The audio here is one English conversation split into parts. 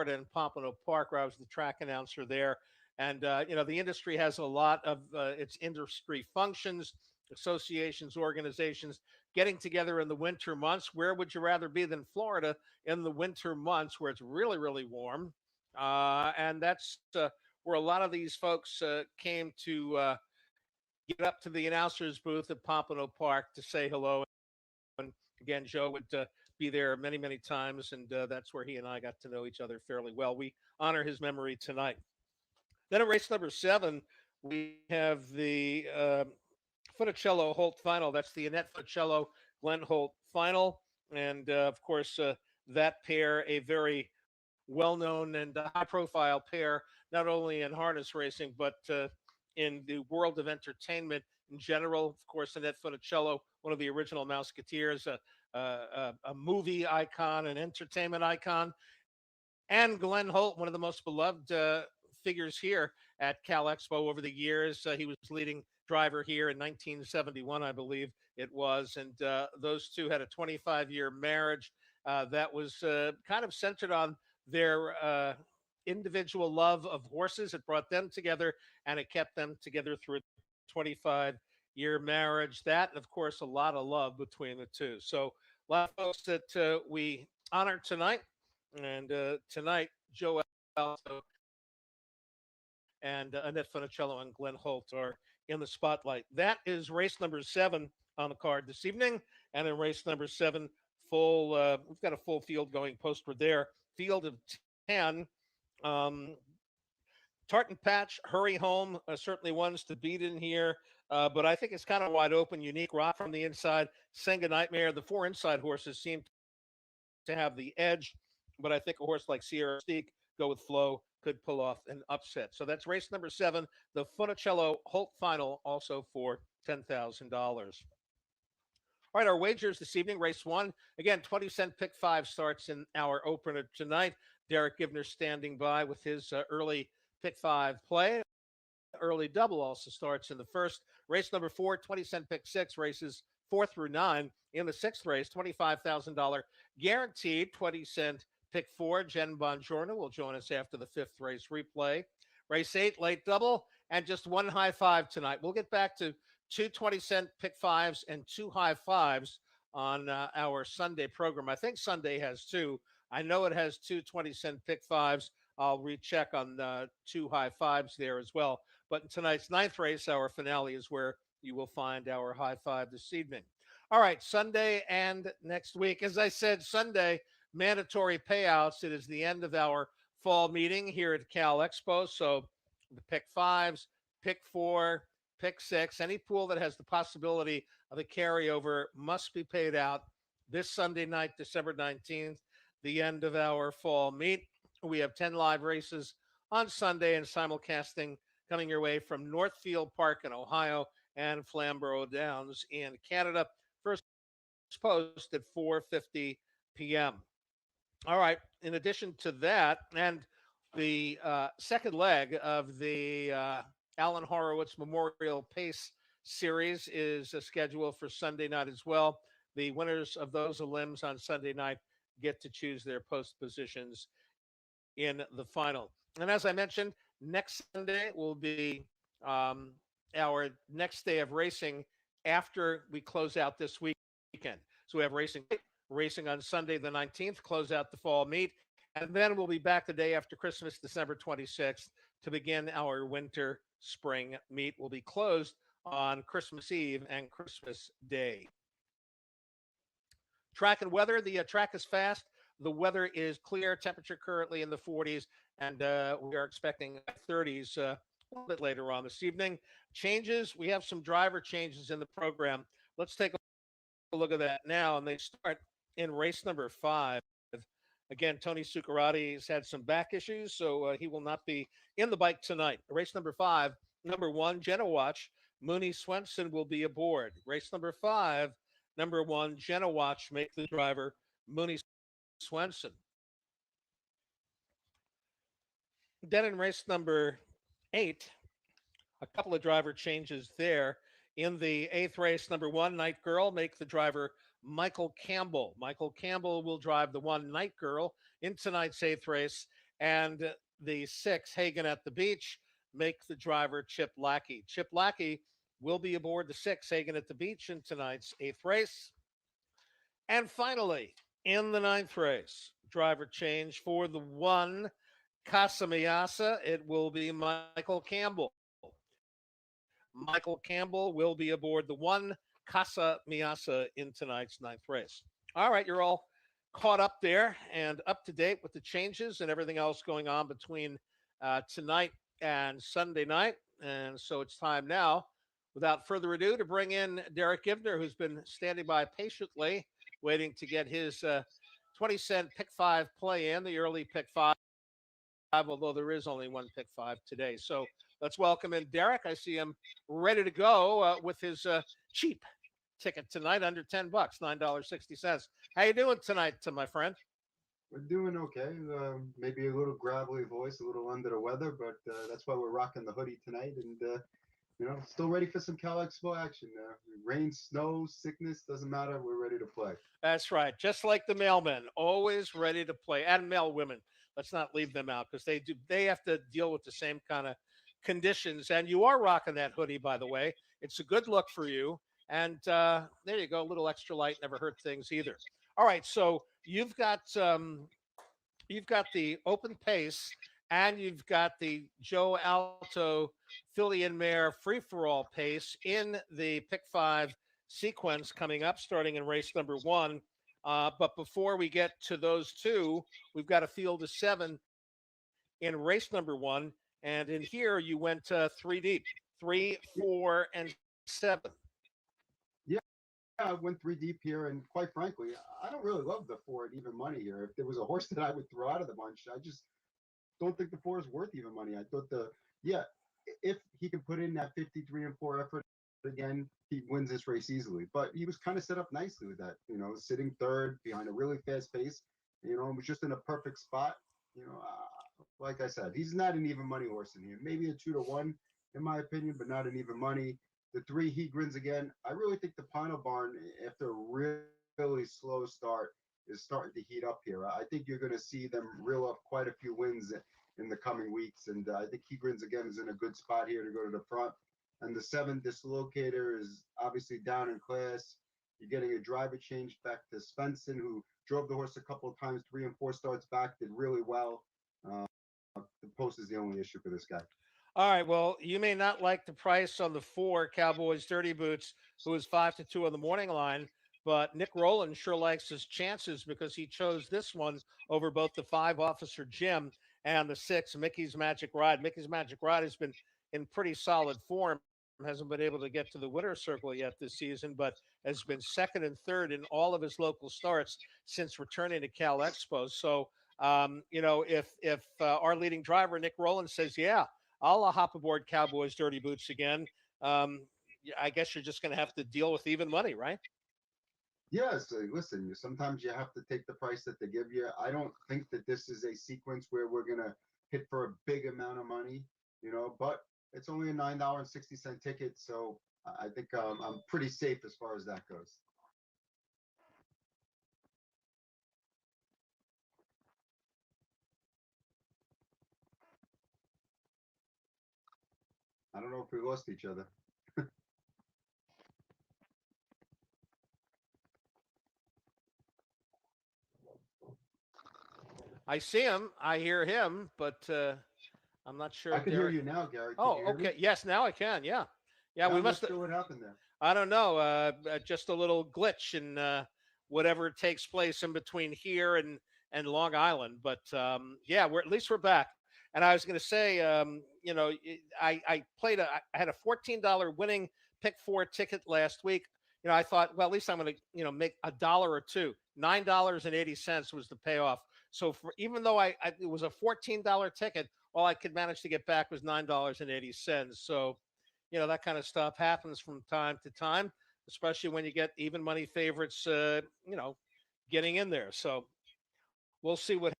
in Pompano Park, where I was the track announcer there. And, the industry has a lot of its industry functions, associations, organizations getting together in the winter months. Where would you rather be than Florida in the winter months where it's really, really warm? And that's where a lot of these folks came to get up to the announcer's booth at Pompano Park to say hello. And again, Joe would be there many, many times, and that's where he and I got to know each other fairly well. We honor his memory tonight. Then at race number 7, we have the Funicello Holt final. That's the Annette Funicello Glenn Holt final. And of course, that pair, a very well known and high profile pair, not only in harness racing, but in the world of entertainment in general. Of course, Annette Funicello, one of the original Mouseketeers, a movie icon, an entertainment icon, and Glenn Holt, one of the most beloved figures here at Cal Expo over the years. He was leading driver here in 1971, I believe it was. And those two had a 25-year marriage that was kind of centered on their individual love of horses. It brought them together and it kept them together through a 25-year marriage. That, and of course, a lot of love between the two. So, a lot of folks that we honor tonight. And tonight, Joe Alto and Annette Funicello and Glenn Holt are in the spotlight. That is race number 7 on the card this evening. And in race number 7, we've got a full field going postward there. Field of 10. Tartan Patch, Hurry Home, certainly ones to beat in here. But I think it's kind of wide open. Unique Rock from the inside. Senga Nightmare. The 4 inside horses seem to have the edge. But I think a horse like Sierra Steak, go with flow, could pull off an upset. So that's race number 7, the Funicello Holt final, also for $10,000. All right, our wagers this evening, race 1. Again, 20-cent pick 5 starts in our opener tonight. Derek Givner standing by with his early pick 5 play. Early double also starts in the first. Race number 4, 20-cent pick 6, races 4 through 9. In the 6th race, $25,000 guaranteed. 20-cent pick 4, Jen Bongiorno will join us after the 5th race replay. Race 8, late double, and just one high 5 tonight. We'll get back to 2 20-cent pick 5s and 2 high 5s on our Sunday program. I think Sunday has 2. I know it has 2 20-cent pick 5s. I'll recheck on 2 high 5s there as well. But in tonight's 9th race, our finale is where you will find our high 5 this evening. All right, Sunday and next week. As I said, Sunday, mandatory payouts. It is the end of our fall meeting here at Cal Expo. So the pick 5s, pick 4, pick 6, any pool that has the possibility of a carryover must be paid out this Sunday night, December 19th, the end of our fall meet. We have 10 live races on Sunday and simulcasting coming your way from Northfield Park in Ohio and Flamborough Downs in Canada. First post at 4:50 p.m. All right. In addition to that, and the second leg of the Alan Horowitz Memorial Pace Series is scheduled for Sunday night as well. The winners of those limbs on Sunday night get to choose their post positions in the final. And as I mentioned, next Sunday will be our next day of racing after we close out this weekend. So we have racing on Sunday the 19th, close out the fall meet, and then we'll be back the day after Christmas, December 26th, to begin our winter spring meet. We'll be closed on Christmas Eve and Christmas Day. Track and weather. The track is fast. The weather is clear. Temperature currently in the 40s, and we are expecting 30s a little bit later on this evening. Changes. We have some driver changes in the program. Let's take a look at that now, and they start in race number 5. Again, Tony Succarati has had some back issues, so he will not be in the bike tonight. Race number 5, number 1, Jenna Watch. Mooney Swenson will be aboard. Race number 5, number 1, Jenna Watch, make the driver Mooney Swenson. Then in race number 8, a couple of driver changes there. In the 8th race, number 1, Night Girl, make the driver Michael Campbell. Michael Campbell will drive the 1, Night Girl, in tonight's 8th race. and the 6, Hagen at the Beach, make the driver Chip Lackey. Chip Lackey will be aboard the 6, Hagen at the Beach, in tonight's 8th race. And finally, in the 9th race, driver change for the 1, Casamiyasa. It will be Michael Campbell. Michael Campbell will be aboard the 1, Casa Miasa, in tonight's 9th race. All right, you're all caught up there and up to date with the changes and everything else going on between tonight and Sunday night. And so it's time now, without further ado, to bring in Derek Givner, who's been standing by patiently, waiting to get his 20-cent pick five play in, the early pick five, although there is only one pick five today. So let's welcome in Derek. I see him ready to go with his cheap ticket tonight, under $10, $9.60. How you doing tonight, my friend? We're doing okay. Maybe a little gravelly voice, a little under the weather, but that's why we're rocking the hoodie tonight. And still ready for some Cal Expo action. Rain, snow, sickness, doesn't matter. We're ready to play. That's right. Just like the mailmen, always ready to play, and mail women. Let's not leave them out because they have to deal with the same kind of conditions. And you are rocking that hoodie, by the way. It's a good look for you. And there you go, a little extra light never hurt things either. All right, so you've got the open pace, and you've got the Joe Alto filly and mare free for all pace in the pick five sequence coming up, starting in race number 1. But before we get to those two, we've got a field of 7 in race number 1. And in here, you went 3 deep, 3, 4, and 7. Yeah, I went 3 deep here, and quite frankly, I don't really love the four at even money here. If there was a horse that I would throw out of the bunch, I just don't think the four is worth even money. I thought yeah, if he can put in that 53-4 effort again, he wins this race easily. But he was kind of set up nicely with that, sitting third behind a really fast pace. It was just in a perfect spot. Like I said, he's not an even money horse in here. Maybe a 2-1, in my opinion, but not an even money. The 3, he grins again. I really think the Pino Barn, after a really slow start, is starting to heat up here. I think you're going to see them reel off quite a few wins in the coming weeks, and I think he grins again is in a good spot here to go to the front. And the 7, Dislocator, is obviously down in class. You're getting a driver change back to Svensson, who drove the horse a couple of times, 3 and 4 starts back, did really well. The post is the only issue for this guy. All right. Well, you may not like the price on the 4, Cowboys Dirty Boots, who is 5-2 on the morning line, but Nick Rowland sure likes his chances because he chose this one over both the 5, Officer Jim, and the 6, Mickey's Magic Ride. Mickey's Magic Ride has been in pretty solid form, hasn't been able to get to the winner's circle yet this season, but has been second and third in all of his local starts since returning to Cal Expo. So, if our leading driver, Nick Rowland, says, yeah, I'll hop aboard Cowboys Dirty Boots again. I guess you're just going to have to deal with even money, right? Yes, listen, sometimes you have to take the price that they give you. I don't think that this is a sequence where we're going to hit for a big amount of money, but it's only a $9.60 ticket. So I think I'm pretty safe as far as that goes. I don't know if we lost each other. I see him. I hear him, but I'm not sure I if can hear Derek. you now, Gary. Can Oh, you hear me? okay. Yes, now I can. Yeah. Yeah, Yeah, we I'm must not have. sure what happened there. I don't know. Just a little glitch in whatever takes place in between here and Long Island. But yeah, we're at least we're back. And I was going to say, I played I had a $14 winning pick 4 ticket last week. I thought, well, at least I'm going to make a dollar or two. $9.80 was the payoff. So for even though it was a $14 ticket, all I could manage to get back was $9.80. So that kind of stuff happens from time to time, especially when you get even money favorites, getting in there. So we'll see what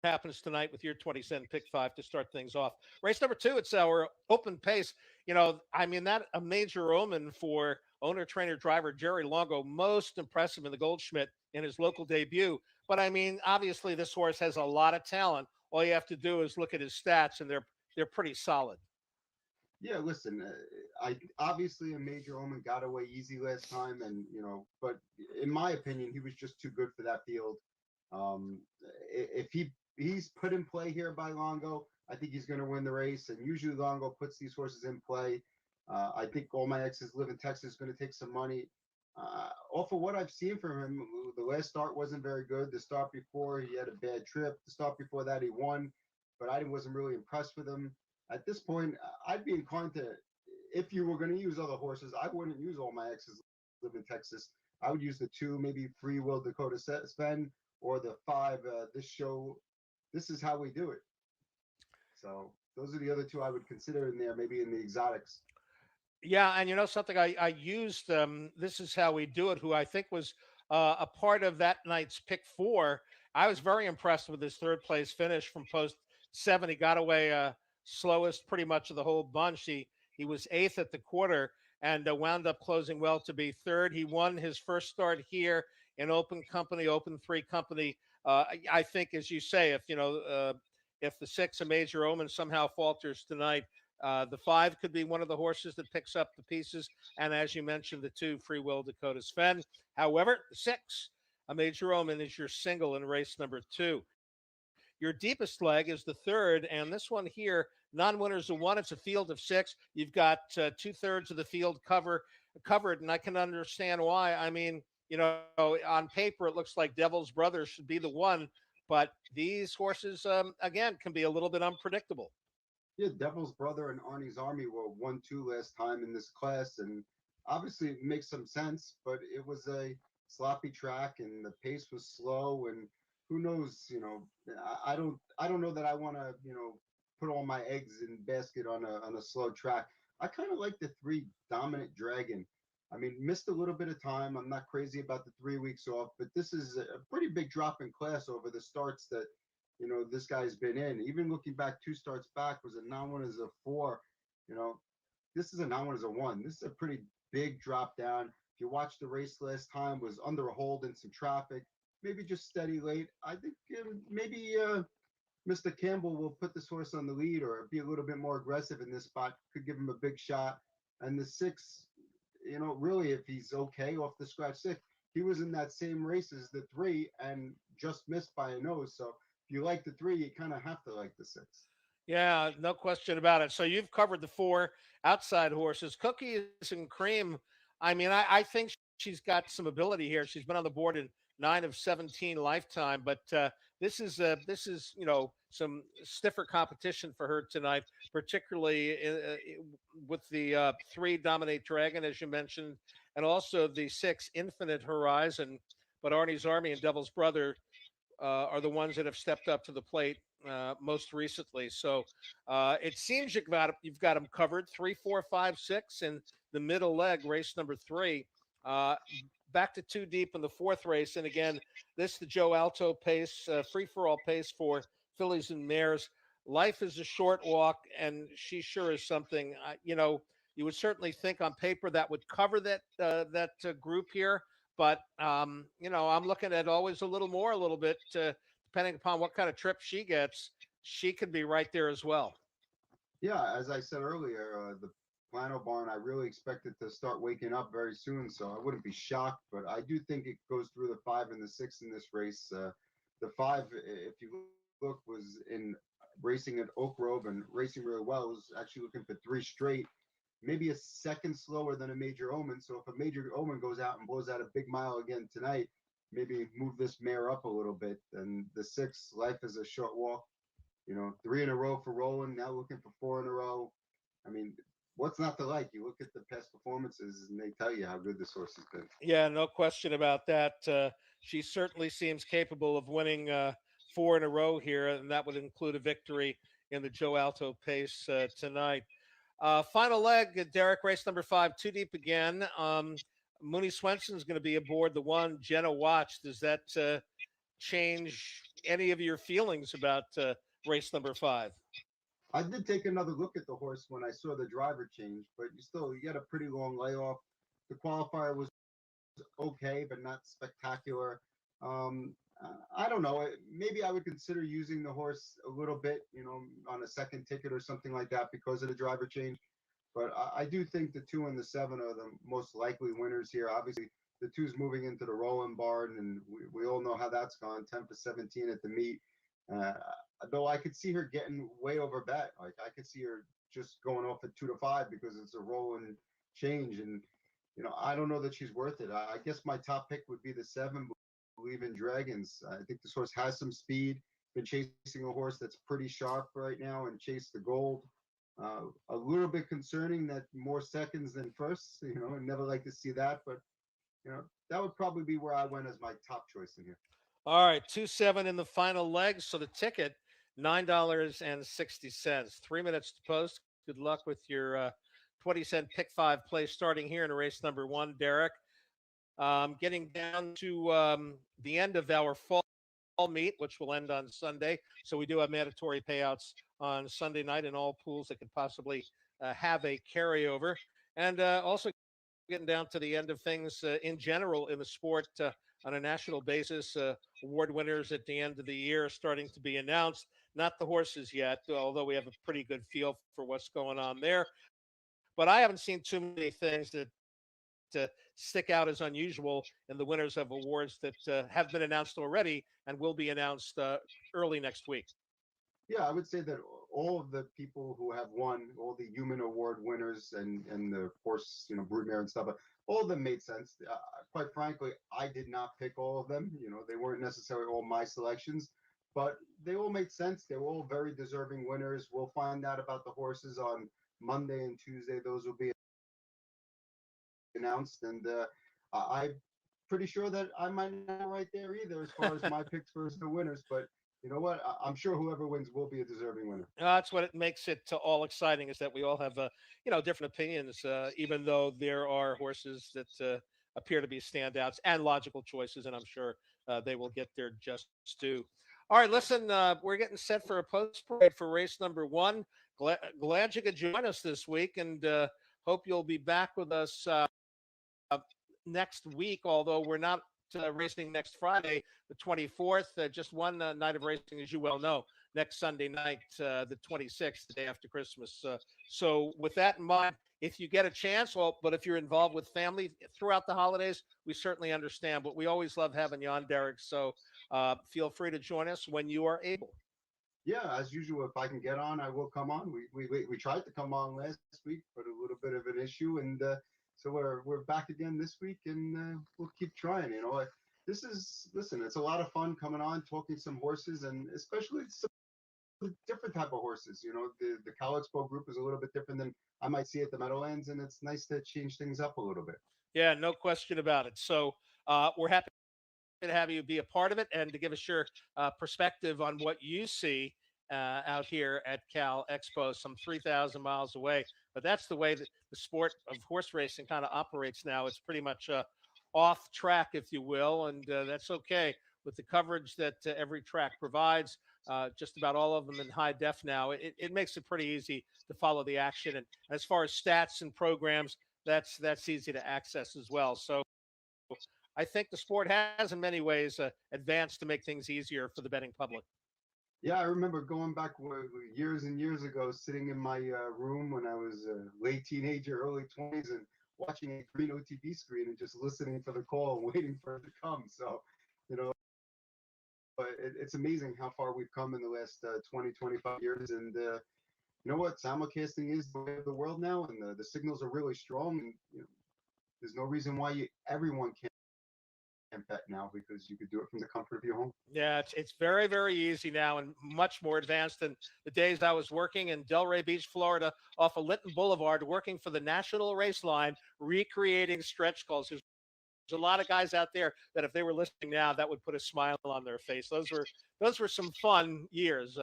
happens tonight with your 20-cent pick 5 to start things off. Race number 2, it's our open pace. I mean, that a major omen for owner, trainer, driver Jerry Longo, most impressive in the Goldschmidt in his local debut. But I mean, obviously, this horse has a lot of talent. all you have to do is look at his stats, and they're pretty solid. Yeah, listen, I obviously a major Omen got away easy last time, and but in my opinion, he was just too good for that field. If he's put in play here by Longo, I think he's going to win the race. And usually Longo puts these horses in play. I think All My Exes Live in Texas is going to take some money. Off of what I've seen from him, the last start wasn't very good. The start before he had a bad trip. The start before that he won, but I wasn't really impressed with him. At this point, I'd be inclined to, if you were going to use other horses, I wouldn't use All My Exes Live in Texas. I would use the two, maybe Free Will Dakota Sven, or the five. This show, this is how we do it. So those are the other two I would consider in there, maybe in the exotics. Yeah, and you know something, I used this is how we do it, who I think was a part of that night's pick four. I was very impressed with his third place finish from post seven. He got away slowest pretty much of the whole bunch. He was eighth at the quarter and wound up closing well to be third. He won his first start here in open company, open three company. I think, as you say, if the six, a major omen, somehow falters tonight, the five could be one of the horses that picks up the pieces. And as you mentioned, the two, Free Will Dakota Sven. However, the six, a major omen, is your single in race number two. Your deepest leg is the third. And this one here, non-winners of one. It's a field of six. You've got two-thirds of the field covered. And I can understand why. I mean, on paper, it looks like Devil's Brothers should be the one. But these horses, again, can be a little bit unpredictable. Yeah, Devil's Brother and Arnie's Army were 1-2 last time in this class, and obviously it makes some sense. But it was a sloppy track, and the pace was slow, and who knows? I don't know that I want to put all my eggs in basket on a slow track. I kind of like the three Dominant Dragon. I mean, missed a little bit of time. I'm not crazy about the 3 weeks off, but this is a pretty big drop in class over the starts that this guy's been in. Even looking back 2 starts back, was a non-one as a four. You know, this is a non-one as a one. This is a pretty big drop down. If you watched the race last time, was under a hold in some traffic. Maybe just steady late. I think maybe Mr. Campbell will put this horse on the lead or be a little bit more aggressive in this spot. Could give him a big shot. And the six, really, if he's okay off the scratch six, he was in that same race as the three and just missed by a nose. So if you like the three, you kind of have to like the six. Yeah, no question about it. So you've covered the four outside horses, Cookies and Cream. I mean, I think she's got some ability here. She's been on the board in 9 of 17 lifetime, but this is some stiffer competition for her tonight, particularly with the three Dominate Dragon, as you mentioned, and also the six Infinite Horizon. But Arnie's Army and Devil's Brother are the ones that have stepped up to the plate most recently. So it seems you've got them covered 3, 4, 5, 6 in the middle leg, race number three. Uh, Back to two deep in the fourth race, and again, this the Joe Alto pace, free for all pace for fillies and mares. Life is a short walk, and she sure is something. You would certainly think on paper that would cover that group here, but I'm looking at always a little more, a little bit, depending upon what kind of trip she gets. She could be right there as well. Yeah, as I said earlier, the Plano barn, I really expect it to start waking up very soon. So I wouldn't be shocked, but I do think it goes through the five and the six in this race. The five, if you look, was in racing at Oak Grove and racing really well. Was actually looking for three straight, maybe a second slower than a major omen. So if a major omen goes out and blows out a big mile again tonight, maybe move this mare up a little bit. And the six, Life is a Short Walk, three in a row for Roland, now looking for four in a row. I mean, what's not to like? You look at the past performances and they tell you how good this horse has been. Yeah, no question about that. She certainly seems capable of winning four in a row here, and that would include a victory in the Joe Alto pace tonight. Final leg, Derek, race number five, two deep again. Mooney Swenson's going to be aboard the one, Jenna Watch. Does that change any of your feelings about race number five? I did take another look at the horse when I saw the driver change, but you get a pretty long layoff. The qualifier was okay, but not spectacular. Um, I don't know. Maybe I would consider using the horse a little bit, on a second ticket or something like that because of the driver change. But I do think the 2 and the 7 are the most likely winners here. Obviously, the two's moving into the rolling barn, and we all know how that's gone 10 for 17 at the meet. Uh, though I could see her getting way over bet. Like, I could see her just going off at 2 to 5 because it's a rolling change. And, I don't know that she's worth it. I guess my top pick would be the 7, Believe in Dragons. I think this horse has some speed. Been chasing a horse that's pretty sharp right now and chase the gold. A little bit concerning that more seconds than firsts. I never like to see that, but that would probably be where I went as my top choice in here. All right, 2-7 in the final leg. So the ticket, $9.60. 3 minutes to post. Good luck with your 20-cent pick five play starting here in race number one, Derek. Getting down to the end of our fall meet, which will end on Sunday. So we do have mandatory payouts on Sunday night in all pools that could possibly have a carryover. And also getting down to the end of things in general in the sport on a national basis. Award winners at the end of the year are starting to be announced. Not the horses yet, although we have a pretty good feel for what's going on there. But I haven't seen too many things that stick out as unusual in the winners of awards that have been announced already and will be announced early next week. Yeah, I would say that all of the people who have won, all the human award winners and the horse, broodmare and stuff, all of them made sense. Quite frankly, I did not pick all of them. They weren't necessarily all my selections, but they all made sense. They were all very deserving winners. We'll find out about the horses on Monday and Tuesday. Those will be announced, and I'm pretty sure that I might not be right there either as far as my picks versus the winners. But you know what? I'm sure whoever wins will be a deserving winner. That's what it makes it all exciting is that we all have different opinions, even though there are horses that appear to be standouts and logical choices, and I'm sure they will get their just due. All right, listen, we're getting set for a post parade for race number one. Glad you could join us this week, and hope you'll be back with us next week, although we're not racing next Friday, the 24th. Just one night of racing, as you well know, next Sunday night, the 26th, the day after Christmas. So, with that in mind, if you get a chance, well, but if you're involved with family throughout the holidays, we certainly understand. But we always love having you on, Derek. So, feel free to join us when you are able. Yeah, as usual, if I can get on, I will come on. We tried to come on last week, but a little bit of an issue, and so we're back again this week, and we'll keep trying. This is listen. It's a lot of fun coming on, talking some horses, and especially some different type of horses. The Cal Expo group is a little bit different than I might see at the Meadowlands, and it's nice to change things up a little bit. Yeah, no question about it. So, we're happy to have you be a part of it and to give us your perspective on what you see out here at Cal Expo, some 3,000 miles away. But that's the way that the sport of horse racing kind of operates now. It's pretty much off track, if you will, and that's okay with the coverage that every track provides. Just about all of them in high def now. It makes it pretty easy to follow the action. And as far as stats and programs, that's easy to access as well. So I think the sport has, in many ways, advanced to make things easier for the betting public. Yeah, I remember going back years and years ago, sitting in my room when I was a late teenager, early 20s, and watching a green OTB screen and just listening for the call and waiting for it to come. So, you know, it's amazing how far we've come in the last 20, 25 years. And you know what? Simulcasting is the way of the world now, and the signals are really strong. And there's no reason why everyone can't bet now because you could do it from the comfort of your home. Yeah, it's very, very easy now and much more advanced than the days I was working in Delray Beach, Florida, off of Linton Boulevard, working for the National Race Line, recreating stretch calls. There's a lot of guys out there that if they were listening now, that would put a smile on their face. Those were some fun years.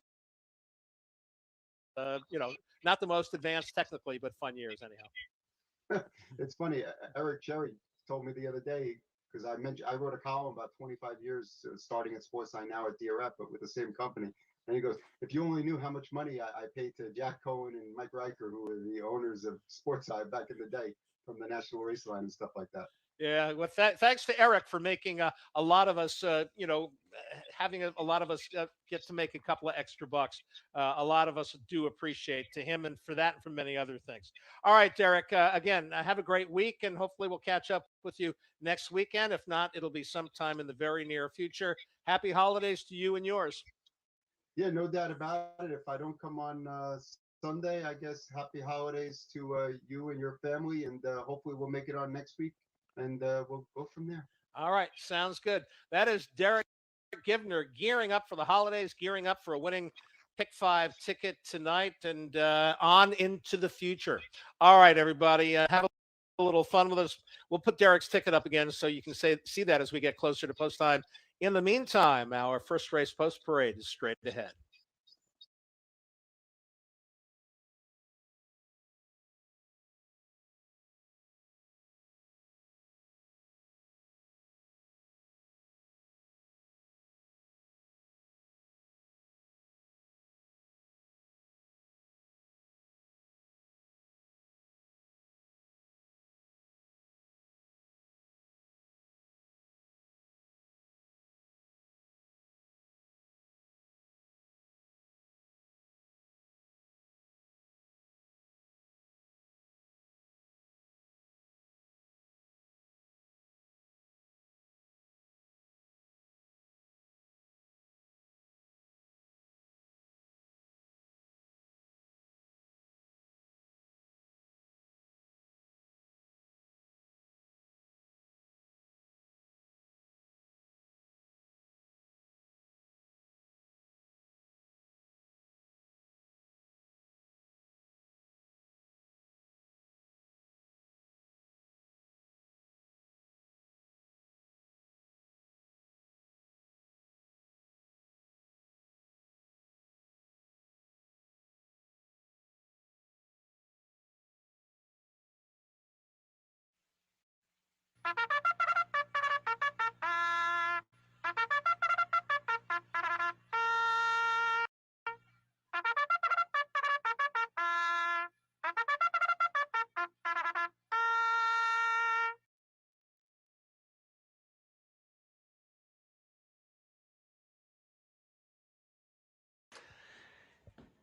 Not the most advanced technically, but fun years anyhow. It's funny. Eric Cherry told me the other day because I wrote a column about 25 years starting at Sportsline, now at DRF, but with the same company. And he goes, if you only knew how much money I paid to Jack Cohen and Mike Riker, who were the owners of Sportside back in the day from the National Race Line and stuff like that. Yeah, well, thanks to Eric for making a lot of us, having a lot of us get to make a couple of extra bucks. A lot of us do appreciate to him and for that and for many other things. All right, Derek, again, have a great week and hopefully we'll catch up with you next weekend. If not, it'll be sometime in the very near future. Happy holidays to you and yours. Yeah, no doubt about it. If I don't come on Sunday, I guess happy holidays to you and your family, and hopefully we'll make it on next week, and we'll go from there. All right, sounds good. That is Derek Givner gearing up for the holidays, gearing up for a winning Pick Five ticket tonight and on into the future. All right, everybody, have a little fun with us. We'll put Derek's ticket up again so you can see that as we get closer to post time. In the meantime, our first race post parade is straight ahead.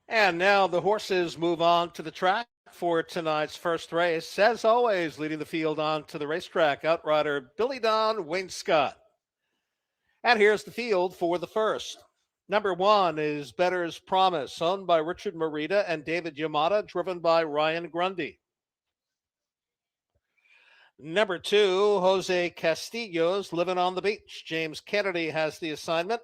And now the horses move on to the track for tonight's first race. As always, leading the field on to the racetrack, outrider Billy Don Wainscott. And here's the field for the first. Number one is Better's Promise, owned by Richard Morita and David Yamada, driven by Ryan Grundy. Number two, Jose Castillo's Living on the Beach. James Kennedy has the assignment.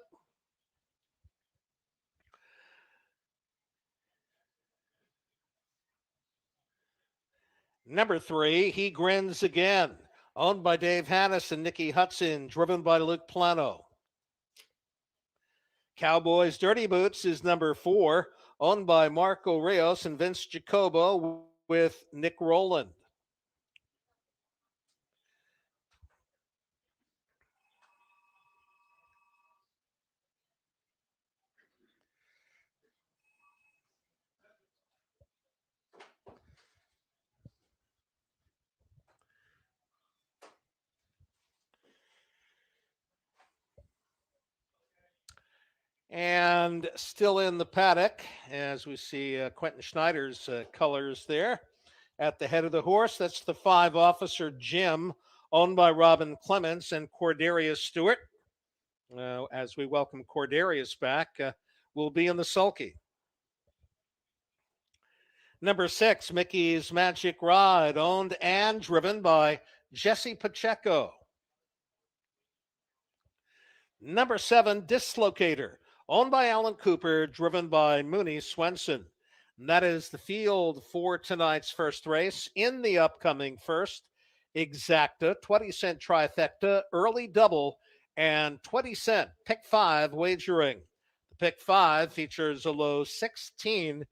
Number three, He Grins Again, owned by Dave Hannis and Nikki Hudson, driven by Luke Plano. Cowboys Dirty Boots is number four, owned by Marco Rios and Vince Jacobo with Nick Rowland. And still in the paddock, as we see Quentin Schneider's colors there at the head of the horse. That's the 5 Officer Jim, owned by Robin Clements and Cordarius Stewart. As we welcome Cordarius back, will be in the sulky. Number 6, Mickey's Magic Ride, owned and driven by Jesse Pacheco. Number 7, Dislocator, owned by Alan Cooper, driven by Mooney Swenson. And that is the field for tonight's first race. In the upcoming first, Exacta, 20-cent trifecta, early double, and 20-cent pick 5 wagering. The pick 5 features a low 16%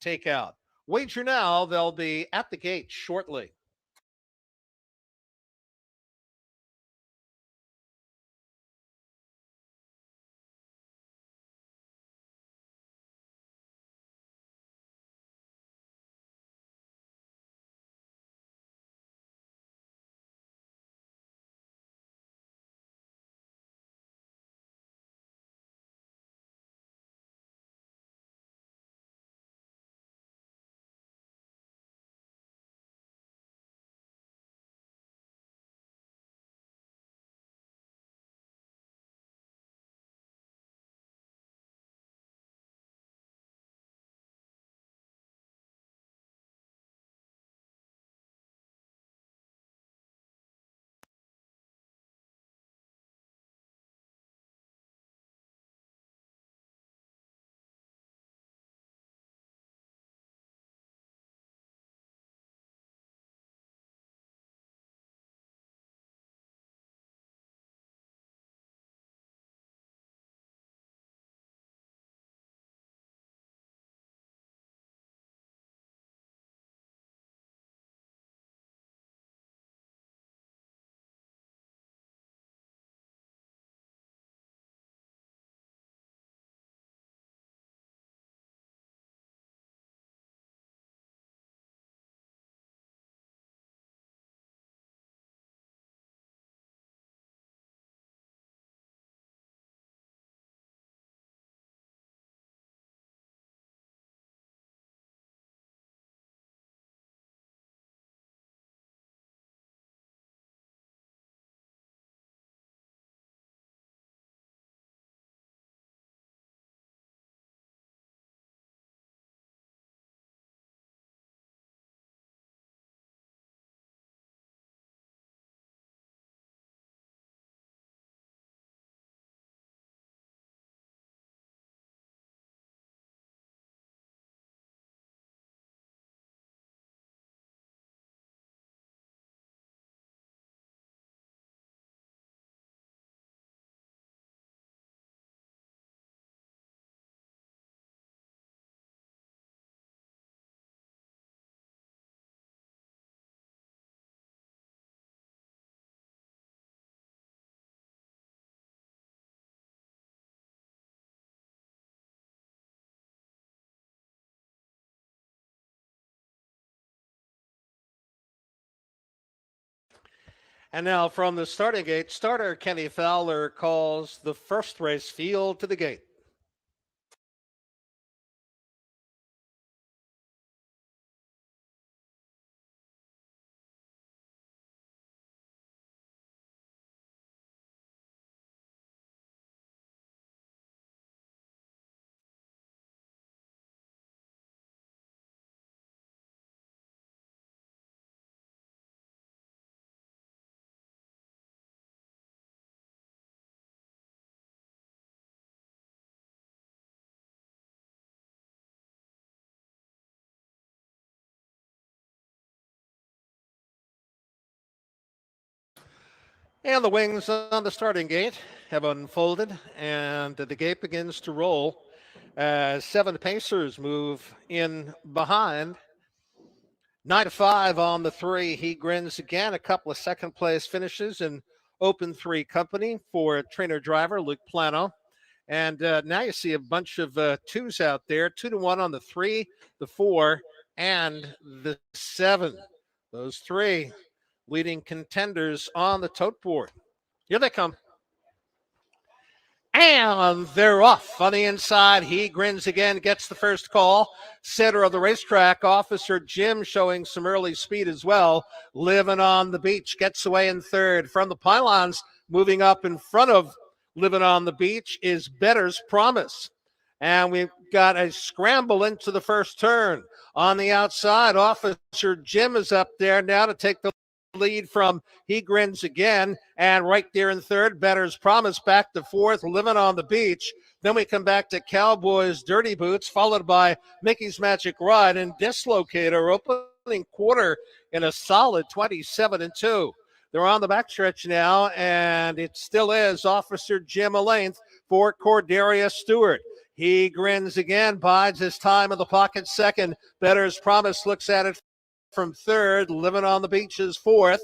takeout. Wager now, they'll be at the gate shortly. And now from the starting gate, starter Kenny Fowler calls the first race field to the gate. And the wings on the starting gate have unfolded, and the gate begins to roll as 7 Pacers move in behind. 9 to 5 on the 3. He grins again. A couple of second place finishes in open 3 company for trainer driver Luke Plano. And now you see a bunch of twos out there. 2-1 on the 3, the 4, and the 7. Those 3 leading contenders on the tote board. Here they come. And they're off on the inside. He grins again, gets the first call. Center of the racetrack, Officer Jim showing some early speed as well. Living on the beach, gets away in third. From the pylons, moving up in front of Living on the Beach is Better's Promise. And we've got a scramble into the first turn. On the outside, Officer Jim is up there now to take the lead from He Grins Again, and right there in third, Better's Promise back to fourth, Living on the Beach. Then we come back to Cowboys Dirty Boots, followed by Mickey's Magic Ride and Dislocator, opening quarter in a solid 27-2. They're on the backstretch now, and it still is Officer Jim a length for Cordelia Stewart. He Grins Again, bides his time in the pocket second. Better's Promise looks at it from third. Living on the Beach is fourth.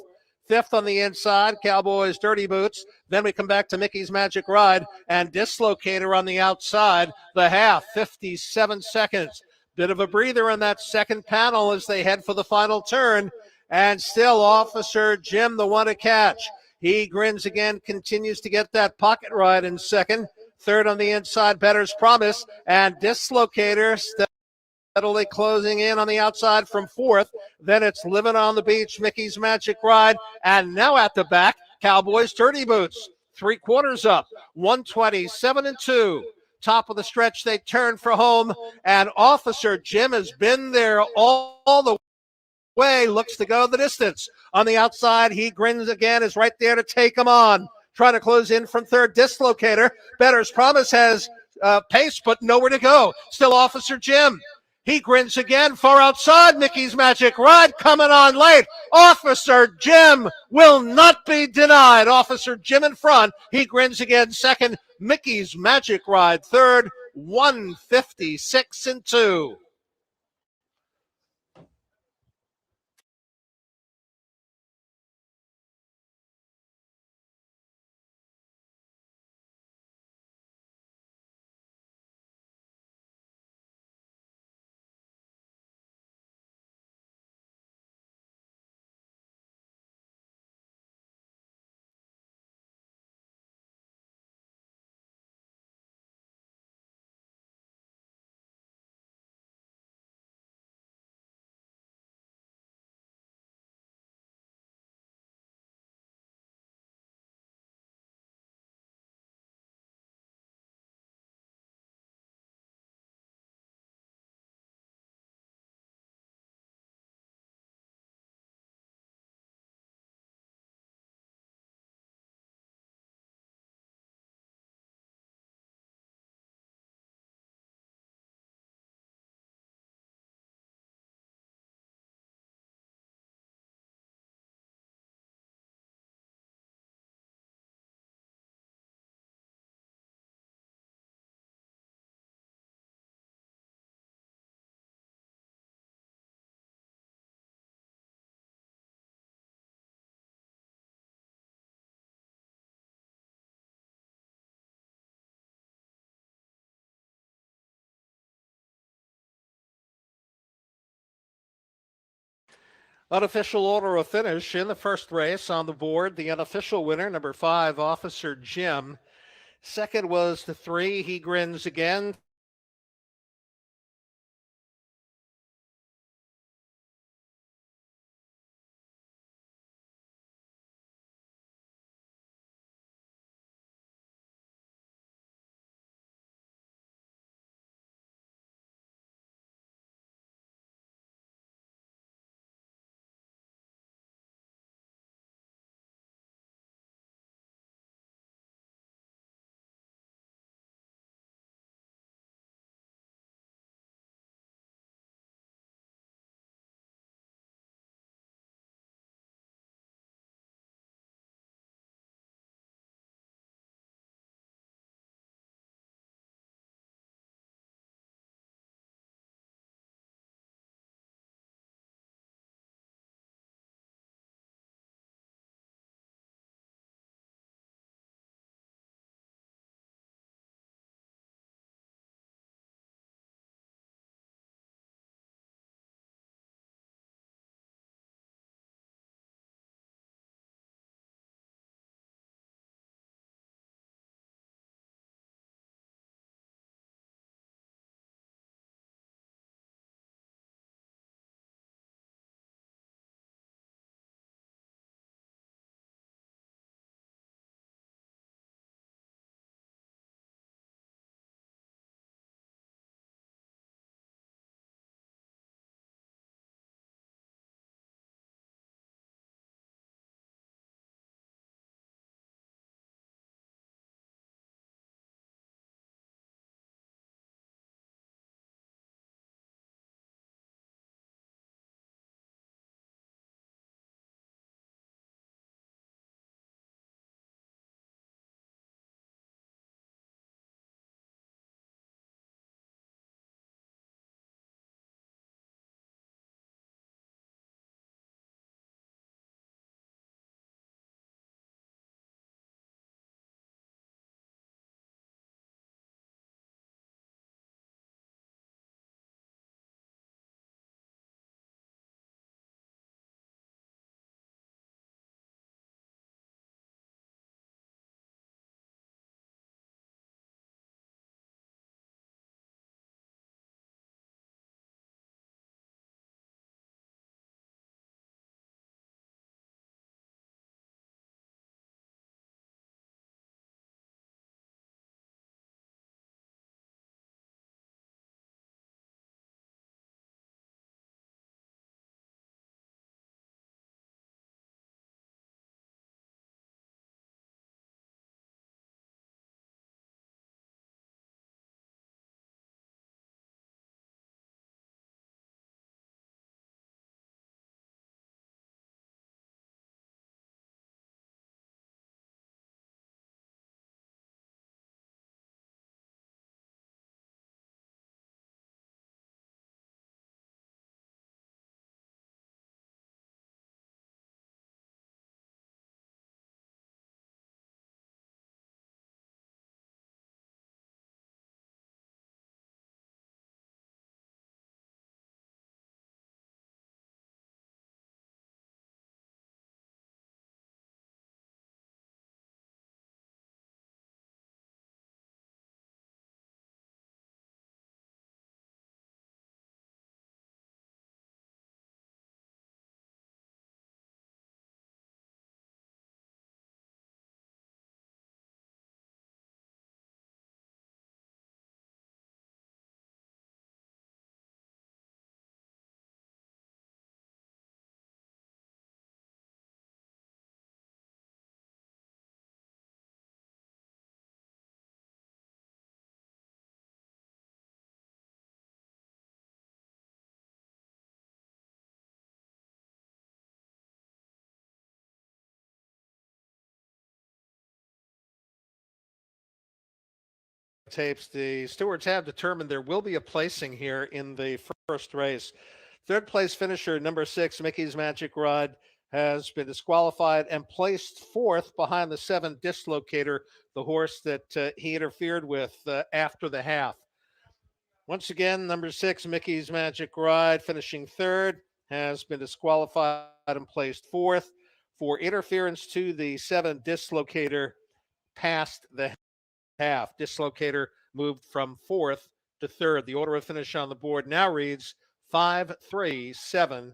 Fifth on the inside, Cowboys Dirty Boots. Then we come back to Mickey's Magic Ride and Dislocator on the outside. The half, 57 seconds. Bit of a breather in that second panel as they head for the final turn. And still Officer Jim the one to catch. He Grins Again, continues to get that pocket ride in second. Third on the inside, Better's Promise. And Dislocator steadily closing in on the outside from fourth. Then it's Living on the Beach, Mickey's Magic Ride. And now at the back, Cowboys Dirty Boots. 3/4 up, 127-2. Top of the stretch, they turn for home. And Officer Jim has been there all the way, looks to go the distance. On the outside, He Grins Again, is right there to take him on. Trying to close in from third, Dislocator. Better's Promise has pace, but nowhere to go. Still Officer Jim. He Grins Again, far outside. Mickey's Magic Ride coming on late. Officer Jim will not be denied. Officer Jim in front. He Grins Again second. Mickey's Magic Ride third. 156-2. Unofficial order of finish in the first race on the board. The unofficial winner, number 5, Officer Jim. Second was the 3, He Grins Again. Tapes, the stewards have determined there will be a placing here in the first race. Third place finisher, number 6, Mickey's Magic Rod, has been disqualified and placed fourth behind the 7 Dislocator, the horse that he interfered with after the half. Once again, number 6, Mickey's Magic Ride, finishing third, has been disqualified and placed fourth for interference to the 7 dislocator past the half. Dislocator moved from fourth to third. The order of finish on the board now reads 5-3-7-6.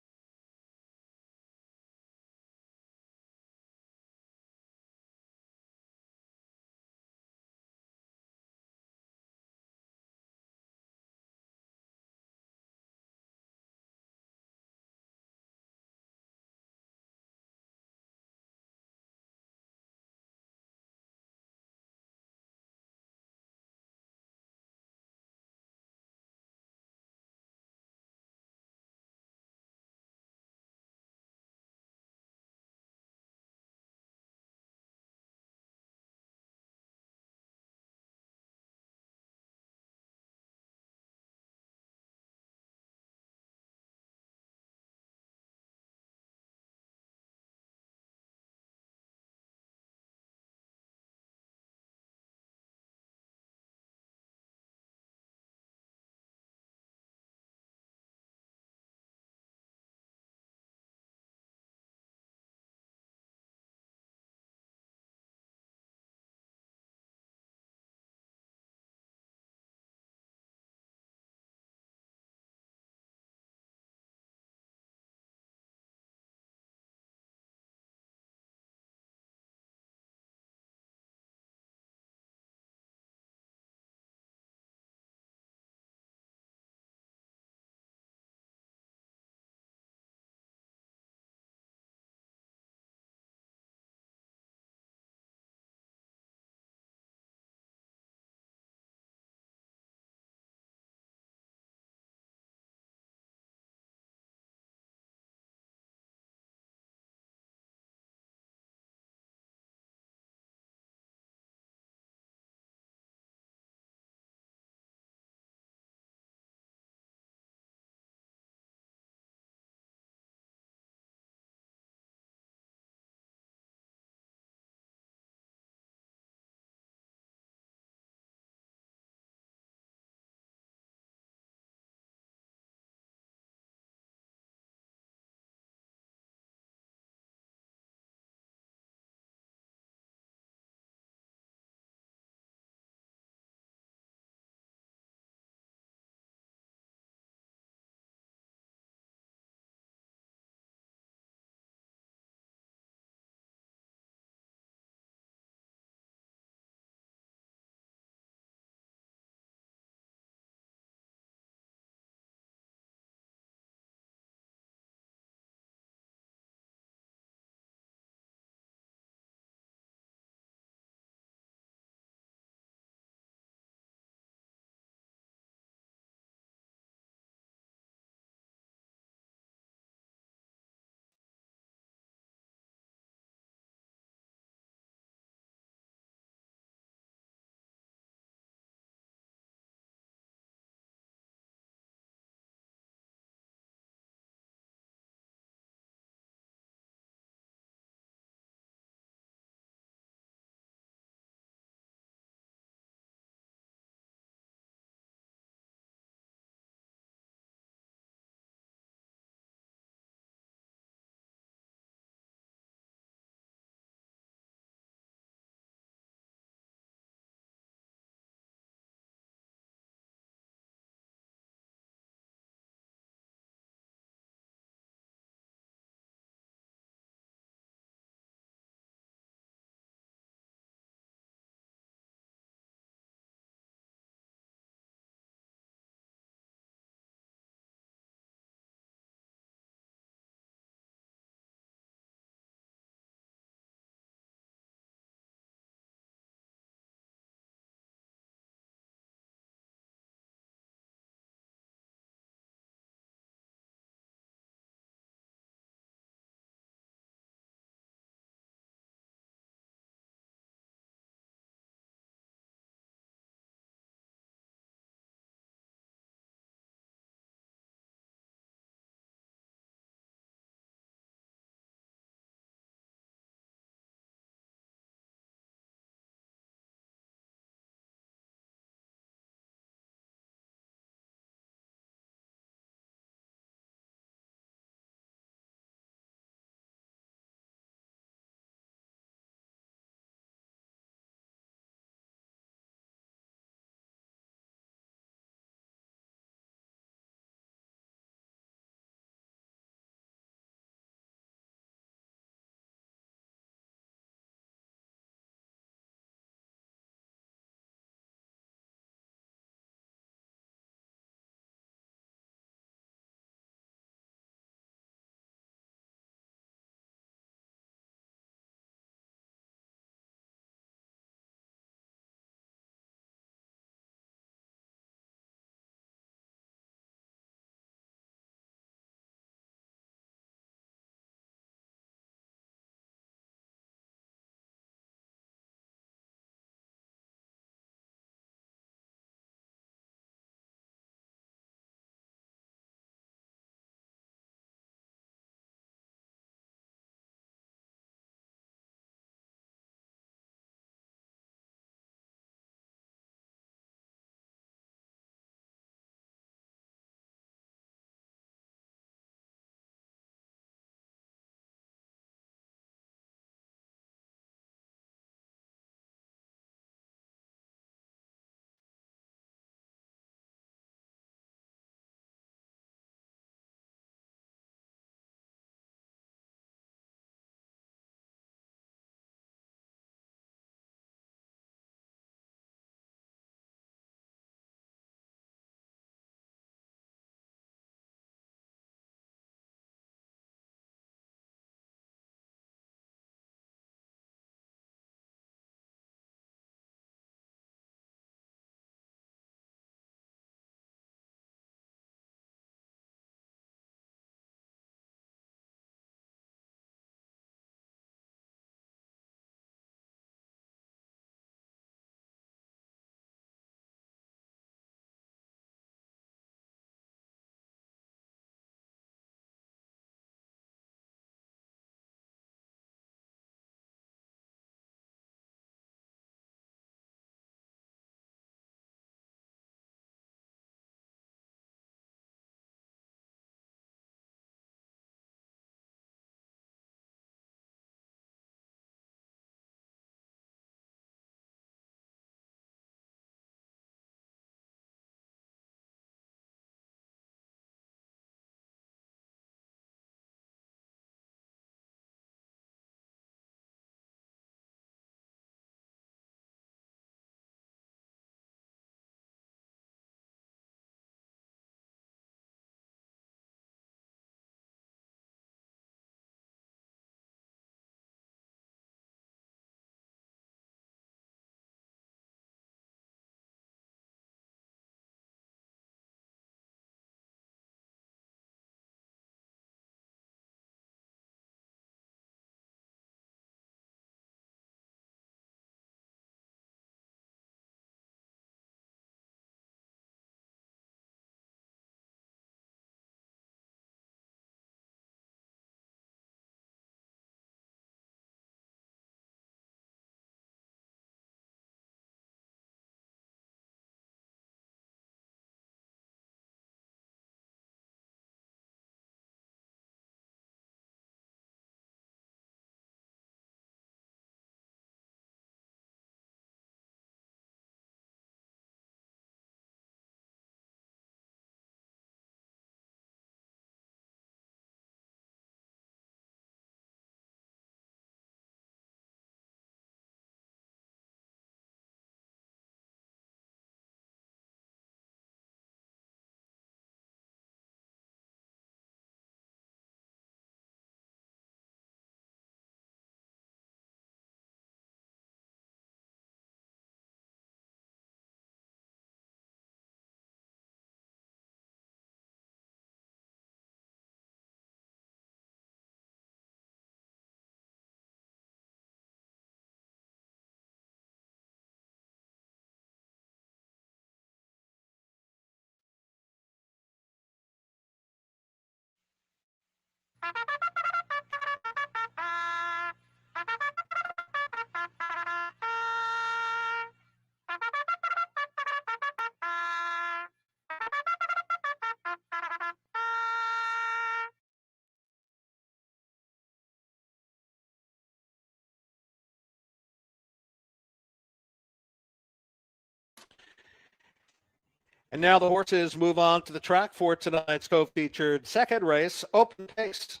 And now the horses move on to the track for tonight's co-featured second race, Open Pace.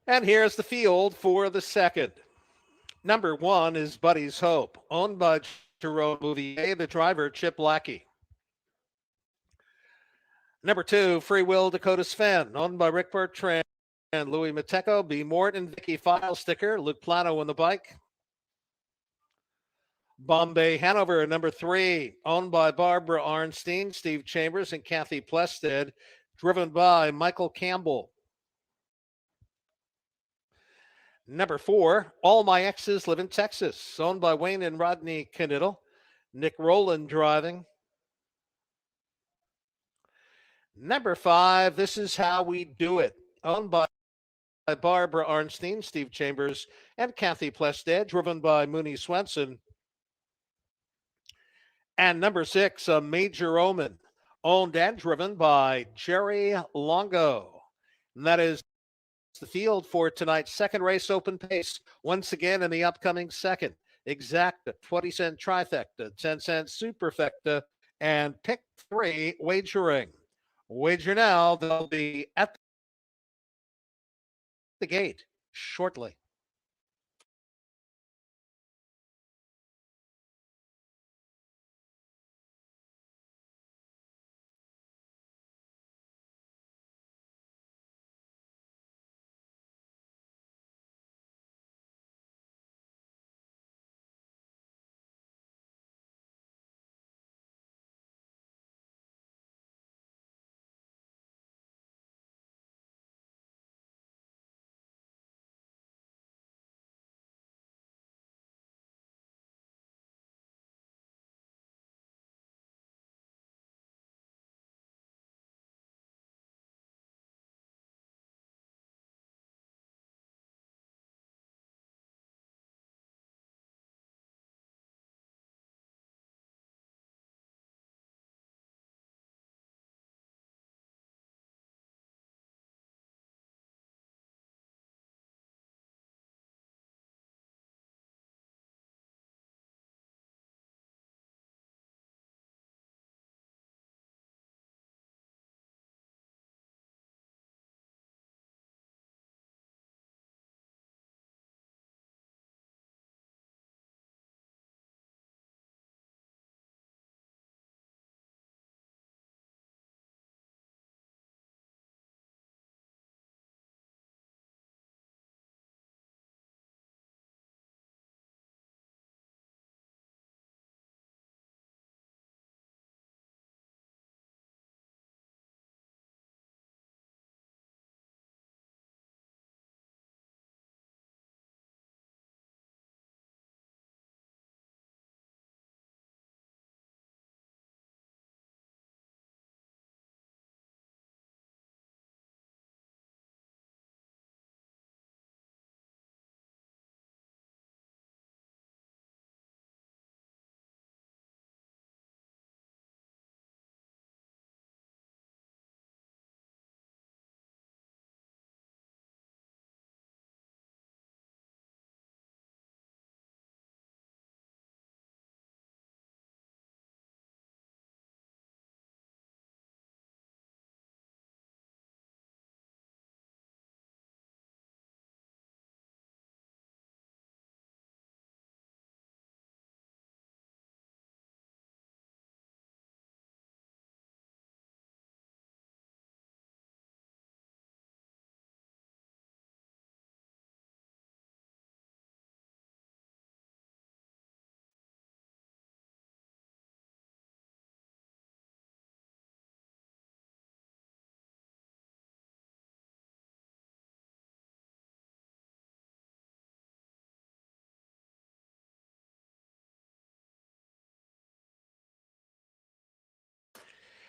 And here's the field for the second. Number 1 is Buddy's Hope, owned by Jerome Bouvier, the driver, Chip Lackey. Number 2, Free Will Dakota Sven, owned by Rick Bertrand and Louis Mateco, B. Morton, Vicky File Sticker, Luke Plano on the bike. Bombay Hanover, number 3, owned by Barbara Arnstein, Steve Chambers, and Kathy Plested, driven by Michael Campbell. Number 4, All My Exes Live in Texas, owned by Wayne and Rodney Knittel, Nick Rowland driving. Number 5, This Is How We Do It, owned by Barbara Arnstein, Steve Chambers, and Kathy Plested, driven by Mooney Swenson. And number 6, A Major Omen, owned and driven by Jerry Longo. And that is the field for tonight's second race, Open Pace. Once again in the upcoming second, Exacta, 20-cent trifecta, 10-cent superfecta, and pick 3 wagering. Wager now. They'll be at the gate shortly.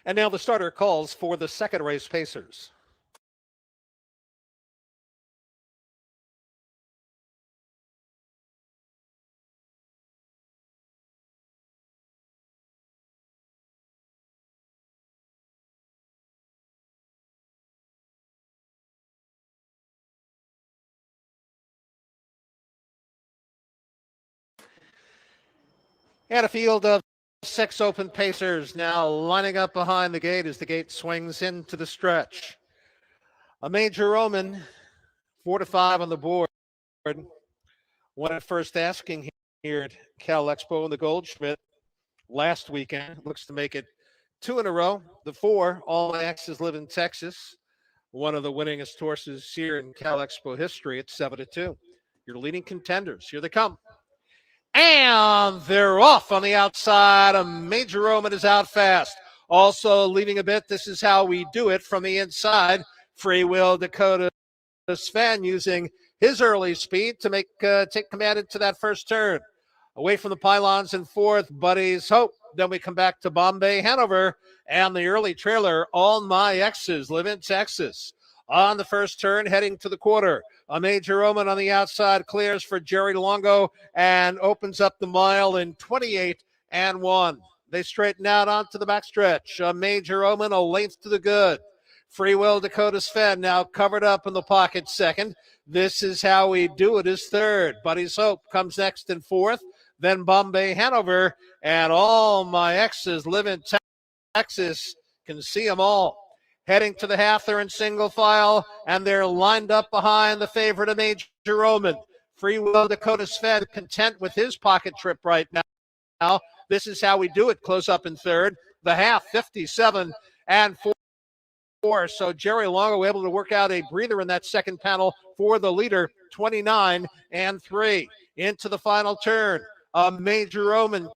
And now the starter calls for the second race pacers. And a field of 6 open pacers now lining up behind the gate as the gate swings into the stretch. A Major Roman, 4 to 5 on the board. Won at first asking here at Cal Expo in the Goldschmidt last weekend. Looks to make it 2 in a row. The 4, All My Exes Live in Texas. One of the winningest horses here in Cal Expo history at 7 to 2. Your leading contenders. Here they come. And they're off on the outside. A Major Roman is out fast. Also leading a bit. This is how we do it from the inside. Free Will Dakota Sven using his early speed to take command into that first turn. Away from the pylons in fourth, Buddy's Hope. Then we come back to Bombay, Hanover, and the early trailer, All My Exes Live in Texas. On the first turn, heading to the quarter. A Major Roman on the outside clears for Jerry Longo and opens up the mile in 28 and 1. They straighten out onto the backstretch. A Major Roman, a length to the good. Free Will Dakota Sven now covered up in the pocket second. This is how we do it is third. Buddy's Hope comes next in fourth. Then Bombay Hanover, and All My Exes Live in Texas. Can see them all. Heading to the half, they're in single file, and they're lined up behind the favorite of Major Roman. Free Will Dakota Sven content with his pocket trip right now. This is how we do it. Close up in third. The half, 57 and 4. So Jerry Longo able to work out a breather in that second panel for the leader, 29 and 3. Into the final turn. A Major Roman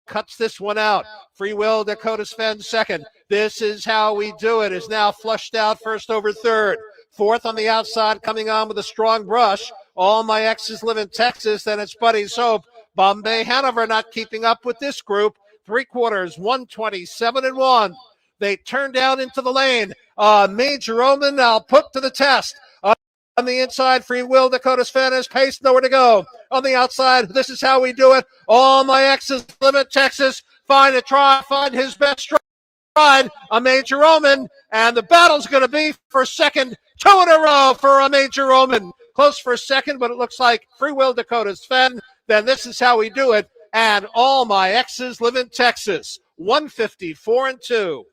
cuts this one out. Free Will Dakota Sven second. This is how we do it. Is now flushed out first over third. Fourth on the outside coming on with a strong brush. All My Exes Live in Texas. Then it's Buddy's Hope. Bombay Hanover not keeping up with this group. 3/4, 127 and 1. They turn down into the lane. Major Roman now put to the test. On the inside, Free Will Dakota Sven is pace, nowhere to go. On the outside, this is how we do it. All My Exes Live in Texas. Find his best stride. A Major Roman, and the battle's going to be for second. 2 in a row for a Major Roman. Close for second, but it looks like Free Will Dakota Sven. Then this is how we do it. And All My Exes Live in Texas. 154 and 2.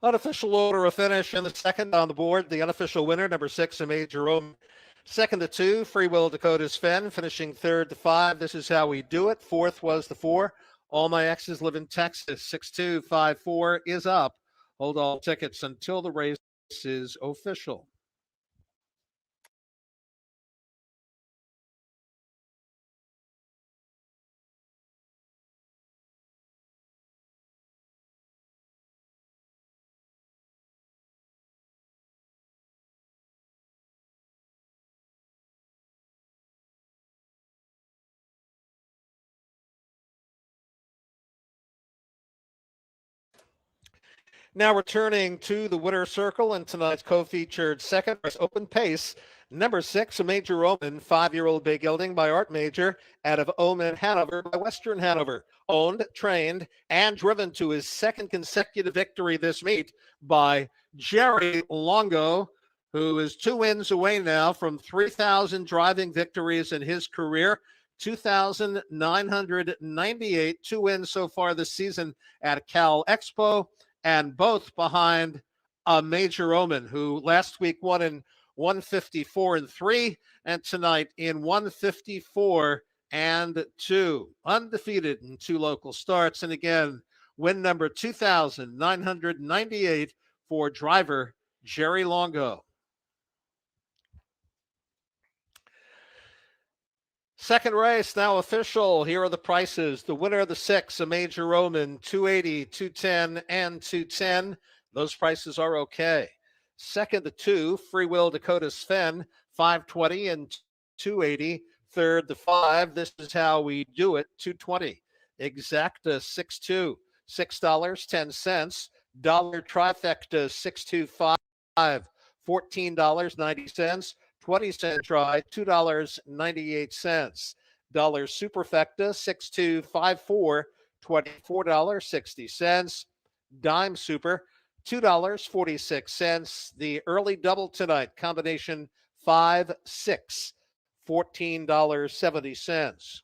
Unofficial order of finish in the second on the board. The unofficial winner, number 6, a Major Roman. Second to 2, Free Will Dakota Sven. Finishing third to 5. This is how we do it. Fourth was the 4. All My Exes Live in Texas. 6-2-5-4 is up. Hold all tickets until the race is official. Now returning to the winner's circle in tonight's co-featured second race, Open Pace. Number 6, a Major Omen, 5-year-old bay gelding by Art Major out of Omen, Hanover, by Western Hanover. Owned, trained, and driven to his second consecutive victory this meet by Jerry Longo, who is 2 wins away now from 3,000 driving victories in his career. 2,998, 2 wins so far this season at Cal Expo, and both behind a Major Omen, who last week won in 154 and 3, and tonight in 154 and 2. Undefeated in 2 local starts. And again, win number 2,998 for driver Jerry Longo. Second race now official. Here are the prices. The winner of the 6, a Major Roman, 280, 210, and 210. Those prices are okay. Second, the 2, Free Will Dakota Sven, 520 and 280. Third, the 5, This Is How We Do It, 220. Exacta 6-2, $6.10. Dollar Trifecta 625, $14.90. 20-cent try, $2.98. Dollar Superfecta, 6254, $24.60. Dime Super, $2.46. The early double tonight, combination 5-6, $14.70.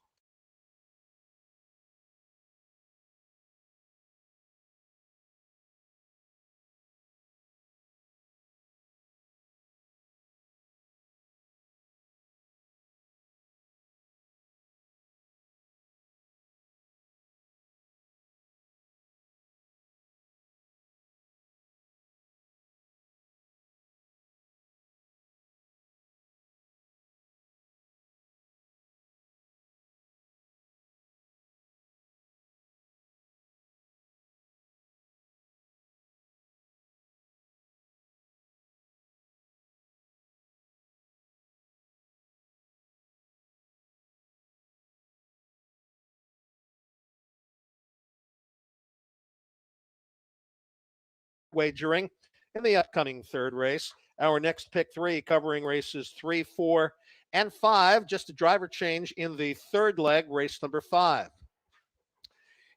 Wagering in the upcoming third race. Our next pick 3 covering races 3, 4, and 5. Just a driver change in the third leg, race number 5.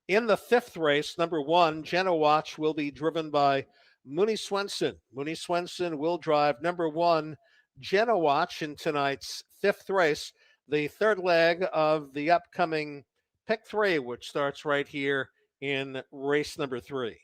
In the fifth race, number 1, Jenna Watch, will be driven by Mooney Swenson. Mooney Swenson will drive number 1, Jenna Watch, in tonight's fifth race, the third leg of the upcoming pick 3, which starts right here in race number 3.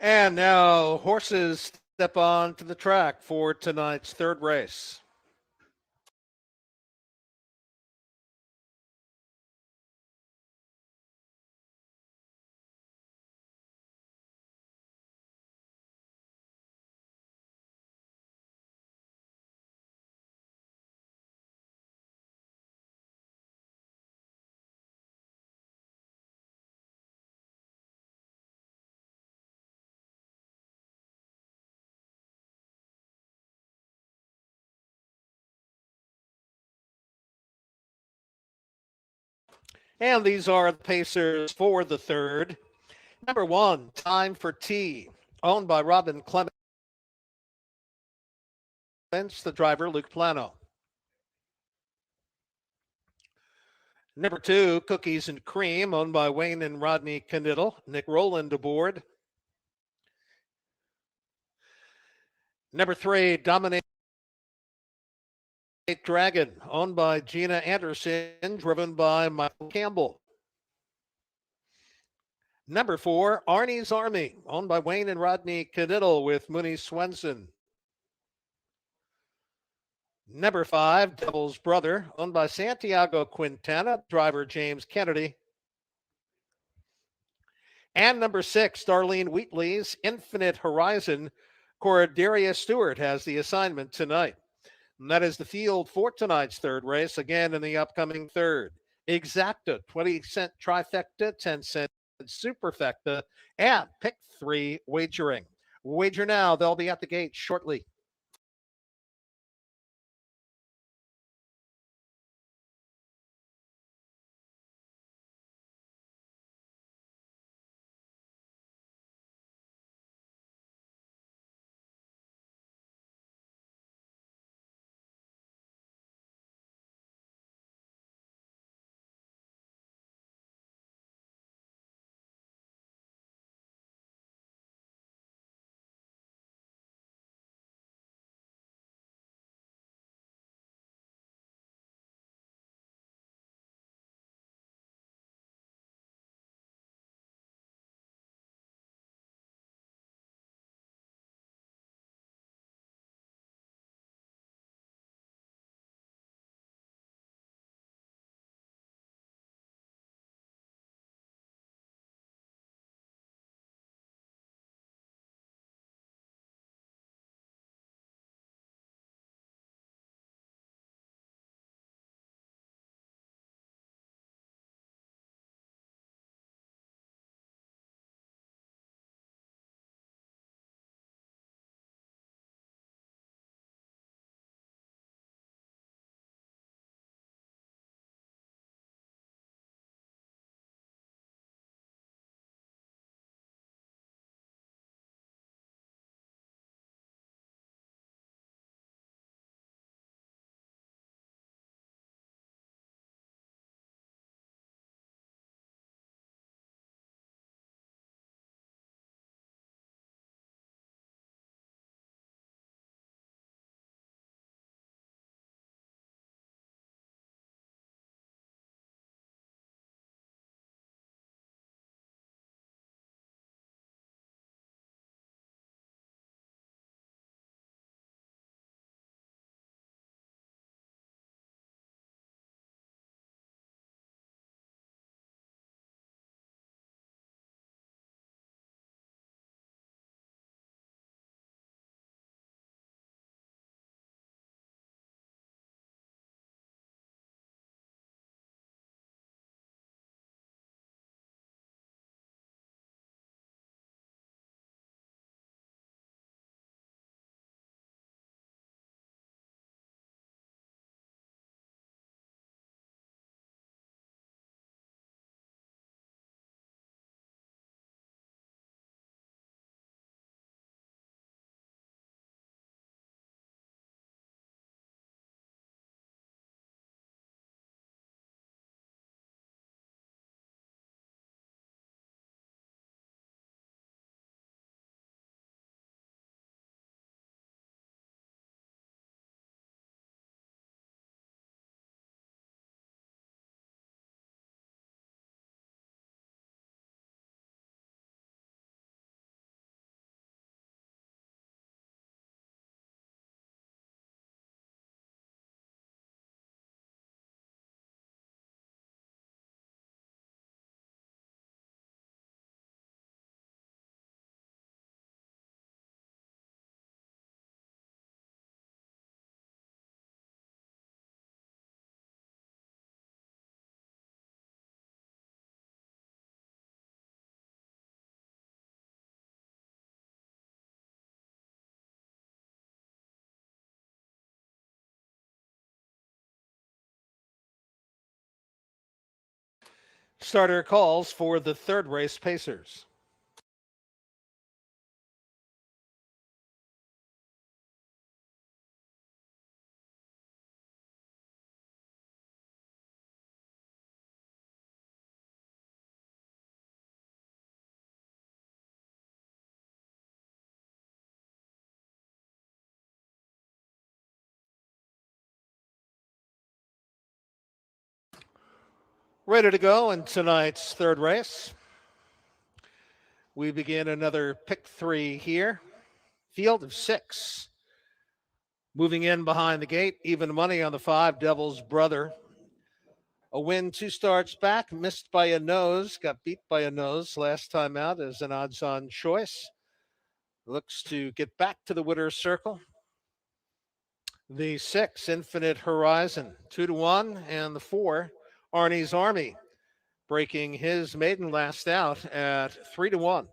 And now horses step on to the track for tonight's third race. And these are the pacers for the third. Number 1, Time for Tea, owned by Robin Clements, the driver Luke Plano. Number 2, Cookies and Cream, owned by Wayne and Rodney Knittel, Nick Rowland aboard. Number 3, Dominate Dragon, owned by Gina Anderson, driven by Michael Campbell. Number 4, Arnie's Army, owned by Wayne and Rodney Knittel with Mooney Swenson. Number 5, Devil's Brother, owned by Santiago Quintana, driver James Kennedy. And number 6, Darlene Wheatley's Infinite Horizon. Cordelia Stewart has the assignment tonight. And that is the field for tonight's third race, again in the upcoming third. Exacta, 20-cent trifecta, 10-cent superfecta, and pick 3 wagering. Wager now. They'll be at the gate shortly. Starter calls for the third race Pacers. Ready to go in tonight's third race. We begin another pick three here. Field of six. Moving in behind the gate, even money on the 5, Devil's Brother. A win 2 starts back, missed by a nose, got beat by a nose last time out as an odds on choice. Looks to get back to the winner's circle. The 6, Infinite Horizon, 2-1, and the 4, Arnie's Army, breaking his maiden last out at 3-1.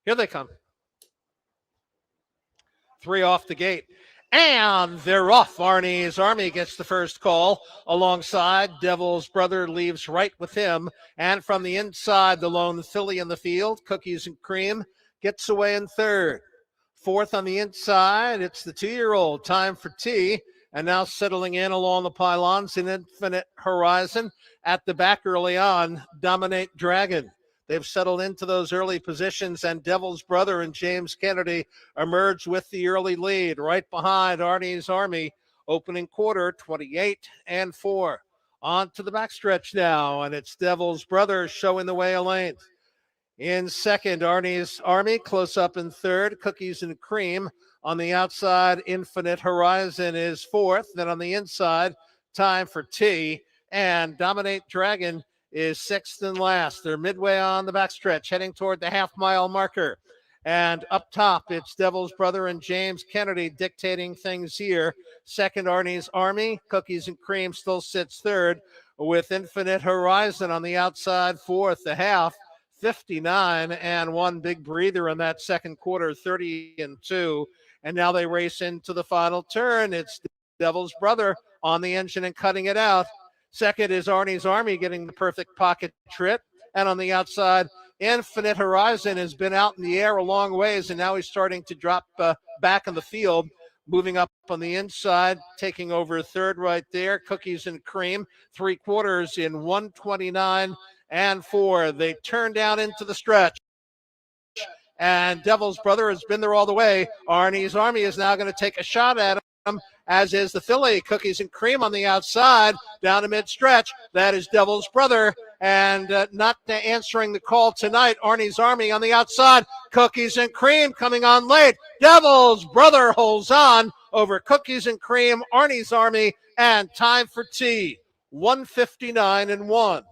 Here they come. 3 off the gate. And they're off. Arnie's Army gets the first call alongside. Devil's Brother leaves right with him. And from the inside, the lone filly in the field, Cookies and Cream, gets away in third. Fourth on the inside, it's the 2-year-old, Time for Tea. And now settling in along the pylons in Infinite Horizon. At the back early on, Dominate Dragon. They've settled into those early positions, and Devil's Brother and James Kennedy emerge with the early lead right behind Arnie's Army. Opening quarter, 28-4. On to the backstretch now, and it's Devil's Brother showing the way a length. In second, Arnie's Army, close up in third, Cookies and Cream. On the outside, Infinite Horizon is fourth. Then on the inside, Time for Tea. And Dominate Dragon is sixth and last. They're midway on the backstretch, heading toward the half-mile marker. And up top, it's Devil's Brother and James Kennedy dictating things here. Second, Arnie's Army. Cookies and Cream still sits third, with Infinite Horizon on the outside fourth. The half, 59 and one big breather in that second quarter, 30-2. And now they race into the final turn. It's Devil's Brother on the engine and cutting it out. Second is Arnie's Army getting the perfect pocket trip. And on the outside, Infinite Horizon has been out in the air a long ways, and now he's starting to drop back in the field. Moving up on the inside, taking over third right there. Cookies and Cream, 3/4 in 129-4. They turn down into the stretch. And Devil's Brother has been there all the way. Arnie's Army is now going to take a shot at him, as is the filly. Cookies and Cream on the outside, down to mid-stretch. That is Devil's Brother. And not answering the call tonight, Arnie's Army on the outside. Cookies and Cream coming on late. Devil's Brother holds on over Cookies and Cream, Arnie's Army, and Time for Tea. 159-1.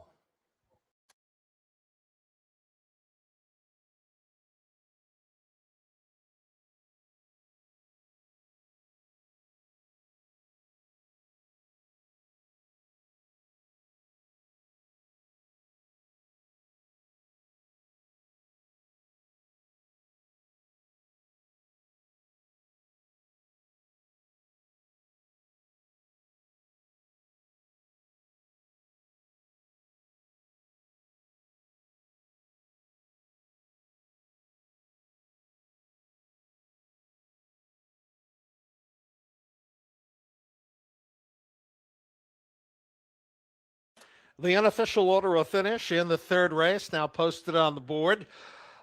The unofficial order of finish in the third race now posted on the board.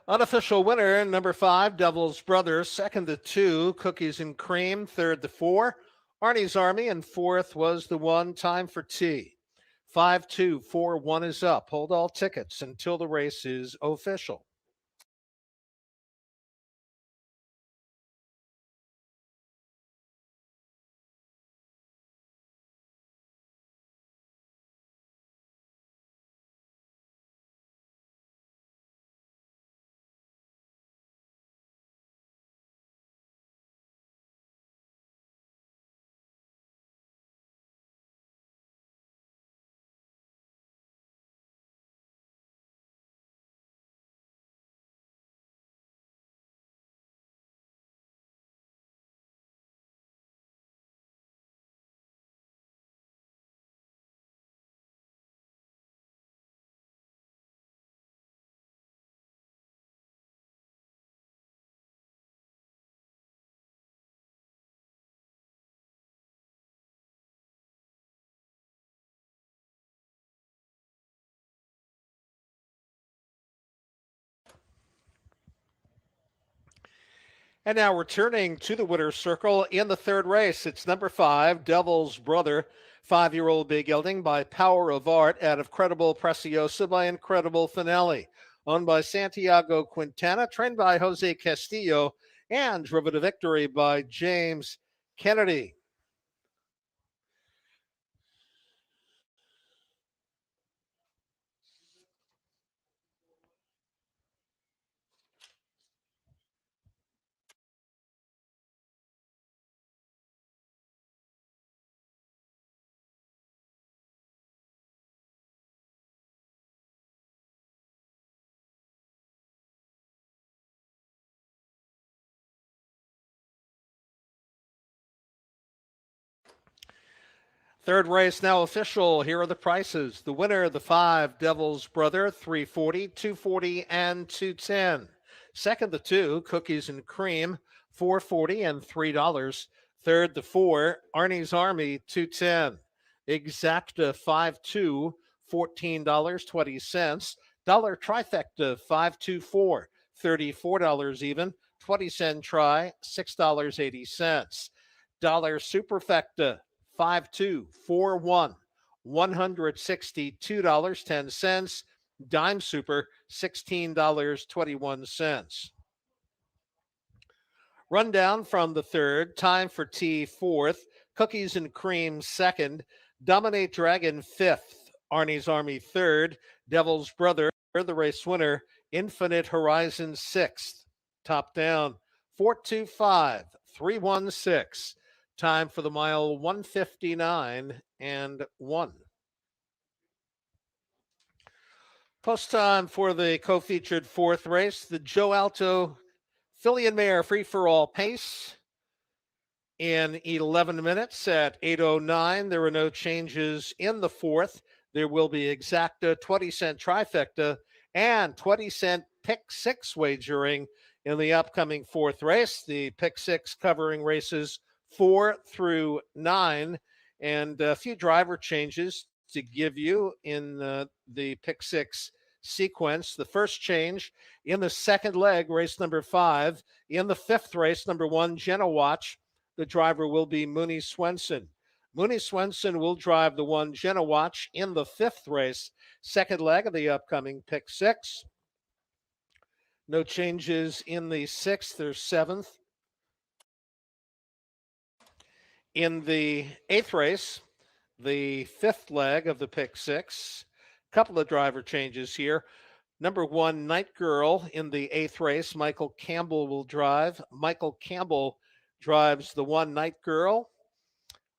Unofficial winner, number 5, Devil's Brother. Second, the 2, Cookies and Cream. Third, the 4, Arnie's Army. And fourth was the 1, Time for Tea. 5-2, 4-1 is up. Hold all tickets until the race is official. And now returning to the winner's circle in the third race, it's number 5, Devil's Brother, 5-year-old Big Gelding by Power of Art out of Credible Preciosa by Incredible Finale. Owned by Santiago Quintana, trained by Jose Castillo, and driven to victory by James Kennedy. Third race now official. Here are the prices. The winner, the 5, Devil's Brother, 340, 240, and 210. Second, the 2, Cookies and Cream, 440 and $3. Third, the 4, Arnie's Army, 210. Exacta 5-2, $14.20. Dollar Trifecta 524, $34 even. 20-cent try, $6.80. Dollar Superfecta 5241, $162.10. Dime Super, $16.21. Rundown from the third. Time for Tea, fourth. Cookies and Cream, second. Dominate Dragon, fifth. Arnie's Army, third. Devil's Brother, the race winner. Infinite Horizon, sixth. Top down, 425, 316. Time for the mile, 159 and 1. Post time for the co-featured fourth race, the Joe Alto Filly and Mare Free for All Pace. In 11 minutes at 8:09, there were no changes in the fourth. There will be exacta 20-cent trifecta and 20-cent pick six wagering in the upcoming fourth race. The pick six covering races 4 through 9, and a few driver changes to give you in the pick six sequence. The first change in the second leg, race number 5. In the fifth race, number 1, Jenna Watch. The driver will be Mooney Swenson. Mooney Swenson will drive the 1, Jenna Watch, in the fifth race, second leg of the upcoming pick six. No changes in the sixth or seventh. In the eighth race, the fifth leg of the pick six, couple of driver changes here. Number 1, Night Girl, in the eighth race, Michael Campbell will drive. Michael Campbell drives the 1, Night Girl.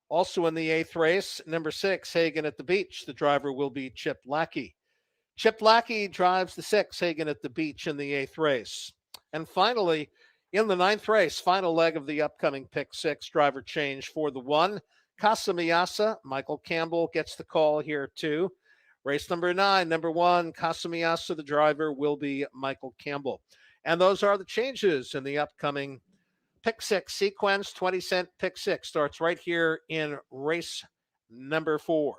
Also in the eighth race, number 6, Hagen at the Beach. The driver will be Chip Lackey. Chip Lackey drives the 6, Hagen at the Beach, in the eighth race. And finally, in the ninth race, final leg of the upcoming pick six, driver change for the 1, Casamiyasa. Michael Campbell gets the call here too. Race number 9, number 1, Casamiyasa. The driver will be Michael Campbell. And those are the changes in the upcoming pick six sequence. 20-cent pick six starts right here in race number 4.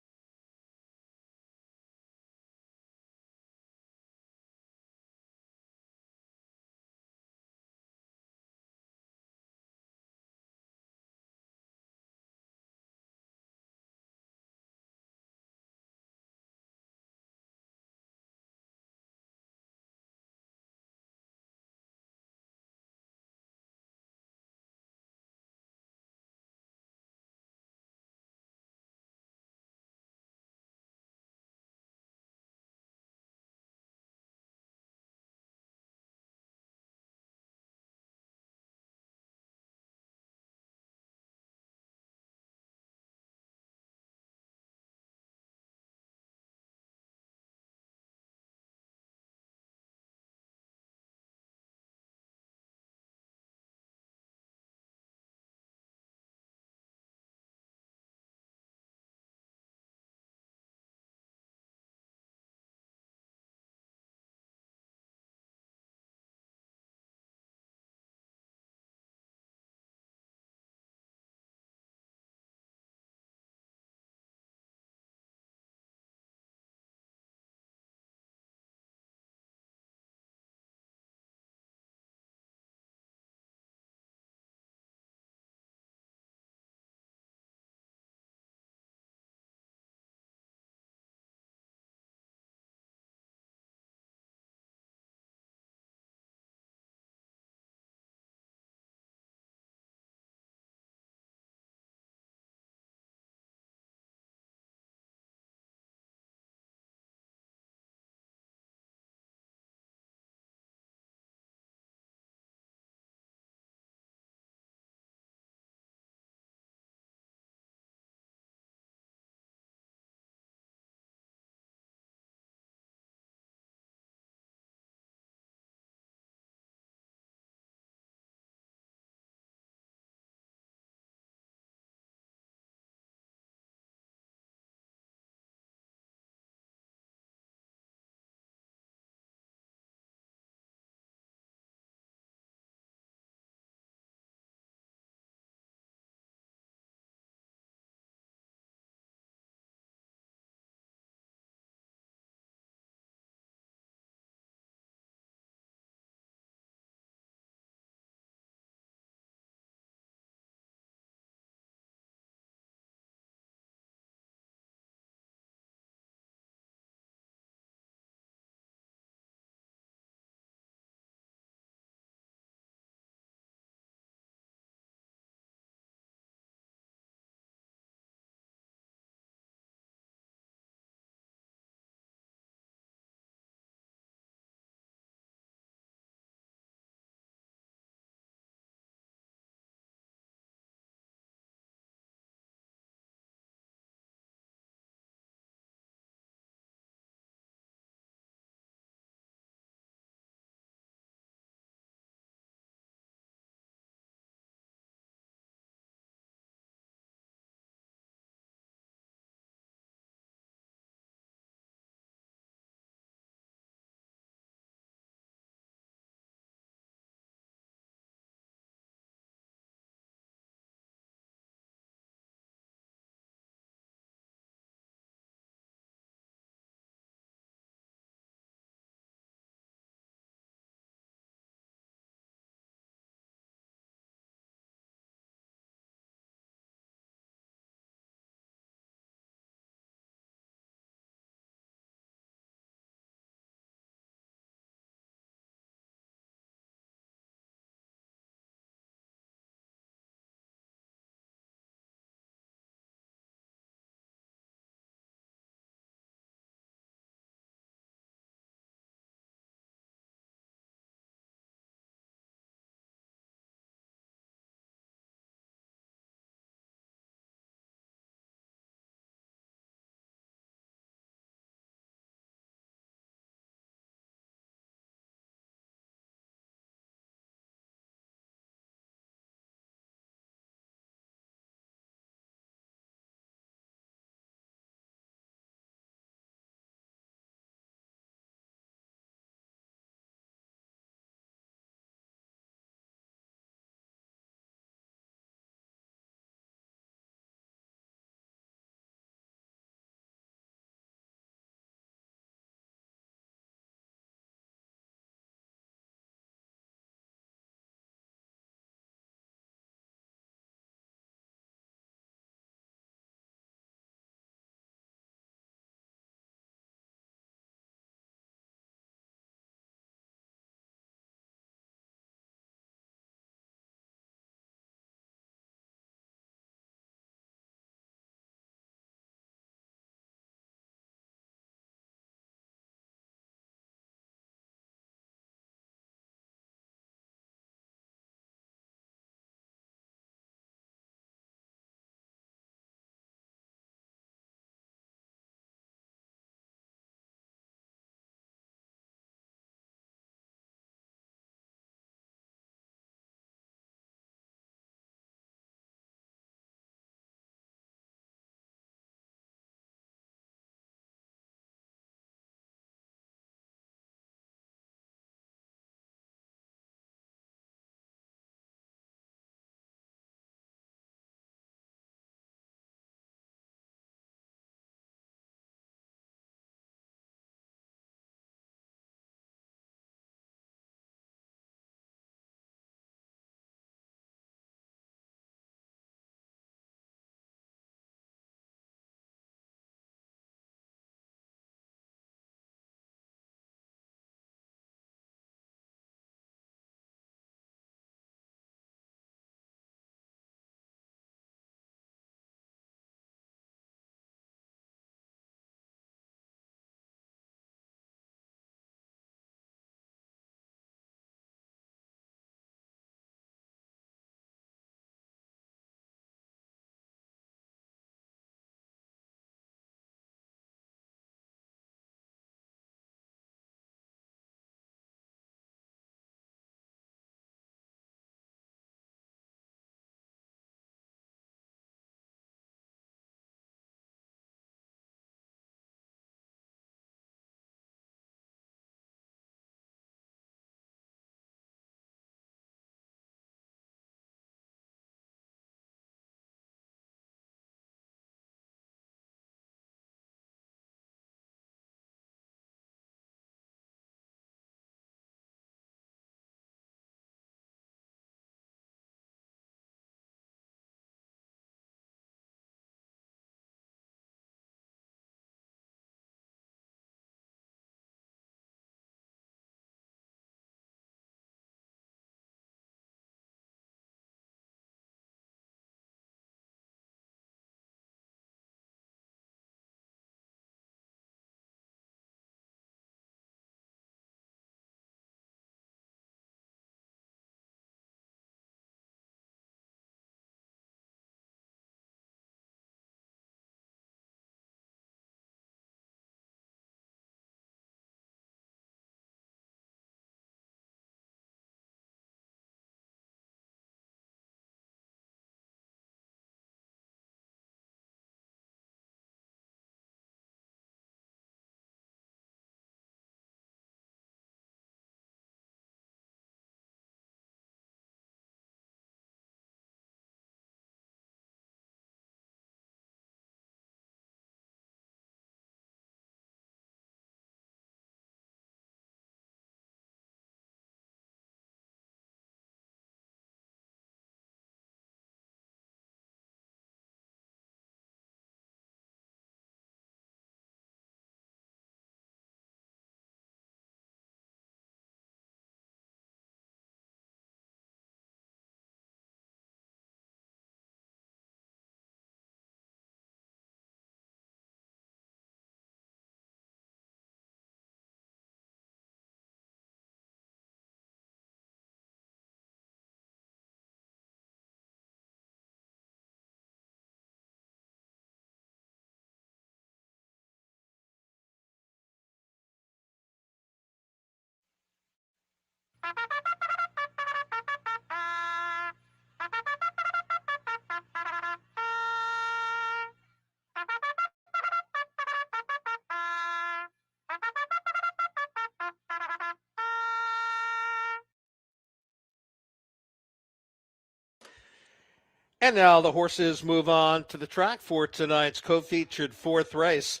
And now the horses move on to the track for tonight's co-featured fourth race,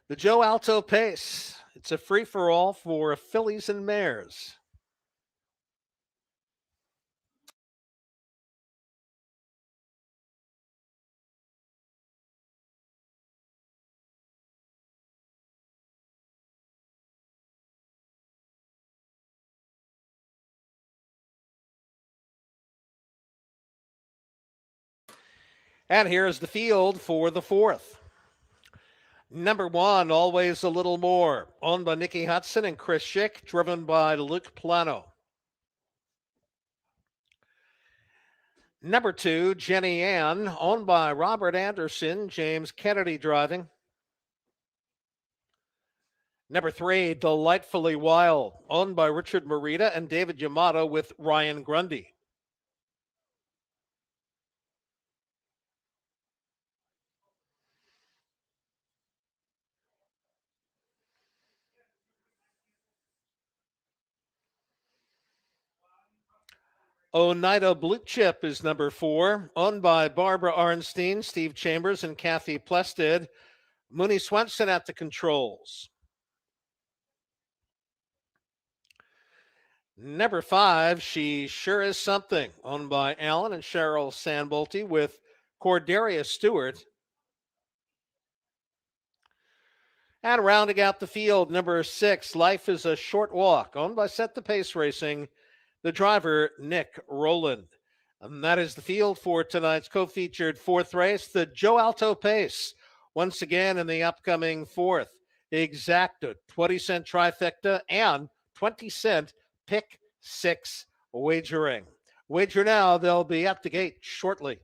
the Joe Alto Pace. It's a free-for-all for fillies and mares. And here's the field for the fourth. Number 1, Always a Little More, owned by Nikki Hudson and Chris Schick, driven by Luke Plano. Number 2, Jenny Ann, owned by Robert Anderson, James Kennedy driving. Number 3, Delightfully Wild, owned by Richard Morita and David Yamato with Ryan Grundy. Oneida Blue Chip is number 4, owned by Barbara Arnstein, Steve Chambers, and Kathy Plested. Mooney Swenson at the controls. Number 5, She Sure Is Something, owned by Alan and Cheryl Sandbolte with Corderia Stewart. And rounding out the field, number 6, Life is a Short Walk, owned by Set the Pace Racing, the driver Nick Rowland. And that is the field for tonight's co-featured fourth race, the Joe Alto Pace. Once again in the upcoming fourth, exacta 20-cent trifecta and 20-cent pick 6 wagering. Wager now, they'll be at the gate shortly.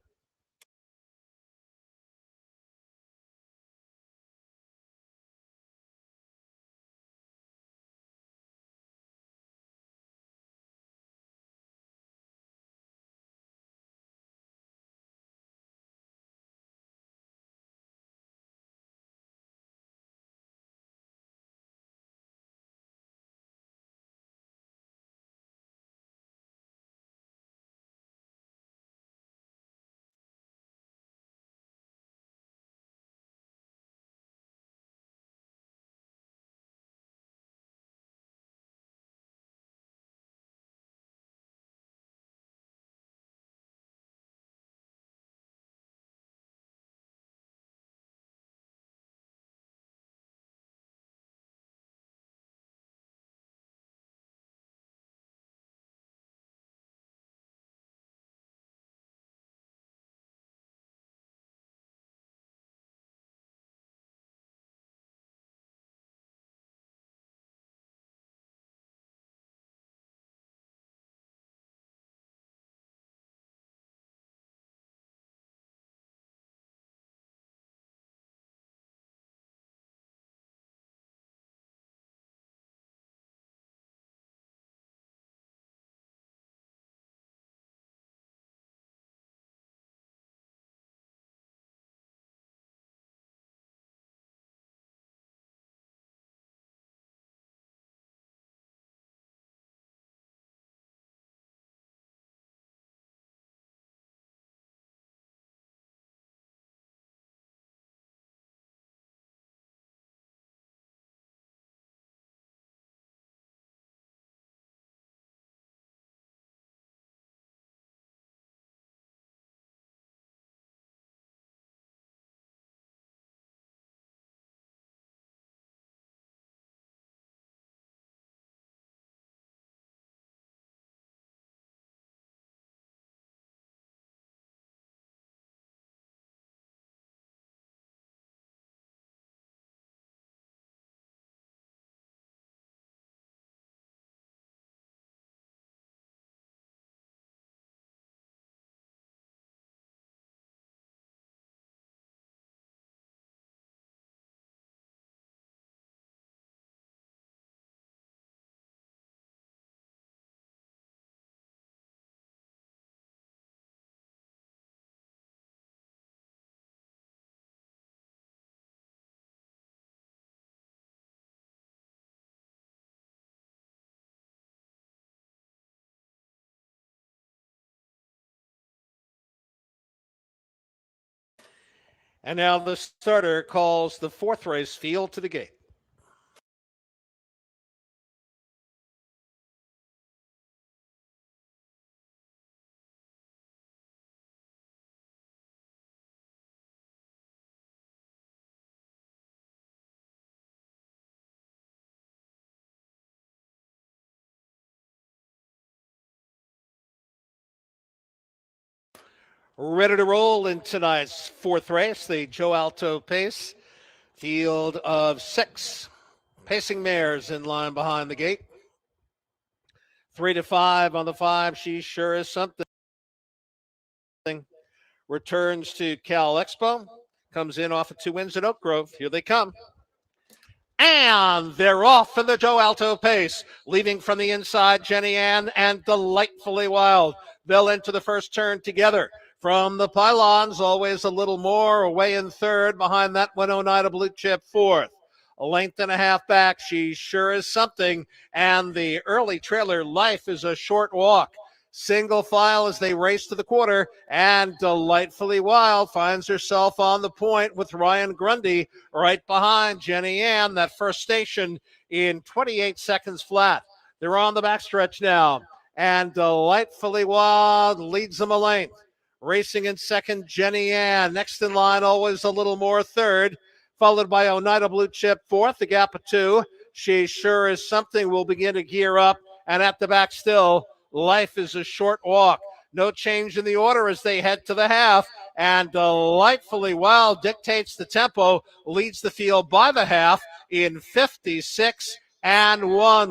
And now the starter calls the fourth race, Field to the Gate. Ready to roll in tonight's fourth race, the Joe Alto Pace. Field of 6 pacing mares in line behind the gate. 3 to 5 on the 5. She sure is something. Returns to Cal Expo. Comes in off of 2 wins at Oak Grove. Here they come. And they're off in the Joe Alto Pace. Leaving from the inside, Jenny Ann and Delightfully Wild. They'll enter the first turn together. From the pylons, always a little more, away in third. Behind that one, Oneida Blue Chip fourth. A length and a half back, she sure is something. And the early trailer, Life is a Short Walk. Single file as they race to the quarter, and Delightfully Wild finds herself on the point with Ryan Grundy right behind Jenny Ann, that first station in 28 seconds flat. They're on the backstretch now, and Delightfully Wild leads them a length. Racing in second, Jenny Ann. Next in line, always a little more, third, followed by Oneida Blue Chip fourth, the gap of 2. She sure is something. Will begin to gear up, and at the back still, Life is a Short Walk. No change in the order as they head to the half, and Delightfully Wild dictates the tempo, leads the field by the half in 56-1.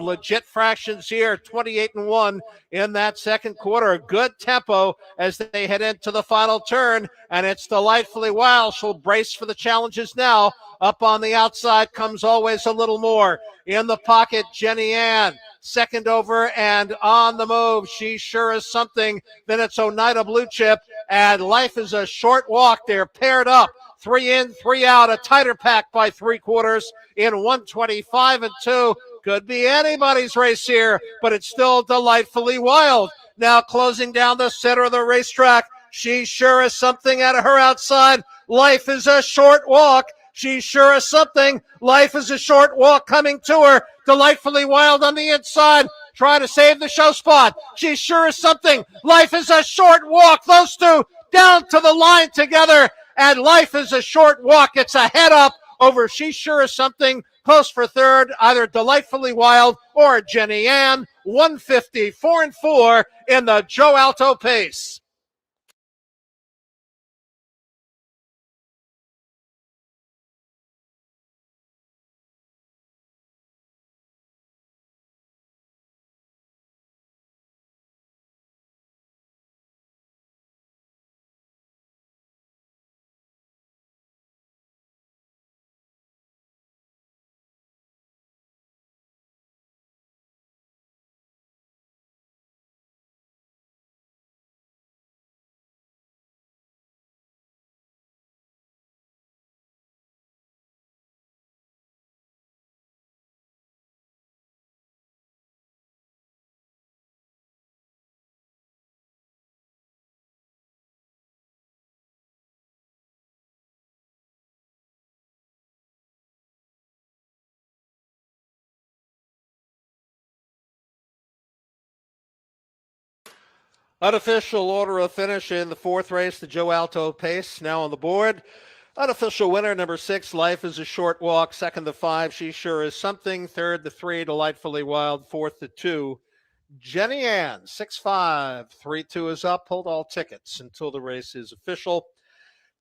Legit fractions here, 28-1 in that second quarter. Good tempo as they head into the final turn, and it's Delightfully Wild. She'll brace for the challenges now. Up on the outside comes always a little more. In the pocket, Jenny Ann. Second over and on the move. She sure is something. Then it's Oneida Blue Chip, and Life is a Short Walk. They're paired up. 3 in, 3 out. A tighter pack by 3/4 in 125-2. Could be anybody's race here, but it's still Delightfully Wild. Now closing down the center of the racetrack. She sure is something at her outside. Life is a Short Walk. She sure is something. Life is a Short Walk coming to her. Delightfully Wild on the inside. Trying to save the show spot. She sure is something. Life is a Short Walk. Those two down to the line together. And Life is a Short Walk. It's a head up over She Sure Is Something. Close for third, either Delightfully Wild or Jenny Ann. 154-4 in the Joe Alto Pace. Unofficial order of finish in the fourth race, the Joe Alto Pace, now on the board. Unofficial winner, number 6, Life is a Short Walk. Second, the 5, She Sure Is Something. Third, the 3, Delightfully Wild. Fourth, the 2, Jenny Ann. 6-5. 3-2 is up. Hold all tickets until the race is official.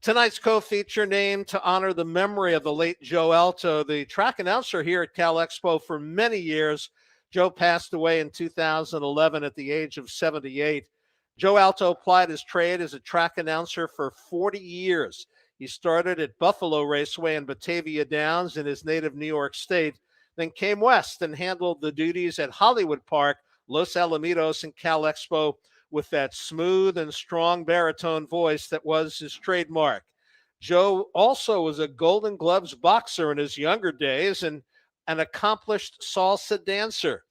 Tonight's co-feature named to honor the memory of the late Joe Alto, the track announcer here at Cal Expo for many years. Joe passed away in 2011 at the age of 78. Joe Alto plied his trade as a track announcer for 40 years. He started at Buffalo Raceway in Batavia Downs in his native New York State, then came west and handled the duties at Hollywood Park, Los Alamitos, and Cal Expo with that smooth and strong baritone voice that was his trademark. Joe also was a Golden Gloves boxer in his younger days and an accomplished salsa dancer.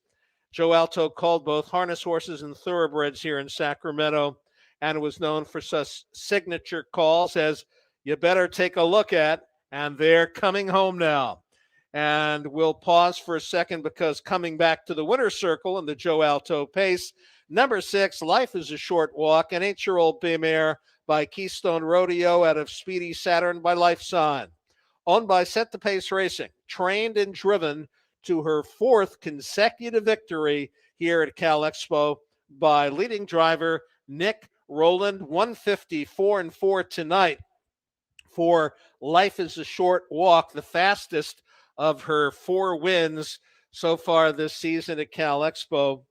Joe Alto called both harness horses and thoroughbreds here in Sacramento and was known for such signature calls as you better take a look at, and they're coming home now. And we'll pause for a second because coming back to the winner's circle in the Joe Alto Pace, number 6, Life is a Short Walk, an 8-year-old bay mare by Keystone Rodeo out of Speedy Saturn by Life Sign. Owned by Set the Pace Racing, trained and driven to her 4th consecutive victory here at Cal Expo by leading driver Nick Rowland. 154-4 tonight for Life is a Short Walk, the fastest of her 4 wins so far this season at Cal Expo,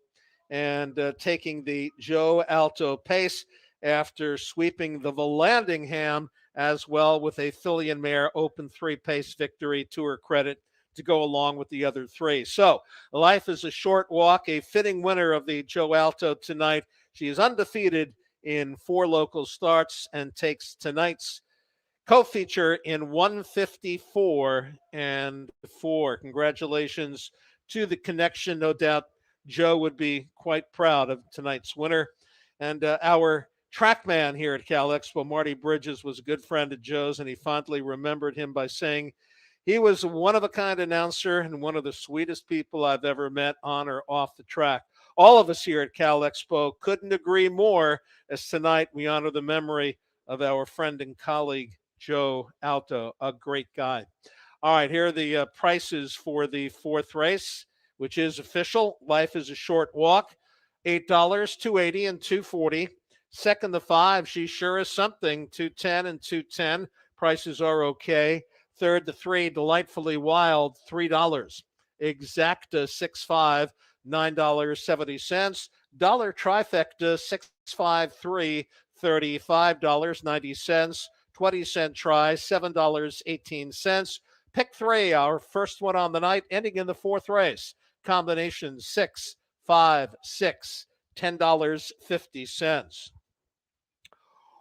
and taking the Joe Alto Pace after sweeping the Vallandingham as well with a filly and mare open 3 pace victory to her credit to go along with the other 3. So Life is a Short Walk, a fitting winner of the Joe Alto tonight. She is undefeated in 4 local starts and takes tonight's co-feature in 154-4. Congratulations to the connection. No doubt Joe would be quite proud of tonight's winner. And our track man here at Cal Expo, Marty Bridges, was a good friend of Joe's, and he fondly remembered him by saying he was a one-of-a-kind announcer and one of the sweetest people I've ever met on or off the track. All of us here at Cal Expo couldn't agree more, as tonight we honor the memory of our friend and colleague, Joe Alto, a great guy. All right, here are the prices for the 4th race, which is official. Life is a Short Walk, $8, $2.80 and $2.40. Second, the 5, She Sure Is Something, $2.10 and $2.10. Prices are okay. Third, the 3, Delightfully Wild, $3. Exacta 6.5, $9.70. Dollar Trifecta 653, $35.90. 20-cent try, $7.18. Pick 3, our first one on the night, ending in the 4th race. Combination 6, 5, 6, $10.50.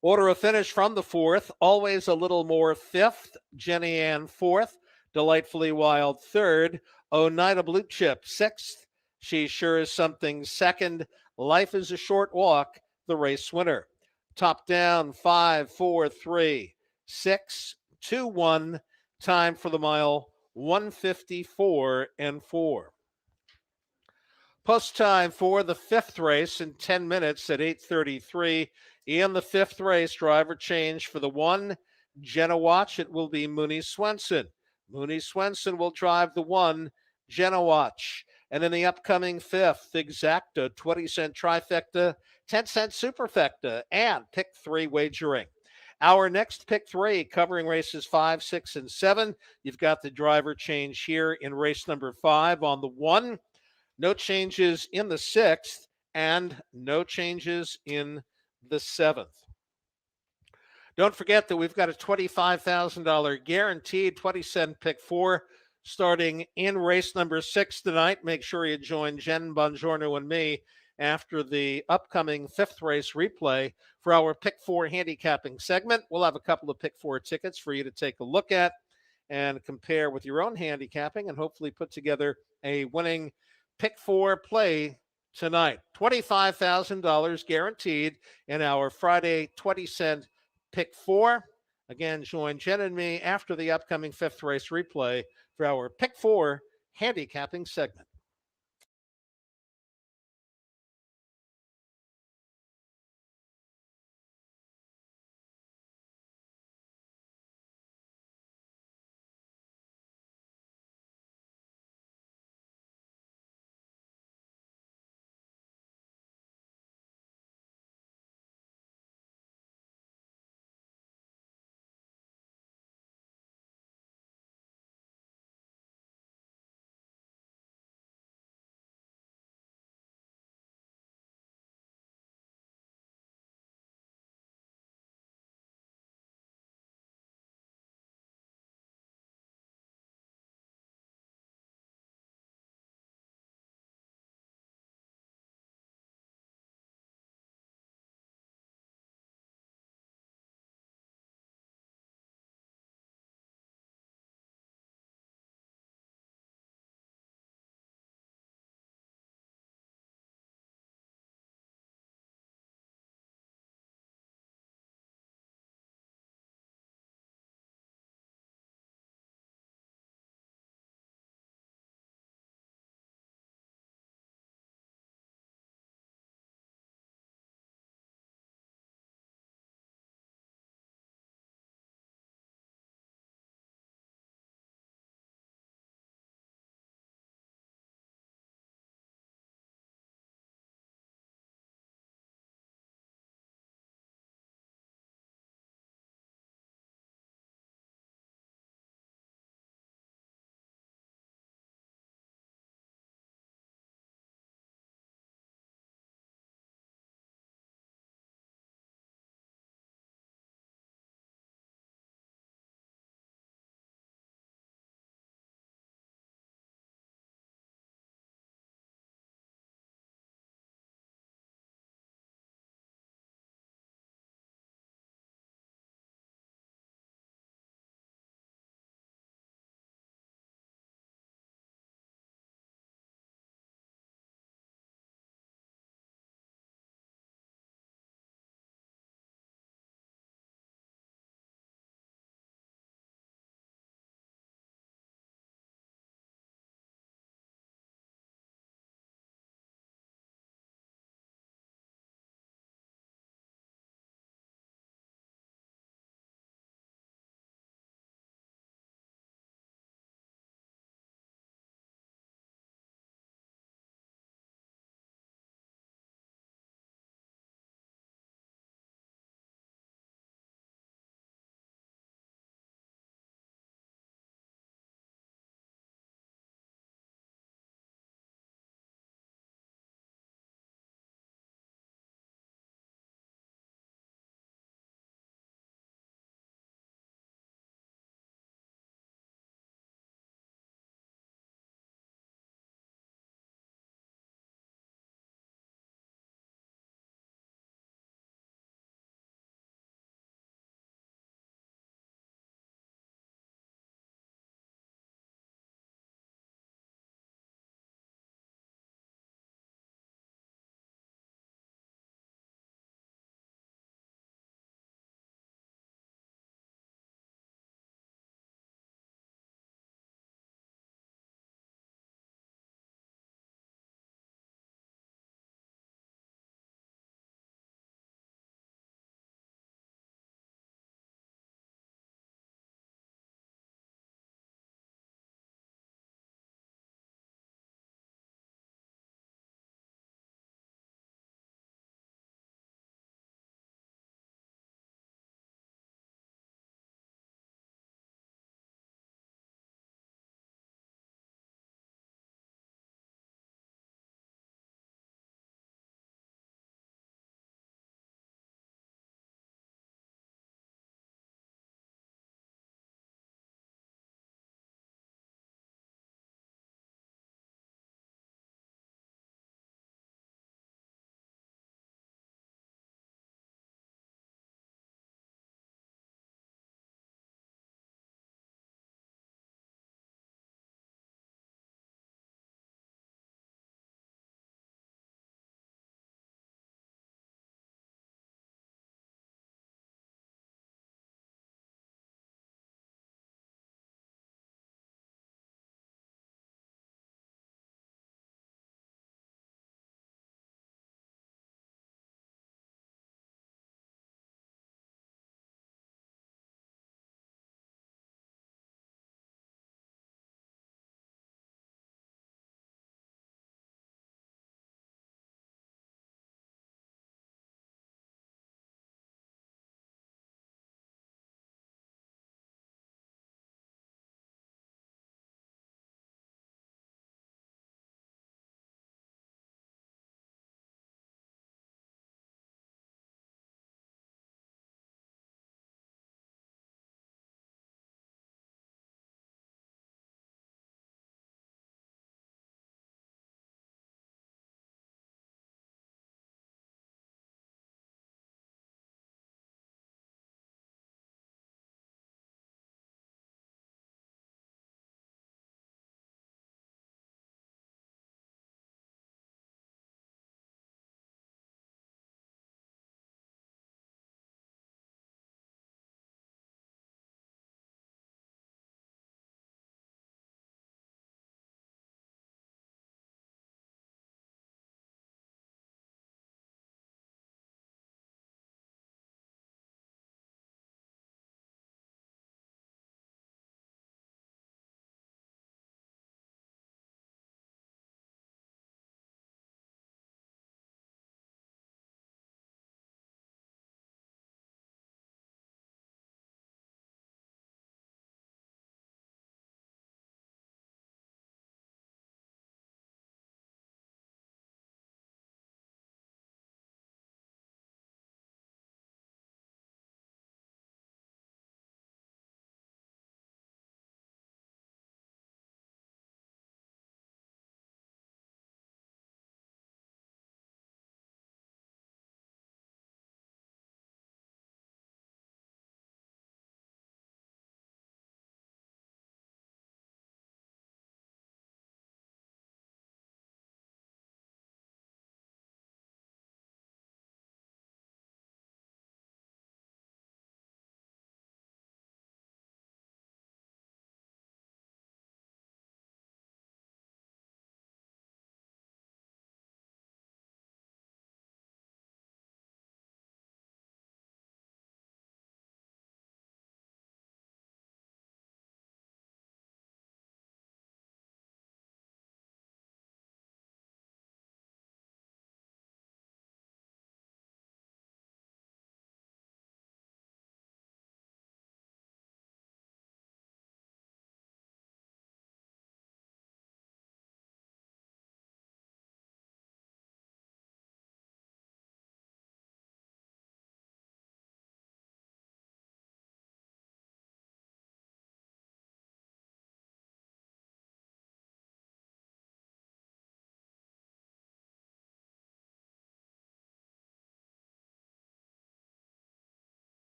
Order of finish from the 4th, Always a Little More 5th, Jenny Ann 4th, Delightfully Wild 3rd, Oneida Blue Chip 6th, She Sure Is Something 2nd, Life is a Short Walk, the race winner. Top down, 5, 4, 3, 6, 2, 1. Time for the mile, 154-4. Post time for the 5th race in 10 minutes at 8:33. In the 5th race, driver change for the 1, Jenna Watch. It will be Mooney Swenson. Mooney Swenson will drive the 1, Jenna Watch. And in the upcoming 5th, Exacta, 20-cent trifecta, 10-cent superfecta, and pick 3 wagering. Our next pick 3, covering races 5, 6, and 7. You've got the driver change here in race number 5 on the 1. No changes in the 6th, and no changes in the 7th. Don't forget that we've got a $25,000 guaranteed 20-cent pick 4 starting in race number 6 tonight. Make sure you join Jen Bongiorno and me after the upcoming 5th race replay for our pick 4 handicapping segment. We'll have a couple of pick 4 tickets for you to take a look at and compare with your own handicapping and hopefully put together a winning pick 4 play tonight. $25,000 guaranteed in our Friday 20-cent pick 4. Again, join Jen and me after the upcoming 5th race replay for our pick 4 handicapping segment.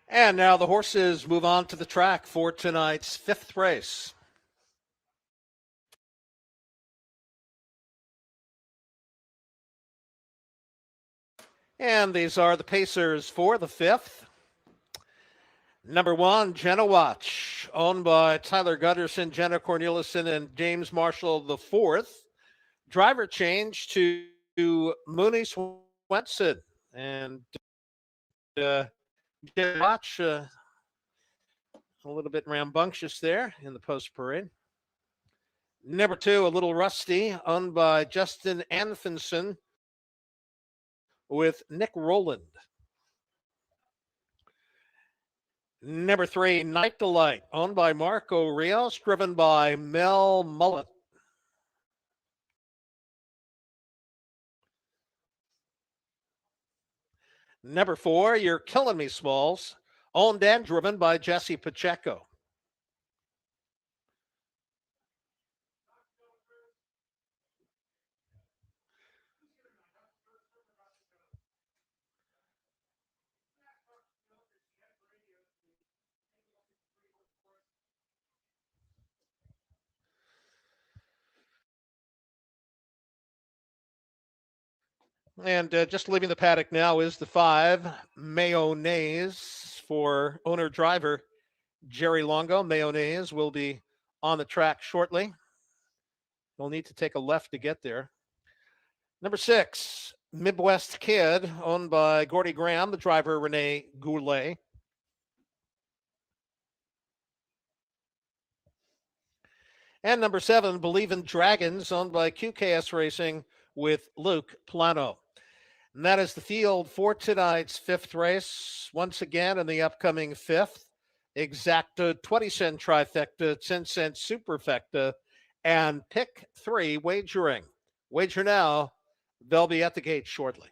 And now the horses move on to the track for tonight's fifth race. And these are the pacers for the fifth. Number 1, Jenna Watch, owned by Tyler Gutterson, Jenna Cornelison, and James Marshall the fourth. Driver change to Mooney Swenson. And Jenna Watch, a little bit rambunctious there in the post parade. Number 2, a little rusty, owned by Justin Anfinson with Nick Rowland. Number 3, Night Delight, owned by Marco Rios, driven by Mel Mullet. Number 4, You're Killing Me, Smalls, owned and driven by Jesse Pacheco. And just leaving the paddock now is the 5, Mayonnaise, for owner-driver Jerry Longo. Mayonnaise will be on the track shortly. You'll need to take a left to get there. Number 6, Midwest Kid, owned by Gordy Graham, the driver Renee Goulet. And number 7, Believe in Dragons, owned by QKS Racing with Luke Plano. And that is the field for tonight's fifth race. Once again, in the upcoming fifth, exacta 20-cent trifecta, 10-cent superfecta, and pick 3 wagering. Wager now. They'll be at the gate shortly.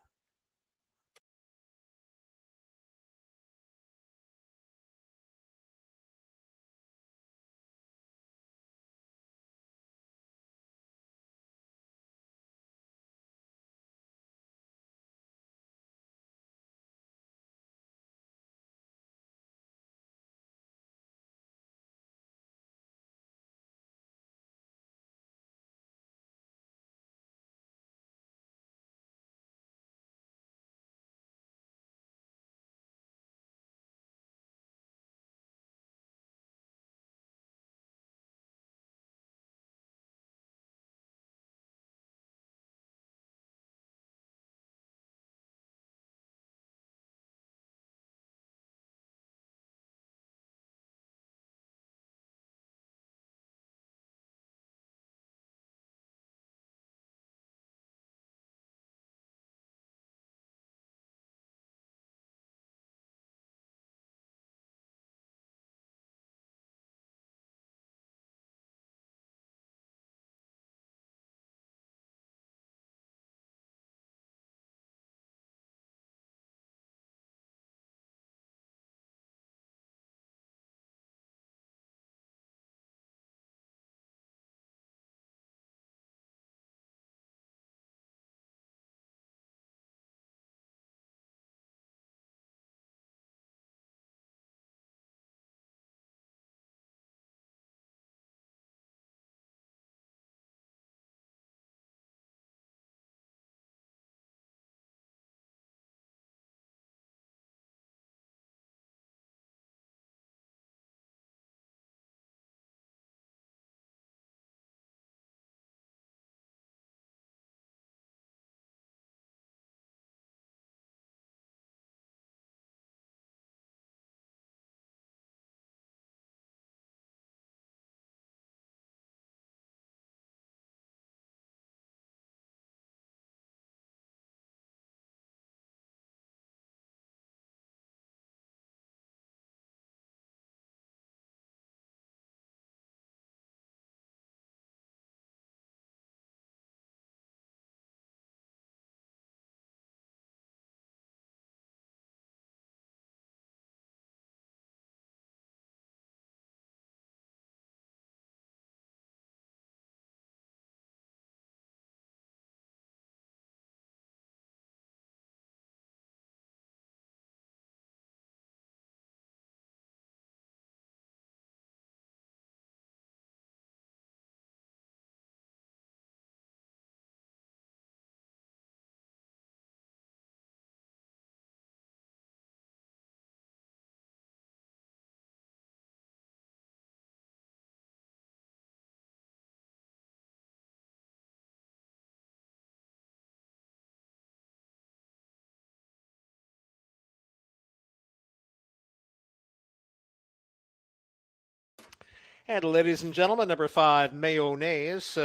And ladies and gentlemen, number 5, Mayonnaise,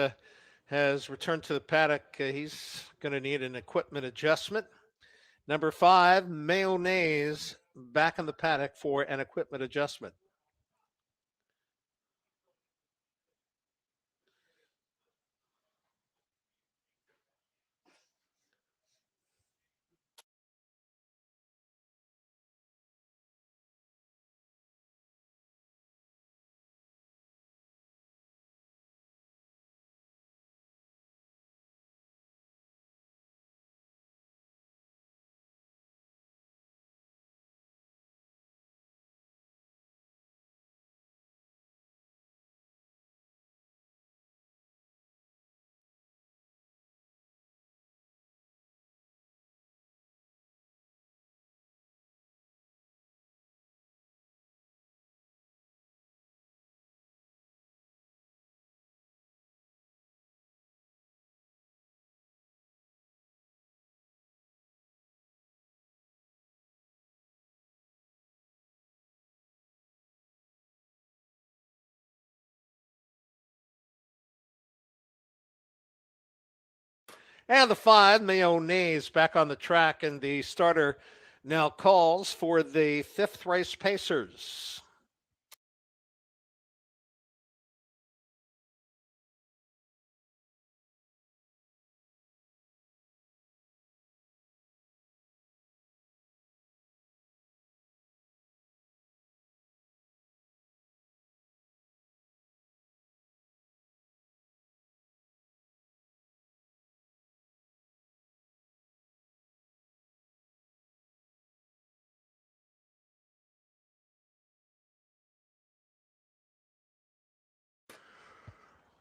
has returned to the paddock. He's going to need an equipment adjustment. Number 5, Mayonnaise, back in the paddock for an equipment adjustment. And the 5, Mayonnaise, back on the track, and the starter now calls for the 5th race Pacers.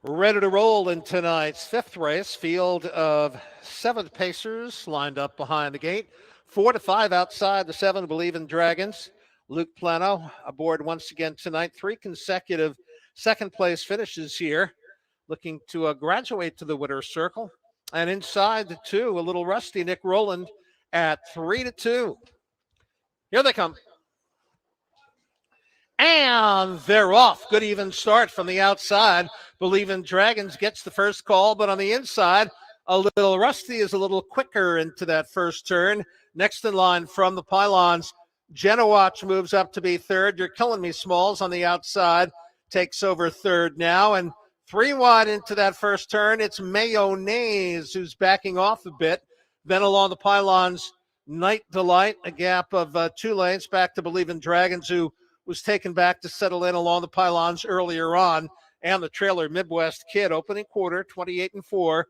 Ready to roll in tonight's 5th race. Field of 7 Pacers lined up behind the gate. 4 to 5 outside the 7, Believe in Dragons. Luke Plano aboard once again tonight. 3 consecutive second place finishes here. Looking to graduate to the winner's circle. And inside the 2, a little rusty Nick Rowland at 3 to 2. Here they come. And they're off. Good even start from the outside. Believe in Dragons gets the first call, but on the inside, a little rusty is a little quicker into that first turn. Next in line from the pylons, Genowatch moves up to be third. You're killing me, Smalls, on the outside. Takes over third now. And 3 wide into that first turn, it's Mayonnaise who's backing off a bit. Then along the pylons, Night Delight, a gap of 2 lanes back to Believe in Dragons, who was taken back to settle in along the pylons earlier on, and the trailer Midwest Kid opening quarter 28-4.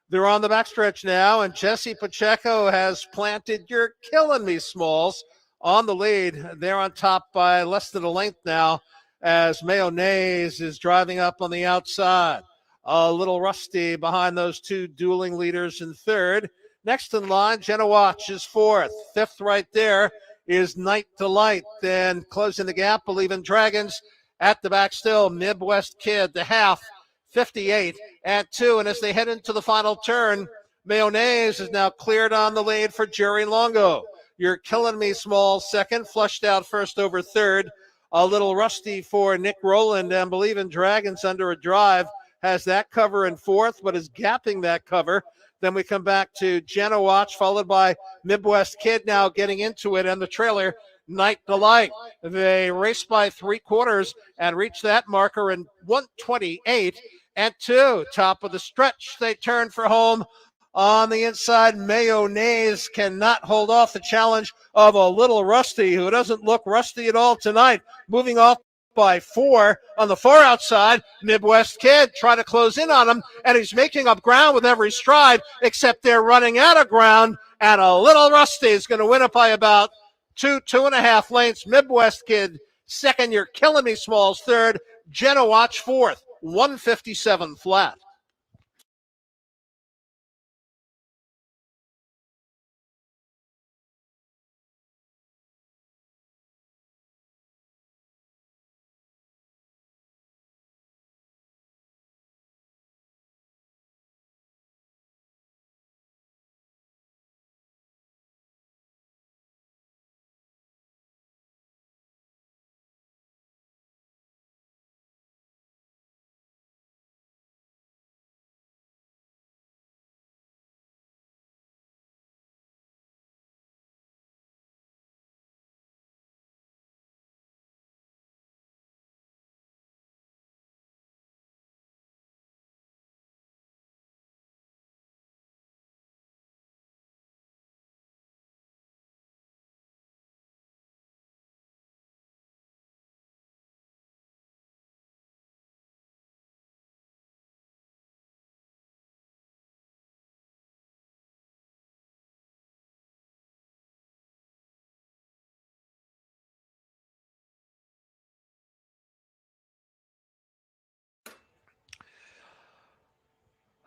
They're on the backstretch now, and Jesse Pacheco has planted You're Killing Me, Smalls, on the lead. They're on top by less than a length now as Mayonnaise is driving up on the outside. A little rusty behind those 2 dueling leaders in third. Next in line, Genowatch is fourth. Fifth right there is Night Delight. Then closing the gap, Believe in Dragons at the back still. Midwest Kid, the half, 58 at 2. And as they head into the final turn, Mayonnaise is now cleared on the lead for Jerry Longo. You're Killing Me, Small, second. Flushed out first over third. A little rusty for Nick Rowland, and Believe in Dragons under a drive has that cover in fourth, but is gapping that cover. Then we come back to Genowatch, followed by Midwest Kid now getting into it, and the trailer, Night Delight. They race by 3/4 and reach that marker in 128 and 2. Top of the stretch, they turn for home. On the inside, Mayonnaise cannot hold off the challenge of a little rusty, who doesn't look rusty at all tonight. Moving off by 4 on the far outside. Midwest Kid try to close in on him, and he's making up ground with every stride, except they're running out of ground, and a little rusty is going to win it by about 2.5 lengths. Midwest Kid second. You're Killing Me, Smalls third. Genowatch fourth. 157 flat.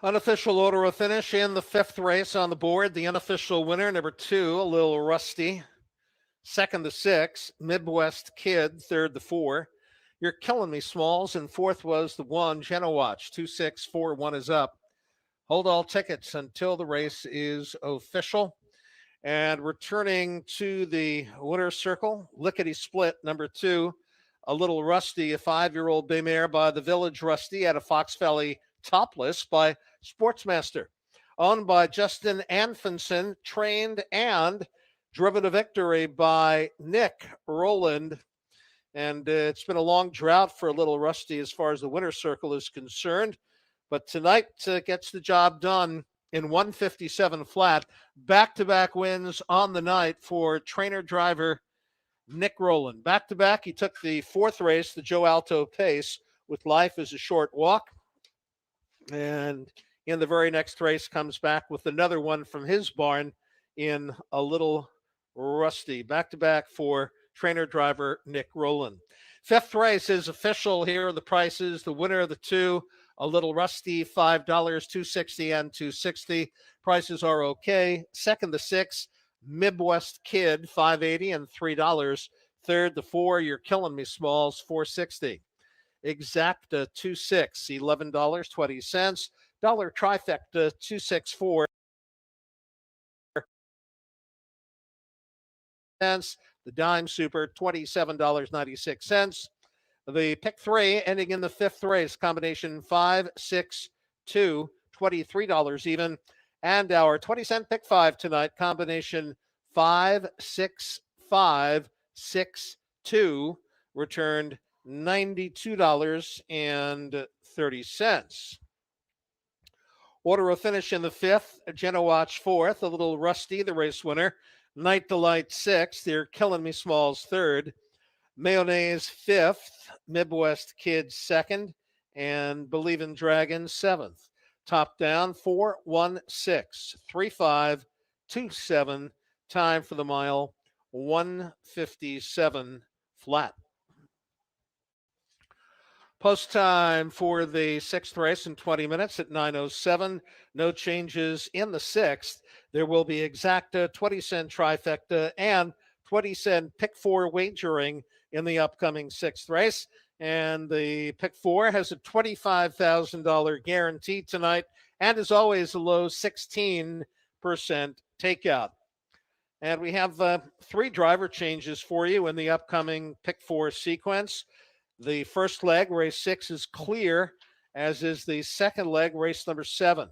Unofficial order of finish in the fifth race on the board. The unofficial winner, number 2, a little rusty. Second, the 6, Midwest Kid. Third, the 4. You're killing me, Smalls. And fourth was the 1, Genowatch. 2-6-4-1 is up. Hold all tickets until the race is official. And returning to the winner's circle, Lickety Split, number 2, a little rusty, a 5-year-old bay mare by the Village Rusty at a Fox Valley Topless by Sportsmaster. Owned by Justin Anfinson, trained and driven to victory by Nick Rowland. And it's been a long drought for a little rusty as far as the winner's circle is concerned. But tonight gets the job done in 157 flat. Back-to-back wins on the night for trainer-driver Nick Rowland. Back-to-back, he took the fourth race, the Joe Alto Pace, with Life as a Short Walk. And in the very next race comes back with another one from his barn in a little rusty. Back-to-back for trainer-driver Nick Rowland. Fifth race is official. Here are the prices. The winner of the 2, a little rusty, $5, $2.60 and $2.60. Prices are okay. Second, the 6, Midwest Kid, $5.80 and $3. Third, the 4, You're Killing Me, Smalls, $4.60. Exacta, 2.6, $11.20. Dollar Trifecta, 2.64. The Dime Super, $27.96. The pick 3 ending in the fifth race, combination 5, 6, 2, $23 even. And our 20-cent pick 5 tonight, combination 5, 6, 5, 6, 2, returned $92.30. Order of finish in the fifth, Genowatch fourth, a little rusty, the race winner. Night Delight sixth, You're Killing Me, Smalls third. Mayonnaise fifth, Midwest Kid second, and Believe in Dragons seventh. Top down 4-1-6-3-5-2-7. Time for the mile 157 flat. Post time for the sixth race in 20 minutes at 9:07. No changes in the sixth. There will be exacta 20-cent trifecta and 20-cent pick 4 wagering in the upcoming sixth race. And the pick 4 has a $25,000 guarantee tonight, and as always, a low 16% takeout. And we have 3 driver changes for you in the upcoming pick 4 sequence. The first leg, race 6, is clear, as is the second leg, race number 7.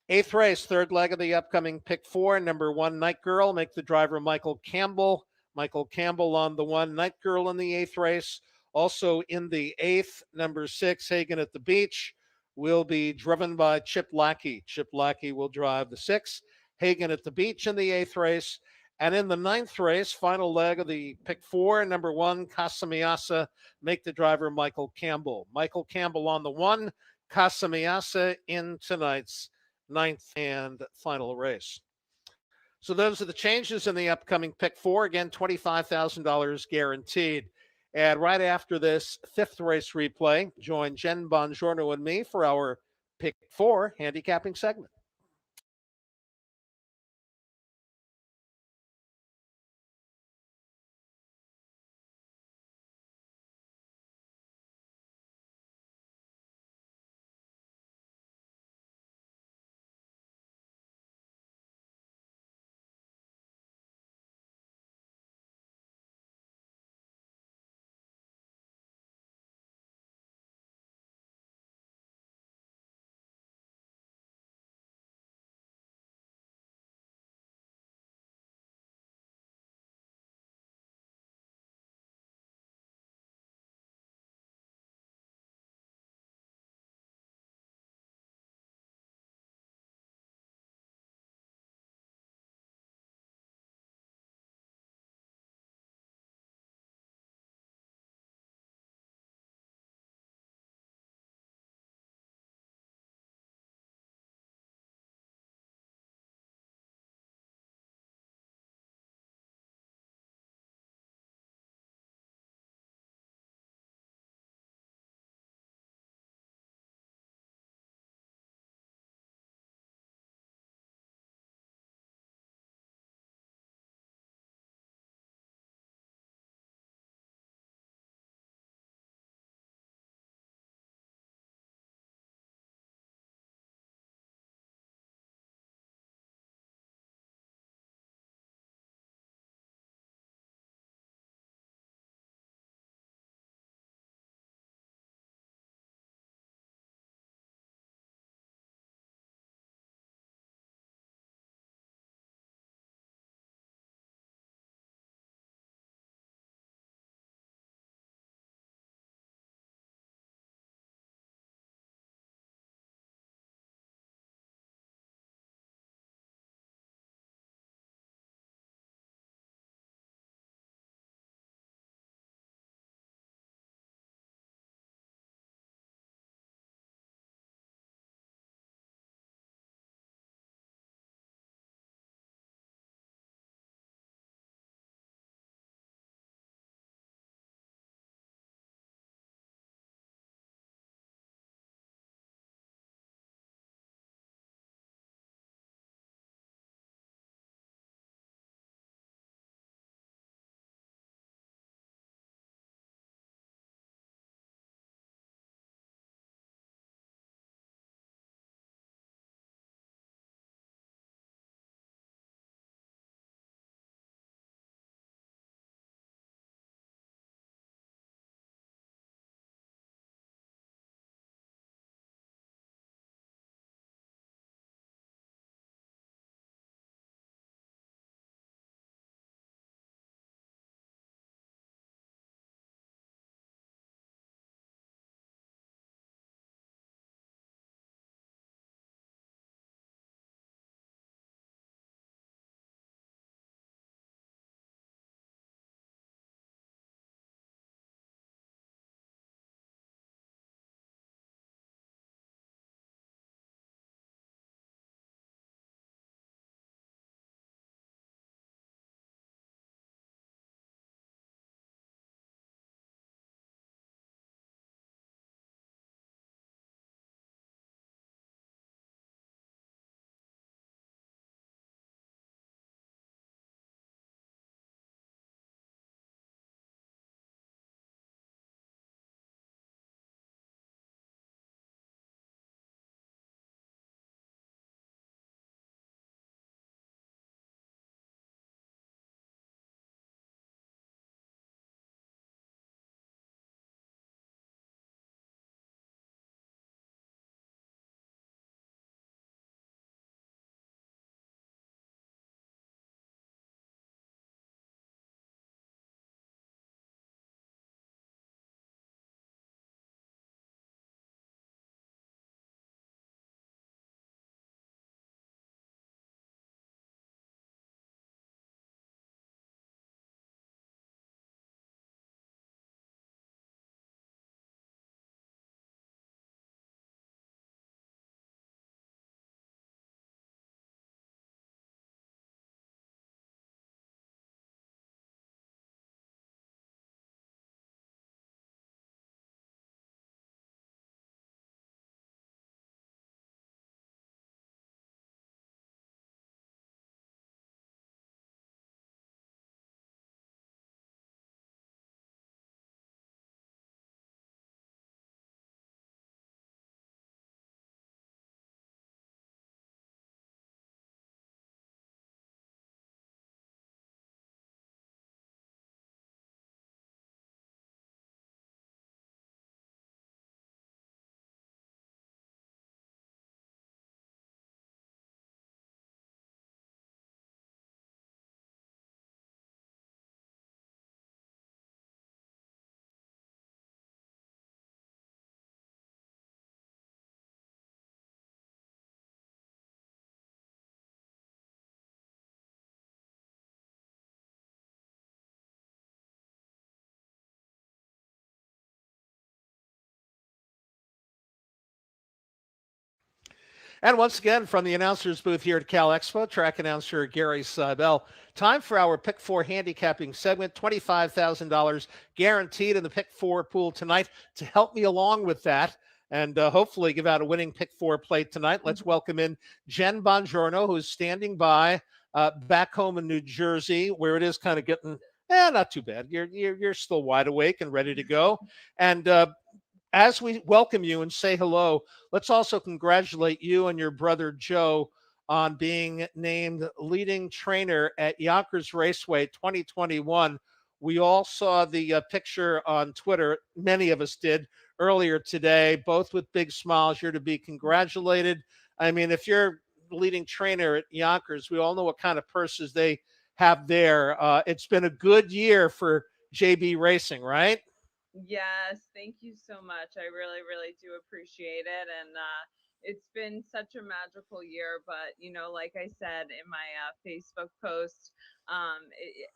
Eighth race, third leg of the upcoming pick 4, number 1, Night Girl. Make the driver Michael Campbell. Michael Campbell on the 1, Night Girl in the eighth race. Also in the eighth, number 6, Hagen at the Beach, will be driven by Chip Lackey. Chip Lackey will drive the 6. Hagen at the Beach in the eighth race. And in the ninth race, final leg of the pick 4, number 1, Casamiasa, make the driver Michael Campbell. Michael Campbell on the 1, Casamiasa in tonight's ninth and final race. So those are the changes in the upcoming pick 4. Again, $25,000 guaranteed. And right after this fifth race replay, join Jen Bongiorno and me for our pick 4 handicapping segment. And once again, from the announcers booth here at Cal Expo, track announcer Gary Seibel. Time for our Pick 4 handicapping segment. $25,000 guaranteed in the Pick 4 pool tonight. To help me along with that and hopefully give out a winning Pick 4 plate tonight, let's welcome in Jen Bongiorno, who's standing by back home in New Jersey, where it is kind of getting, not too bad. You're still wide awake and ready to go. And as we welcome you and say hello, let's also congratulate you and your brother Joe on being named leading trainer at Yonkers Raceway 2021. We all saw the picture on Twitter. Many of us did earlier today, both with big smiles. You're to be congratulated. I mean, if you're leading trainer at Yonkers, we all know what kind of purses they have there. It's been a good year for JB Racing, right? Yes, thank you so much. I really, really do appreciate it. And it's been such a magical year. But, like I said in my Facebook post,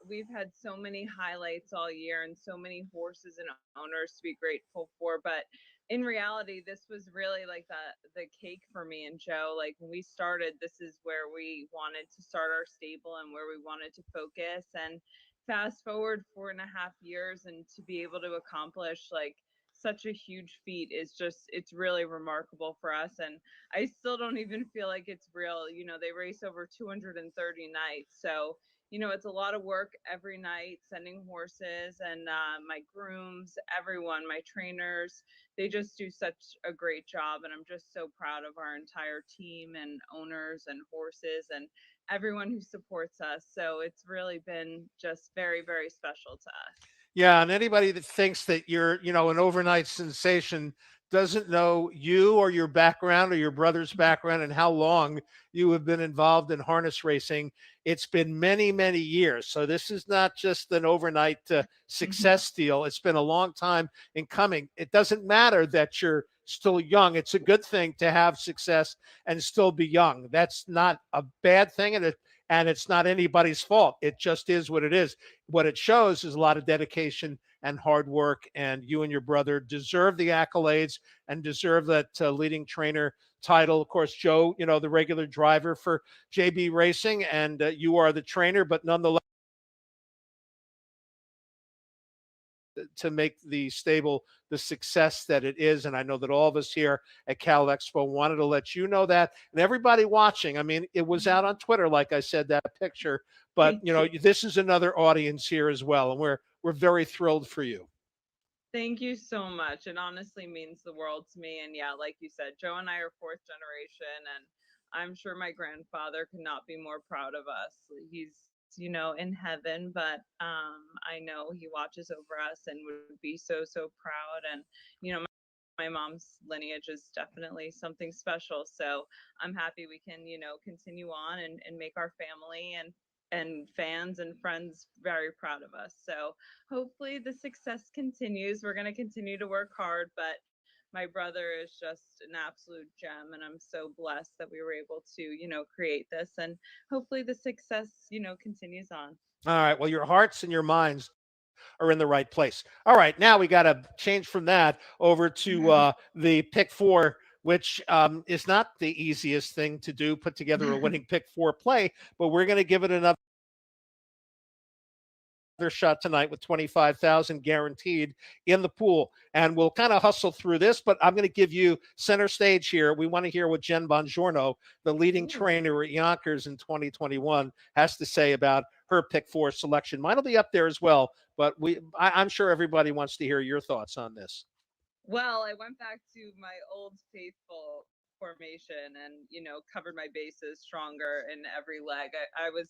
we've had so many highlights all year and so many horses and owners to be grateful for. But in reality, this was really like the cake for me and Joe. Like when we started, this is where we wanted to start our stable and where we wanted to focus. And fast forward 4.5 years and to be able to accomplish like such a huge feat is just it's really remarkable for us. And I still don't even feel like it's real. They race over 230 nights, so it's a lot of work every night sending horses. And my grooms, everyone, my trainers, they just do such a great job. And I'm just so proud of our entire team and owners and horses and everyone who supports us. So it's really been just very, very special to us. Yeah, and anybody that thinks that you're, an overnight sensation doesn't know you or your background or your brother's background and how long you have been involved in harness racing. It's been many, many years. So this is not just an overnight success deal. It's been a long time in coming. It doesn't matter that you're still young. It's a good thing to have success and still be young. That's not a bad thing, and it's not anybody's fault. It just is what it is. What it shows is a lot of dedication and hard work, and you and your brother deserve the accolades and deserve that leading trainer title. Of course, Joe, the regular driver for JB Racing, and you are the trainer, but nonetheless, to make the stable the success that it is. And I know that all of us here at Cal Expo wanted to let you know that, and everybody watching. I mean, it was out on Twitter, like I said, that picture, but Thank you. this is another audience here as well, and we're very thrilled for you. Thank you so much. It honestly means the world to me. And yeah, like you said, Joe and I are fourth generation, and I'm sure my grandfather could not be more proud of us. He's, in heaven, but I know he watches over us and would be so, so proud. And, my mom's lineage is definitely something special. So I'm happy we can, continue on and make our family and fans and friends very proud of us. So hopefully the success continues. We're going to continue to work hard, but my brother is just an absolute gem, and I'm so blessed that we were able to, create this. And hopefully the success, continues on. All right. Well, your hearts and your minds are in the right place. All right. Now we got to change from that over to the pick four, which is not the easiest thing to do, put together a winning pick four play, but we're going to give it another shot tonight with 25,000 guaranteed in the pool. And we'll kind of hustle through this, but I'm going to give you center stage here. We want to hear what Jen Bongiorno, the leading Ooh. trainer at Yonkers in 2021, has to say about her pick four selection. Mine will be up there as well, but I'm sure everybody wants to hear your thoughts on this. Well, I went back to my old faithful formation and, covered my bases stronger in every leg. I was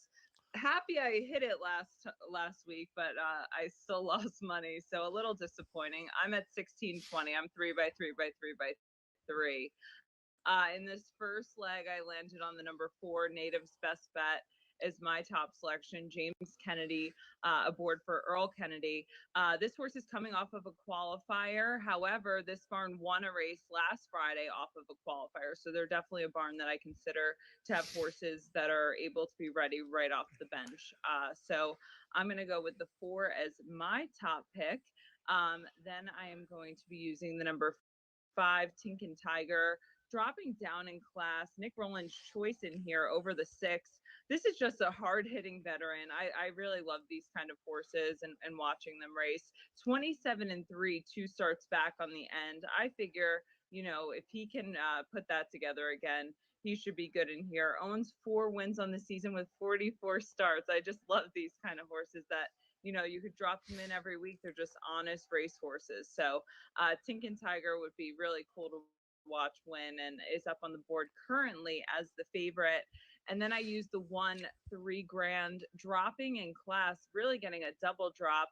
happy I hit it last week, but I still lost money, so a little disappointing. I'm at 1620. I'm 3 by 3 by 3 by 3. In this first leg, I landed on the number 4, Native's Best Bet is my top selection. James Kennedy, aboard for Earl Kennedy. This horse is coming off of a qualifier. However, this barn won a race last Friday off of a qualifier. So they're definitely a barn that I consider to have horses that are able to be ready right off the bench. So I'm going to go with the 4 as my top pick. Then I am going to be using the number 5, Tinkin Tiger dropping down in class. Nick Rowland's choice in here over the 6. This is just a hard hitting veteran. I really love these kind of horses and watching them race. 27-3, 2 starts back on the end. I figure, if he can put that together again, he should be good in here. Owns 4 wins on the season with 44 starts. I just love these kind of horses that, you could drop them in every week. They're just honest race horses. So Tinkin Tiger would be really cool to watch win and is up on the board currently as the favorite. And then I use the 1 3 grand dropping in class, really getting a double drop.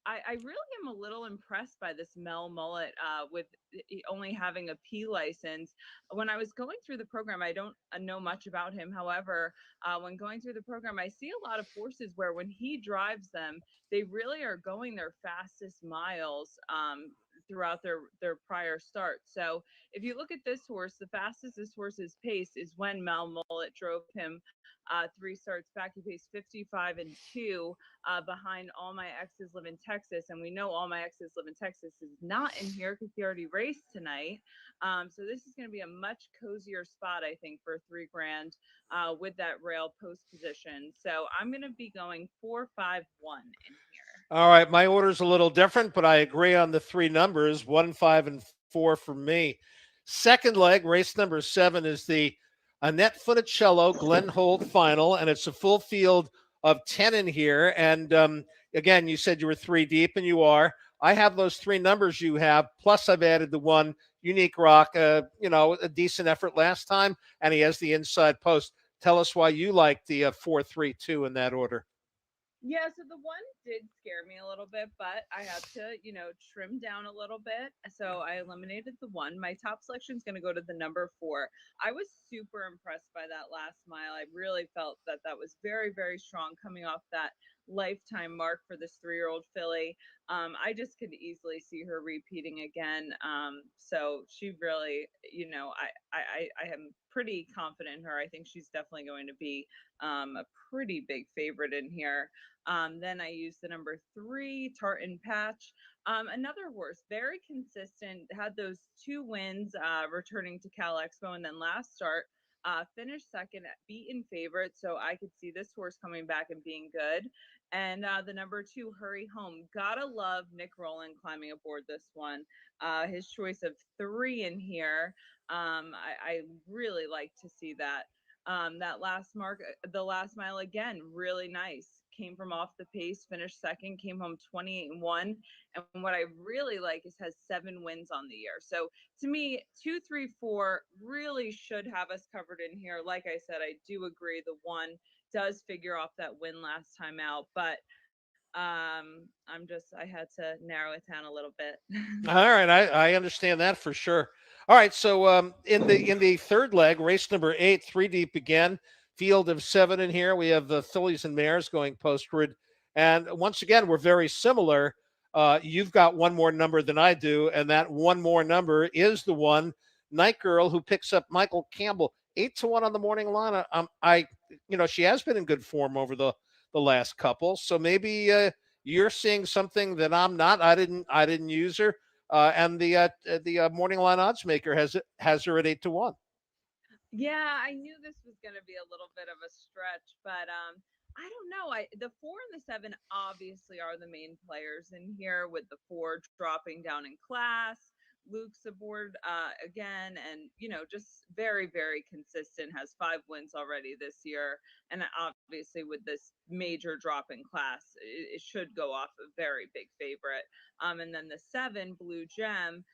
I really am a little impressed by this Mel Mullet with only having a P license. When I was going through the program, I don't know much about him. However, when going through the program, I see a lot of horses where when he drives them, they really are going their fastest miles throughout their prior start. So if you look at this horse, the fastest this horse's pace is when Mel Mullet drove him 3 starts back. He paced 55-2 behind All My Exes Live in Texas. And we know All My Exes Live in Texas is not in here because he already raced tonight. So this is going to be a much cozier spot, I think, for 3 grand with that rail post position. So I'm going to be going 4-5-1 in here. All right, my order's a little different, but I agree on the three numbers, 1, 5, and 4 for me. Second leg, race number 7 is the Annette Funicello Glenn Holt final, and it's a full field of 10 in here. And again, you said you were 3 deep, and you are. I have those three numbers you have, plus I've added the one Unique Rock, a decent effort last time, and he has the inside post. Tell us why you like the 4-3-2 in that order. Yeah, so the 1 did scare me a little bit, but I had to, trim down a little bit. So I eliminated the 1. My top selection is going to go to the number 4. I was super impressed by that last mile. I really felt that that was very, very strong coming off that lifetime mark for this 3-year-old filly. I just could easily see her repeating again. So she really, I am pretty confident in her. I think she's definitely going to be a pretty big favorite in here. Then I used the number 3, Tartan Patch. Another horse, very consistent, had those 2 wins returning to Cal Expo, and then last start finished second at beaten favorite. So I could see this horse coming back and being good. And the number 2, Hurry Home. Gotta love Nick Rowland climbing aboard this one. His choice of 3 in here. I really like to see that. That last mark, the last mile again, really nice. Came from off the pace, finished second, came home 28-1. And what I really like is has 7 wins on the year. So to me, 2, 3, 4 really should have us covered in here. Like I said, I do agree the 1 does figure off that win last time out, but I had to narrow it down a little bit. All right, I understand that for sure. All right, so in the third leg, race number 8, 3 deep again, field of 7 in here. We have the fillies and mares going postward, and once again, we're very similar. You've got one more number than I do, and that one more number is the one Night Girl who picks up Michael Campbell 8-1 on the morning line. She has been in good form over the last couple, so maybe you're seeing something that I'm not. I didn't use her, and the morning line odds maker has her at 8-1. Yeah, I knew this was going to be a little bit of a stretch, but I don't know. The 4 and the 7 obviously are the main players in here, with the 4 dropping down in class. Luke's aboard again, and just very, very consistent. Has 5 wins already this year, and obviously with this major drop in class, it should go off a very big favorite. And then the 7, Blue Gem.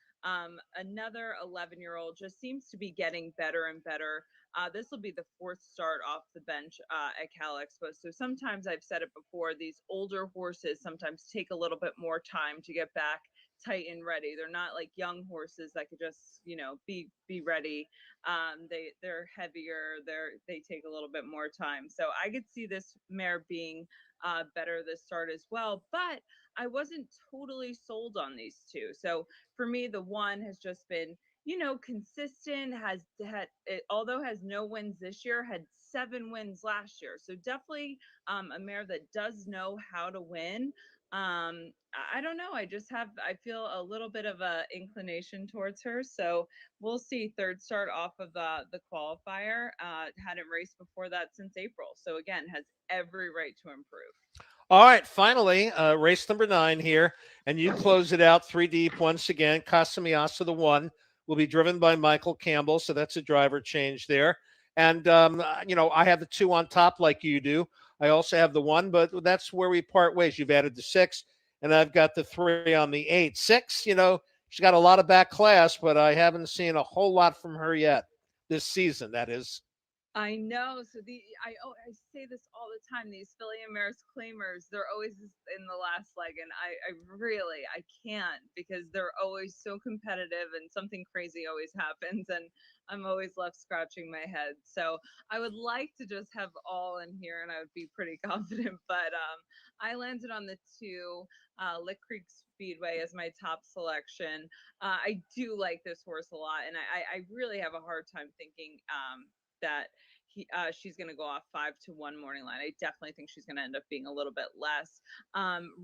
Another 11-year-old just seems to be getting better and better. This will be the 4th start off the bench at Cal Expo. So sometimes I've said it before, these older horses sometimes take a little bit more time to get back tight and ready. They're not like young horses that could just, be ready. They're heavier. They take a little bit more time. So I could see this mare being better this start as well. But I wasn't totally sold on these two. So for me, the 1 has just been, consistent, has had it, although has no wins this year, had 7 wins last year. So definitely a mare that does know how to win. I don't know. I feel a little bit of a inclination towards her. So we'll see. Third start off of the qualifier. Hadn't raced before that since April. So again, has every right to improve. All right, finally, race number 9 here, and you close it out 3 deep once again. Casamigos the 1 will be driven by Michael Campbell, so that's a driver change there. And, I have the 2 on top like you do. I also have the 1, but that's where we part ways. You've added the 6, and I've got the 3 on the 8. 6, she's got a lot of back class, but I haven't seen a whole lot from her yet this season, that is. I know. So I say this all the time. These Philly and Maris claimers, they're always in the last leg, and I can't, because they're always so competitive, and something crazy always happens, and I'm always left scratching my head. So I would like to just have all in here, and I would be pretty confident. But I landed on the 2, Lick Creek Speedway as my top selection. I do like this horse a lot, and I really have a hard time thinking that she's going to go off 5-1 morning line. I definitely think she's going to end up being a little bit less.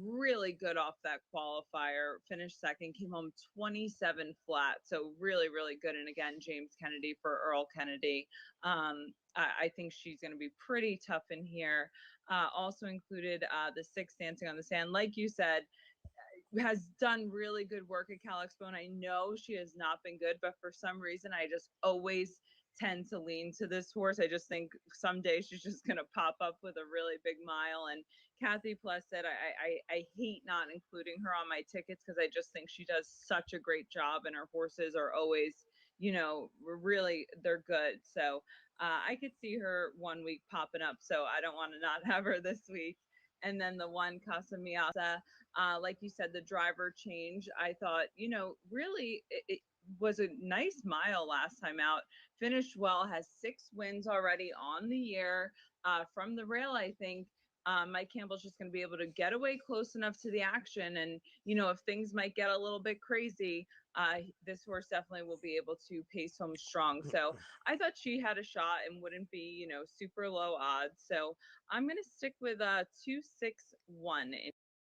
Really good off that qualifier. Finished second, came home 27 flat. So really, really good. And again, James Kennedy for Earl Kennedy. I think she's going to be pretty tough in here. Also included the 6 Dancing on the Sand. Like you said, has done really good work at Cal Expo, and I know she has not been good, but for some reason, I just always tend to lean to this horse. I just think someday she's just going to pop up with a really big mile. And Kathy Plus said, I hate not including her on my tickets, because I just think she does such a great job, and her horses are always, really, they're good. So I could see her one week popping up. So I don't want to not have her this week. And then the 1 Casa Miasa, like you said, the driver change, I thought, really it was a nice mile last time out. Finished well, has 6 wins already on the year. From the rail, I think Mike Campbell's just going to be able to get away close enough to the action. And, if things might get a little bit crazy, this horse definitely will be able to pace home strong. So I thought she had a shot and wouldn't be, super low odds. So I'm going to stick with 261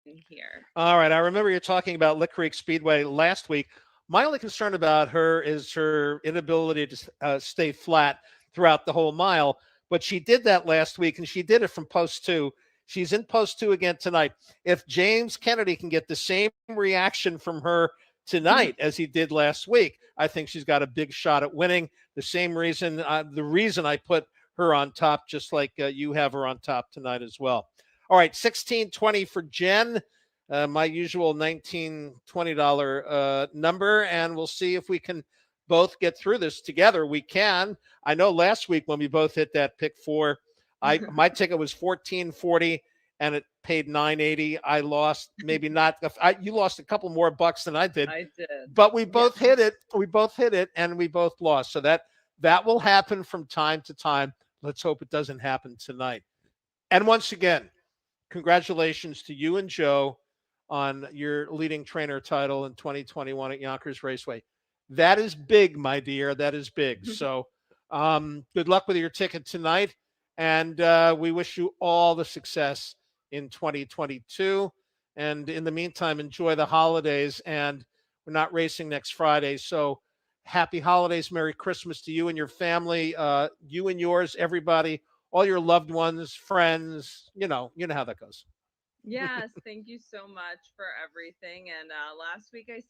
in here. All right. I remember you talking about Lick Creek Speedway last week. My only concern about her is her inability to stay flat throughout the whole mile. But she did that last week, and she did it from post 2. She's in post 2 again tonight. If James Kennedy can get the same reaction from her tonight as he did last week, I think she's got a big shot at winning. The reason I put her on top, just like you have her on top tonight as well. All right, 1620 for Jen, my usual $19-20 number, and we'll see if we can both get through this together. We can. I know last week when we both hit that pick 4, my ticket was 1440 and it paid 980. I lost maybe not. You lost a couple more bucks than I did. I did, but we both hit it. We both hit it, and we both lost. So that will happen from time to time. Let's hope it doesn't happen tonight. And once again, congratulations to you and Joe on your leading trainer title in 2021 at Yonkers Raceway. That is big, my dear. That is big. So good luck with your ticket tonight. And we wish you all the success in 2022. And in the meantime, enjoy the holidays. And we're not racing next Friday. So happy holidays. Merry Christmas to you and your family, you and yours, everybody, all your loved ones, friends. You know how that goes. Yes, thank you so much for everything. And last week I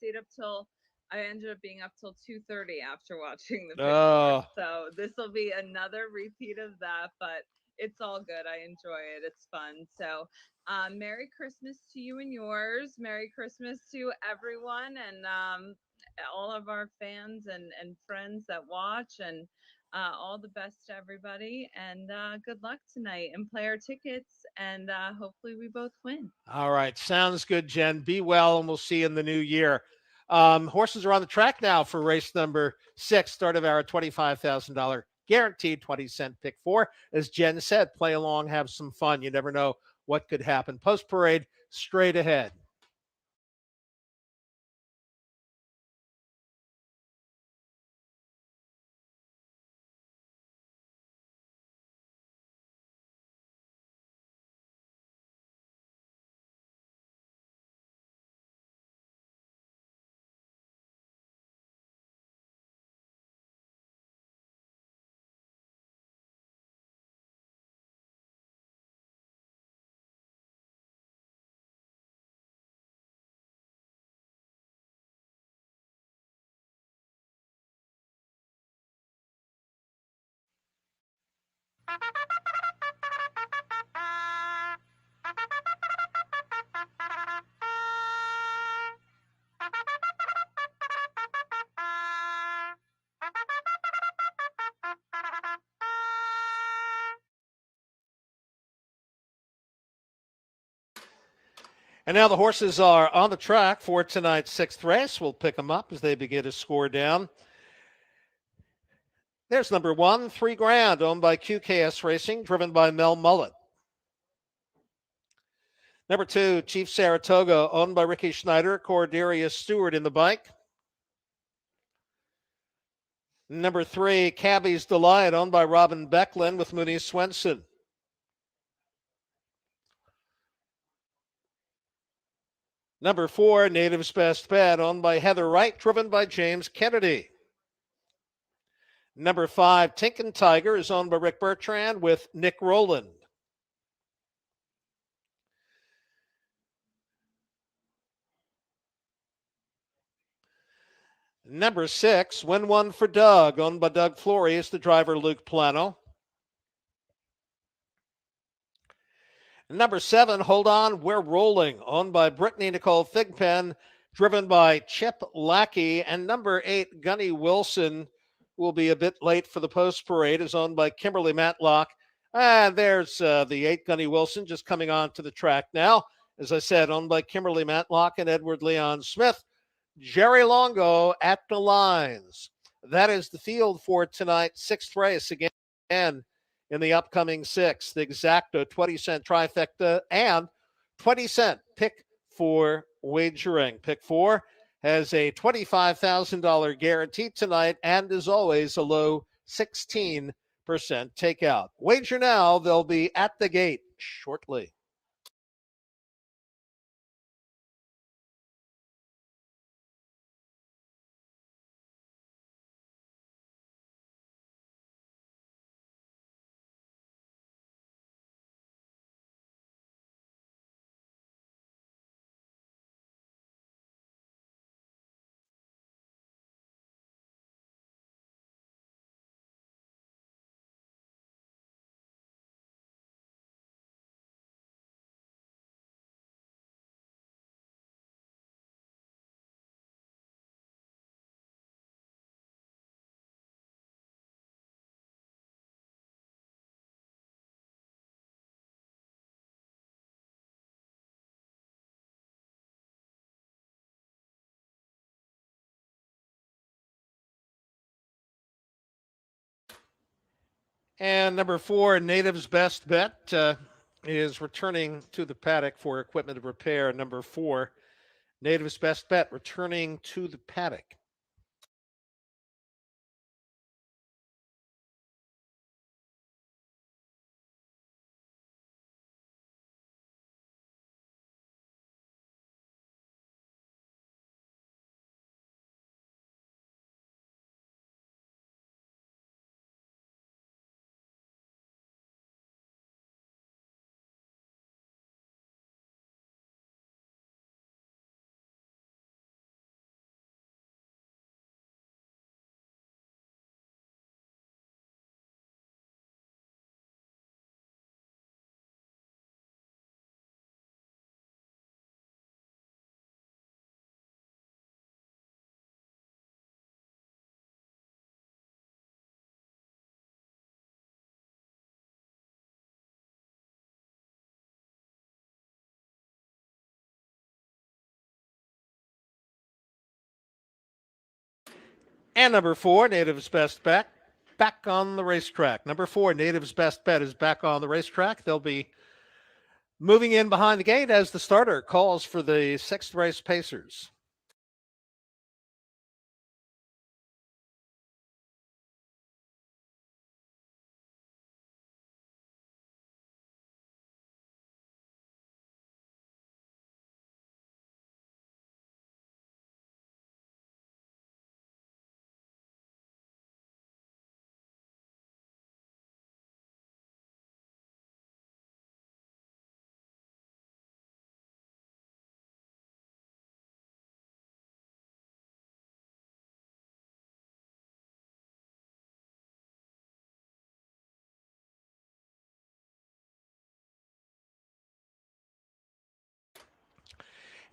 ended up being up till 2:30 after watching the pick four. Oh, So this will be another repeat of that, but it's all good. I enjoy it. It's fun. So Merry Christmas to you and yours. Merry Christmas to everyone, and all of our fans and friends that watch, and all the best to everybody, and good luck tonight, and play our tickets, and hopefully we both win. all right. Sounds good, Jen. Be well, and we'll see you in the new year. Horses are on the track now for race number 6, start of our $25,000 guaranteed 20-cent pick 4. As Jen said, play along, have some fun. You never know what could happen. Post parade straight ahead. And now the horses are on the track for tonight's sixth race. We'll pick them up as they begin to score down. There's number 1, $3,000, owned by QKS Racing, driven by Mel Mullet. Number 2, Chief Saratoga, owned by Ricky Schneider, Cordelia Stewart in the bike. Number 3, Cabby's Delight, owned by Robin Becklin with Mooney Swenson. Number 4, Native's Best Bet, owned by Heather Wright, driven by James Kennedy. Number 5, Tinkin Tiger, is owned by Rick Bertrand with Nick Rowland. Number 6, Win One for Doug, owned by Doug Flory, is the driver Luke Plano. Number 7, Hold On, We're Rolling, owned by Brittany Nicole Thigpen, driven by Chip Lackey. And number 8, Gunny Wilson, will be a bit late for the post parade, is owned by Kimberly Matlock. And there's the 8, Gunny Wilson, just coming on to the track now. As I said, owned by Kimberly Matlock and Edward Leon Smith. Jerry Longo at the lines. That is the field for tonight's sixth race. Again, in the upcoming sixth, the Exacto 20-cent trifecta and 20-cent pick four wagering. Pick four has a $25,000 guarantee tonight and, as always, a low 16% takeout. Wager now. They'll be at the gate shortly. And number 4, Native's Best Bet, is returning to the paddock for equipment repair. Number 4, Native's Best Bet, returning to the paddock. And number 4, Native's Best Bet, back on the racetrack. Number 4, Native's Best Bet is back on the racetrack. They'll be moving in behind the gate as the starter calls for the sixth race Pacers.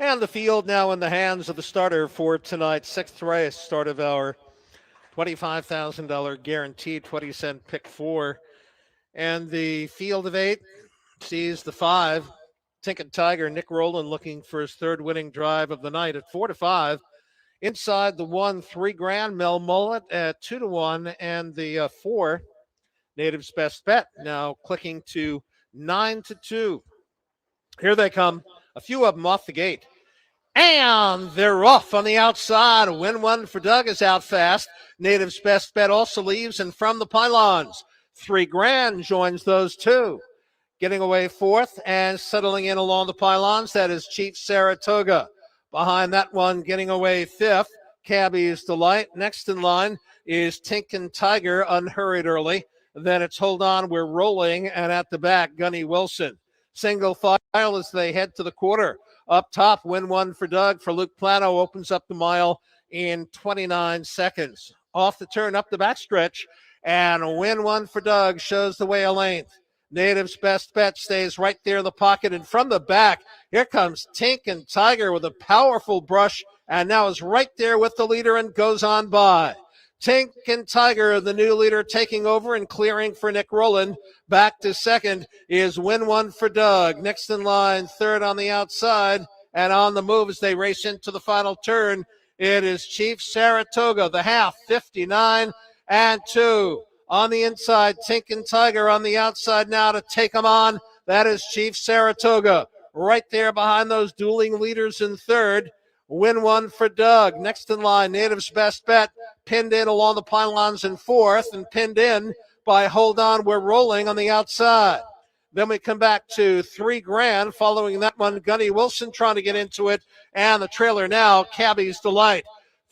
And the field now in the hands of the starter for tonight's sixth race, start of our $25,000 guaranteed 20-cent pick four. And the field of eight sees the 5, Tinkin Tiger, Nick Rowland looking for his third winning drive of the night at 4-5. Inside the 1, $3,000, Mel Mullet at 2-1, and the 4, Native's Best Bet, now clicking to 9-2. Here they come, a few of them off the gate. And they're off on the outside. A win one for Doug is out fast. Native's Best Bet also leaves, and from the pylons, $3,000 joins those two. Getting away fourth and settling in along the pylons, that is Chief Saratoga. Behind that one, getting away fifth, Cabby's Delight. Next in line is Tinkin Tiger, unhurried early. Then it's Hold On, We're Rolling, and at the back, Gunny Wilson. Single file as they head to the quarter. Up top, win one for Doug. For Luke Plano, opens up the mile in 29 seconds. Off the turn, up the backstretch, and win one for Doug shows the way a length. Native's Best Bet stays right there in the pocket, and from the back, here comes Tinkin Tiger with a powerful brush, and now is right there with the leader and goes on by. Tinkin Tiger, the new leader, taking over and clearing for Nick Rowland. Back to second is Win One for Doug. Next in line, third on the outside, and on the move as they race into the final turn, it is Chief Saratoga, the half, 59-2. On the inside, Tinkin Tiger. On the outside now to take them on, that is Chief Saratoga. Right there behind those dueling leaders in third. Win one for Doug. Next in line, Native's Best Bet, pinned in along the pylons in fourth, and pinned in by Hold On, We're Rolling on the outside. Then we come back to $3,000. Following that one, Gunny Wilson trying to get into it, and the trailer now, Cabby's Delight.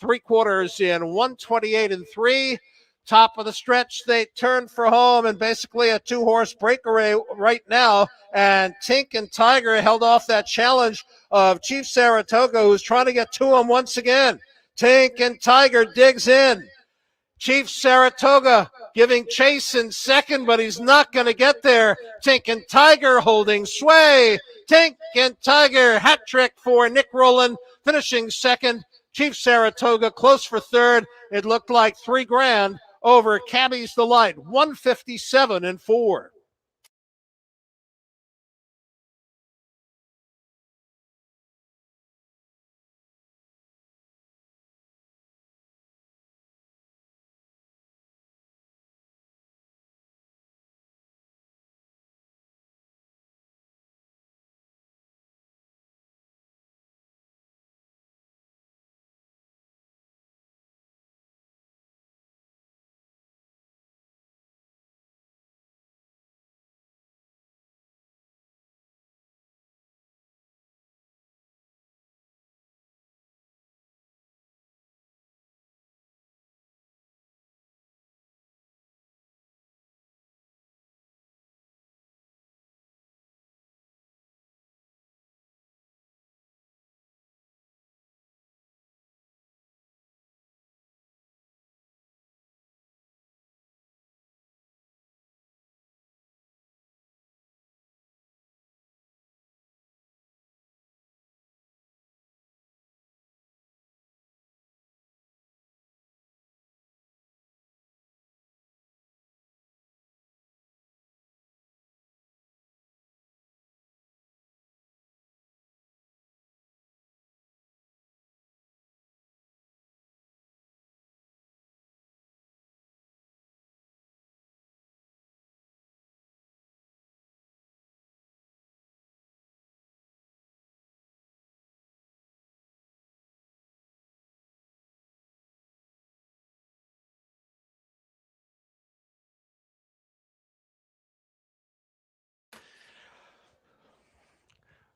3/4 in, 128-3. Top of the stretch, they turn for home, and basically a two-horse breakaway right now. And Tinkin Tiger held off that challenge of Chief Saratoga, who's trying to get to him once again. Tinkin Tiger digs in. Chief Saratoga giving chase in second, but he's not going to get there. Tinkin Tiger holding sway. Tinkin Tiger, hat trick for Nick Rowland, finishing second. Chief Saratoga close for third. It looked like $3,000 over Cabby's Delight, 157-4.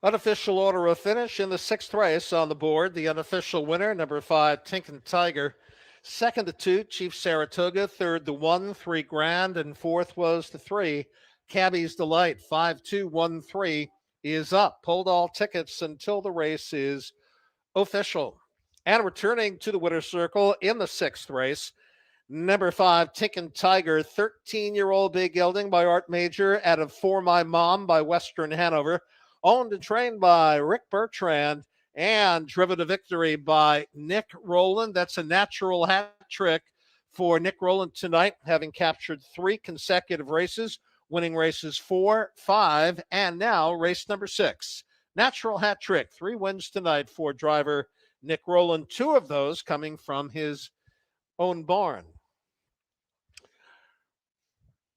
Unofficial order of finish in the sixth race on the board. The unofficial winner, number 5, Tinkin Tiger. Second, the 2, Chief Saratoga. Third, the 1, $3,000. And fourth was the 3, Cabby's Delight. 5-2-1-3 is up. Hold all tickets until the race is official. And returning to the winner's circle in the sixth race, number 5, Tinkin Tiger, 13-year-old big gelding by Art Major out of For My Mom by Western Hanover. Owned and trained by Rick Bertrand, and driven to victory by Nick Rowland. That's a natural hat trick for Nick Rowland tonight, having captured 3 consecutive races, winning races 4, 5, and now race number 6. Natural hat trick, 3 wins tonight for driver Nick Rowland, 2 of those coming from his own barn.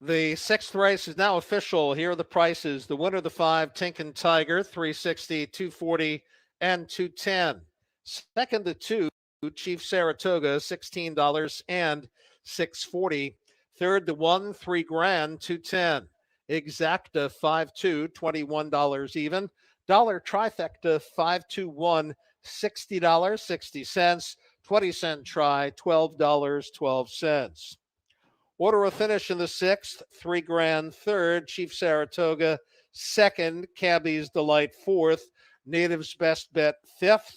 The 6th race is now official. Here are the prices. The winner of the 5, Tinkin Tiger, $360, $240, and $210. Second, the 2, Chief Saratoga, $16 and $640. Third, the 1, $3,000, $210. Exacta, 5-2, $21 even. Dollar Trifecta, 5-2-1, $60, 60 cents. 20-cent try, $12.12. Order of finish in the 6th, $3,000 third, Chief Saratoga second, Cabby's Delight fourth, Native's Best Bet fifth,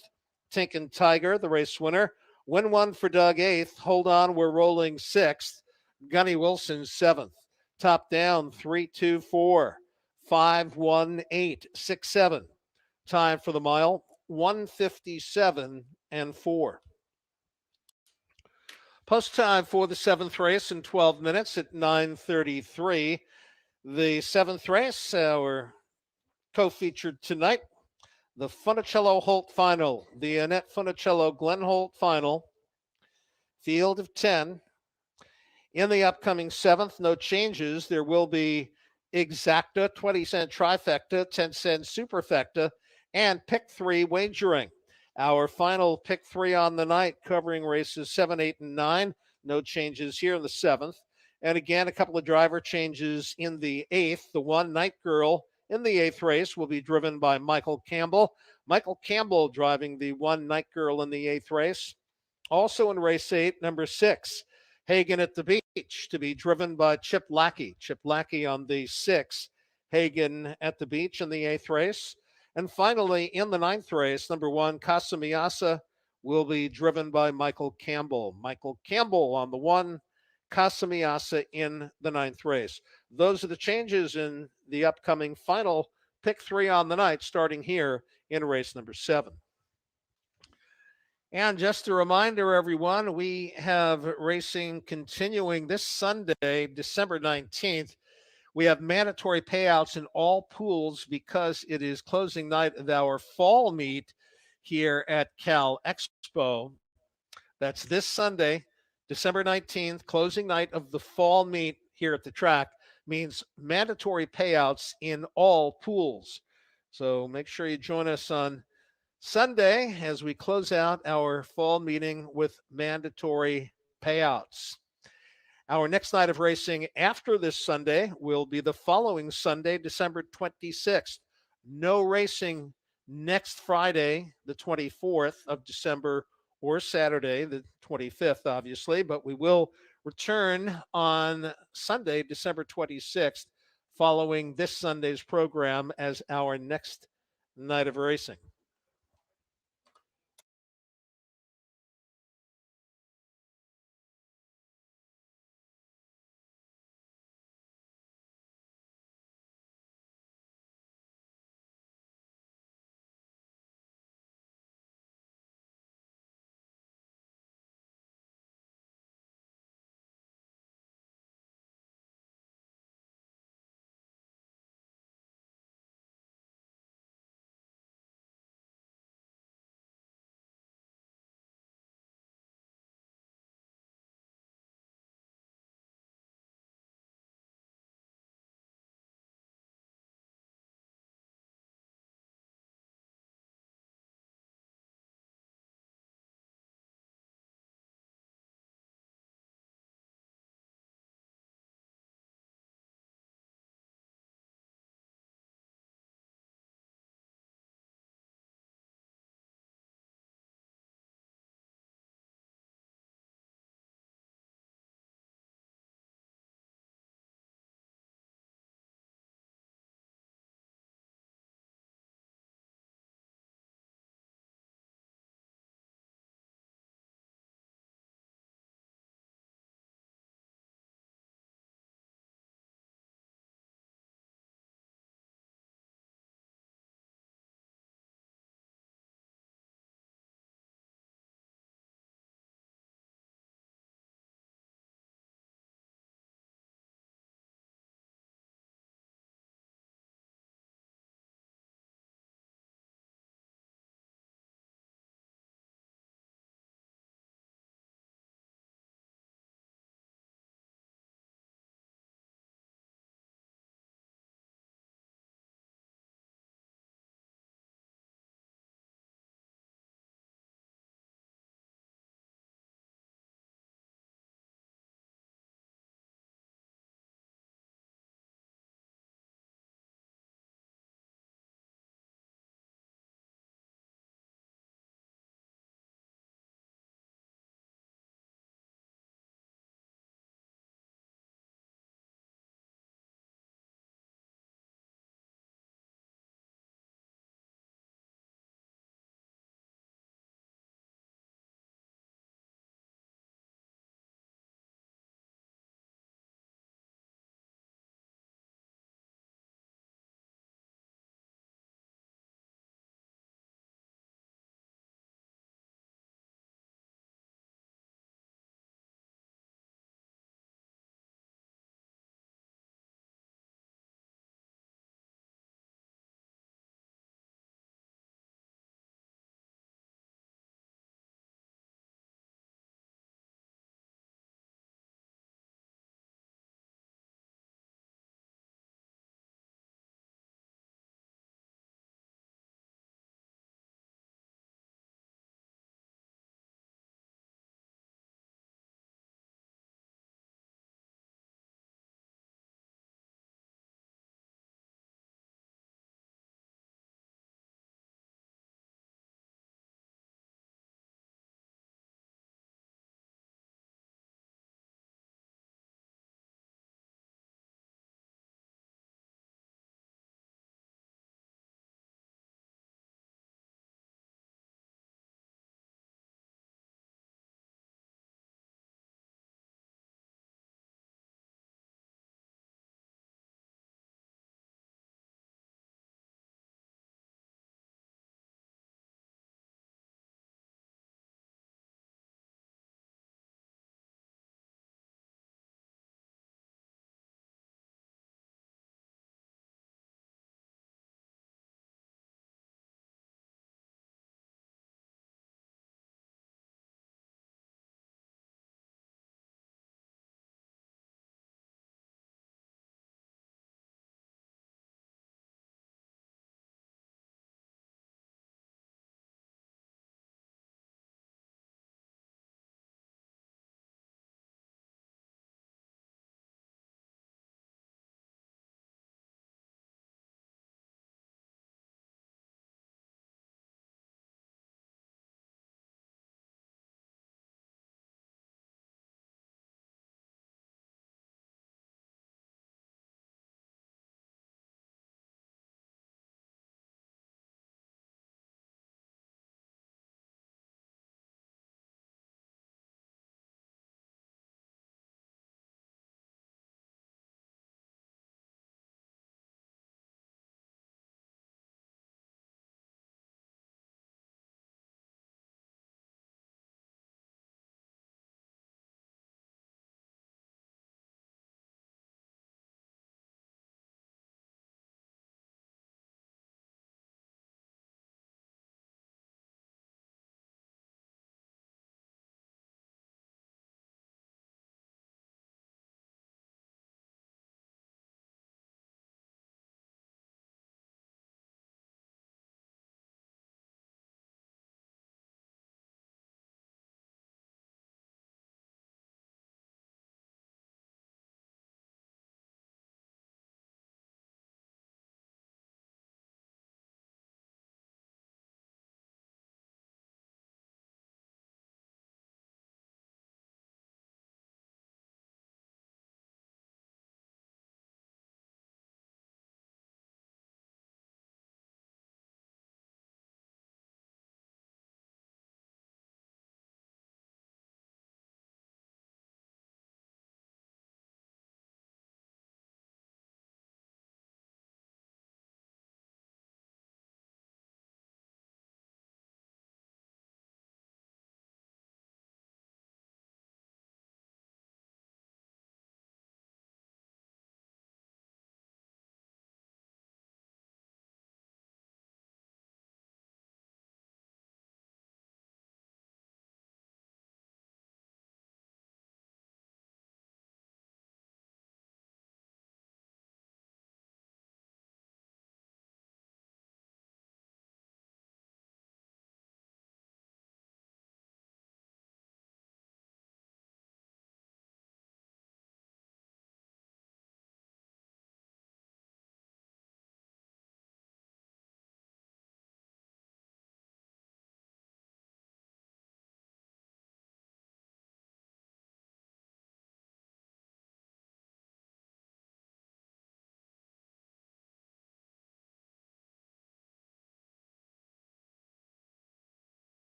Tinkin Tiger, the race winner. Win one for Doug 8th, Hold On, We're Rolling 6th, Gunny Wilson 7th. Top down 3-2-4, 5-1-8, 6-7. Time for the mile 1:57 and 4. Post time for the 7th race in 12 minutes at 9:33. The 7th race, our co-featured tonight, the Funicello Holt Final, the Annette Funicello Glenn Holt Final, field of 10. In the upcoming 7th, no changes. There will be Exacta, 20-cent trifecta, 10-cent superfecta, and pick 3 wagering. Our final pick 3 on the night, covering races 7, 8, and 9. No changes here in the 7th. And again, a couple of driver changes in the 8th. The 1, Night Girl, in the 8th race will be driven by Michael Campbell. Michael Campbell driving the 1, Night Girl, in the 8th race. Also in race 8, number 6, Hagen at the Beach, to be driven by Chip Lackey. Chip Lackey on the 6, Hagen at the Beach in the 8th race. And finally, in the 9th race, number 1, Casamiasa, will be driven by Michael Campbell. Michael Campbell on the 1, Casamiasa in the 9th race. Those are the changes in the upcoming final pick 3 on the night, starting here in race number 7. And just a reminder, everyone, we have racing continuing this Sunday, December 19th. We have mandatory payouts in all pools because it is closing night of our fall meet here at Cal Expo. That's this Sunday, December 19th, closing night of the fall meet here at the track, means mandatory payouts in all pools. So make sure you join us on Sunday as we close out our fall meeting with mandatory payouts. Our next night of racing after this Sunday will be the following Sunday, December 26th. No racing next Friday, the 24th of December, or Saturday, the 25th, obviously, but we will return on Sunday, December 26th, following this Sunday's program as our next night of racing.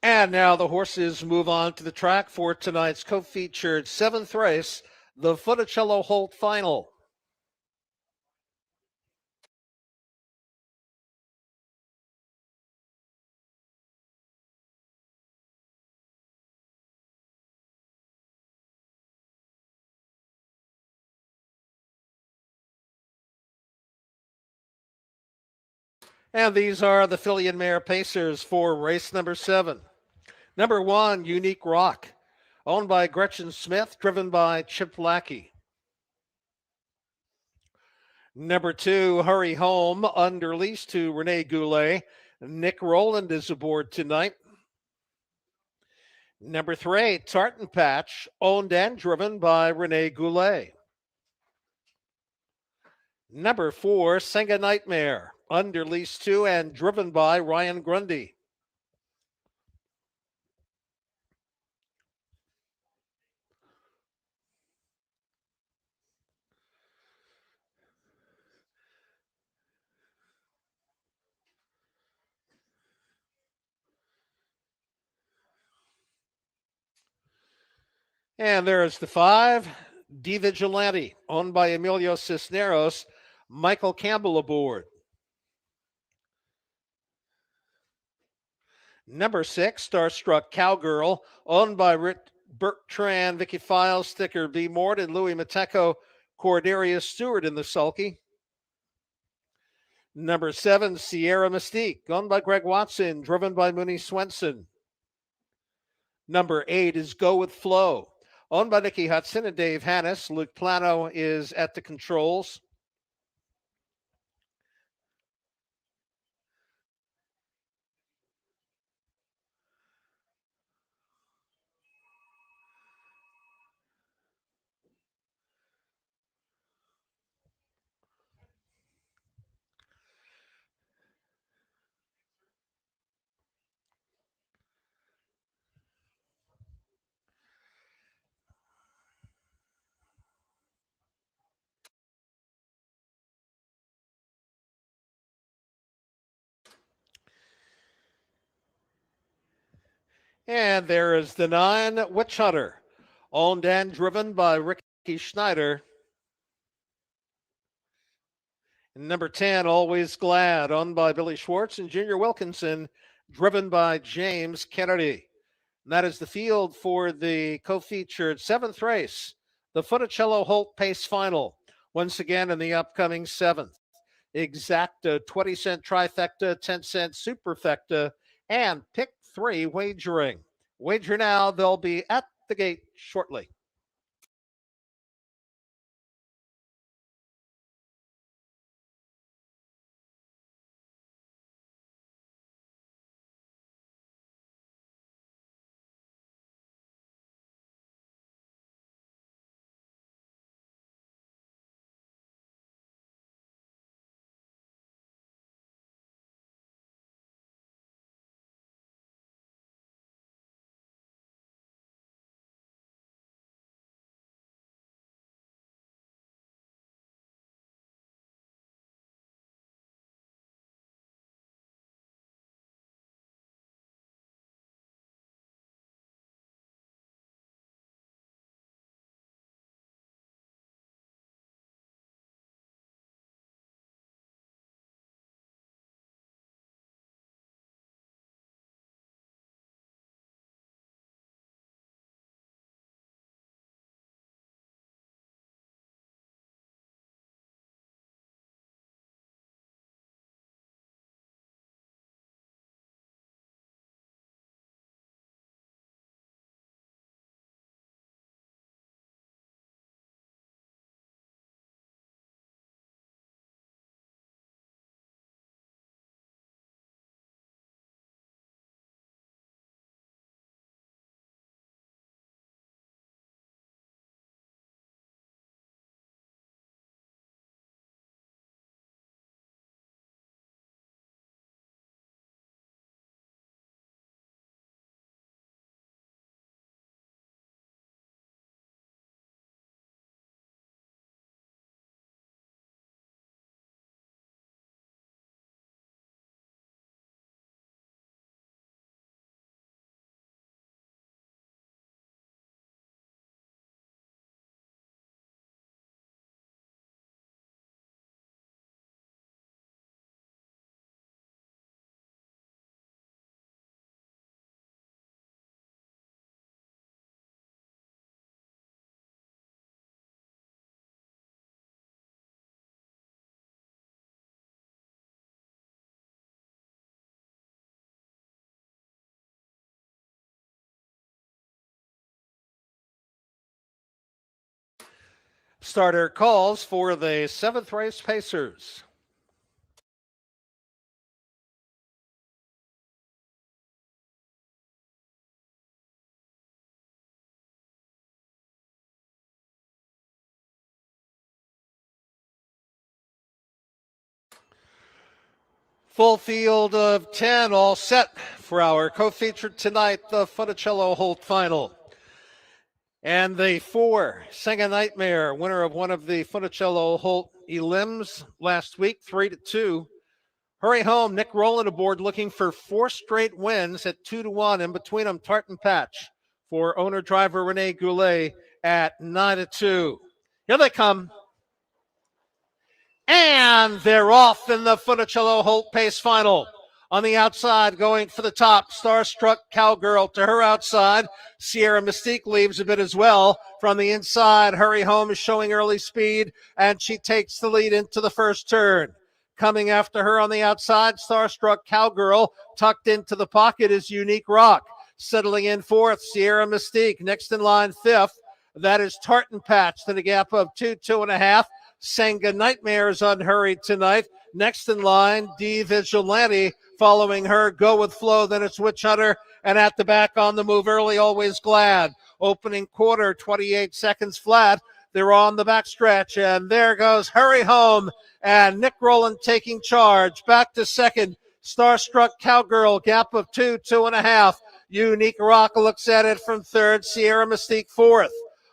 And now the horses move on to the track for tonight's co-featured seventh race, the Funicello Holt Final. And these are the filly and mare pacers for race number 7. Number 1, Unique Rock, owned by Gretchen Smith, driven by Chip Lackey. Number 2, Hurry Home, under lease to Rene Goulet. Nick Rowland is aboard tonight. Number 3, Tartan Patch, owned and driven by Rene Goulet. Number 4, Senga Nightmare, under lease to and driven by Ryan Grundy. And there's the 5, D Vigilante, owned by Emilio Cisneros. Michael Campbell aboard. Number 6, Starstruck Cowgirl, owned by Bert Tran, Vicky Files, Sticker B. Mort, and Louis Mateco, Cordarius Stewart in the sulky. Number 7, Sierra Mystique, owned by Greg Watson, driven by Mooney Swenson. Number 8 is Go With Flow, owned by Nikki Hudson and Dave Hannis. Luke Plano is at the controls. And there is the 9, Witch Hunter, owned and driven by Ricky Schneider. And number 10, Always Glad, owned by Billy Schwartz and Junior Wilkinson, driven by James Kennedy. And that is the field for the co-featured 7th race, the Funicello Holt Pace Final, once again in the upcoming 7th. Exacta 20-cent trifecta, 10-cent superfecta, and pick 3 wagering. Wager now, they'll be at the gate shortly. Starter calls for the 7th race Pacers. Full field of 10, all set for our co-featured tonight, the Funicello Holt Final. And the 4, Sing a Nightmare, winner of one of the Funicello Holt elims last week, 3-2. Hurry Home, Nick Rowland aboard, looking for 4 straight wins at 2-1. In between them, Tartan Patch for owner-driver Rene Goulet at 9-2. Here they come. And they're off in the Funicello Holt Pace Final. On the outside, going for the top, Starstruck Cowgirl to her outside. Sierra Mystique leaves a bit as well. From the inside, Hurry Home is showing early speed, and she takes the lead into the first turn. Coming after her on the outside, Starstruck Cowgirl tucked into the pocket is Unique Rock. Settling in fourth, Sierra Mystique. Next in line, fifth. That is Tartan Patch to the gap of 2.5. Senga Nightmare is unhurried tonight. Next in line, D Vigilante. Following her, Go With Flow, then it's Witch Hunter. And at the back on the move early, Always Glad. Opening quarter, 28 seconds flat. They're on the backstretch, and there goes Hurry Home. And Nick Rowland taking charge. Back to second, Starstruck Cowgirl, gap of 2.5. Unique Rock looks at it from third, Sierra Mystique fourth.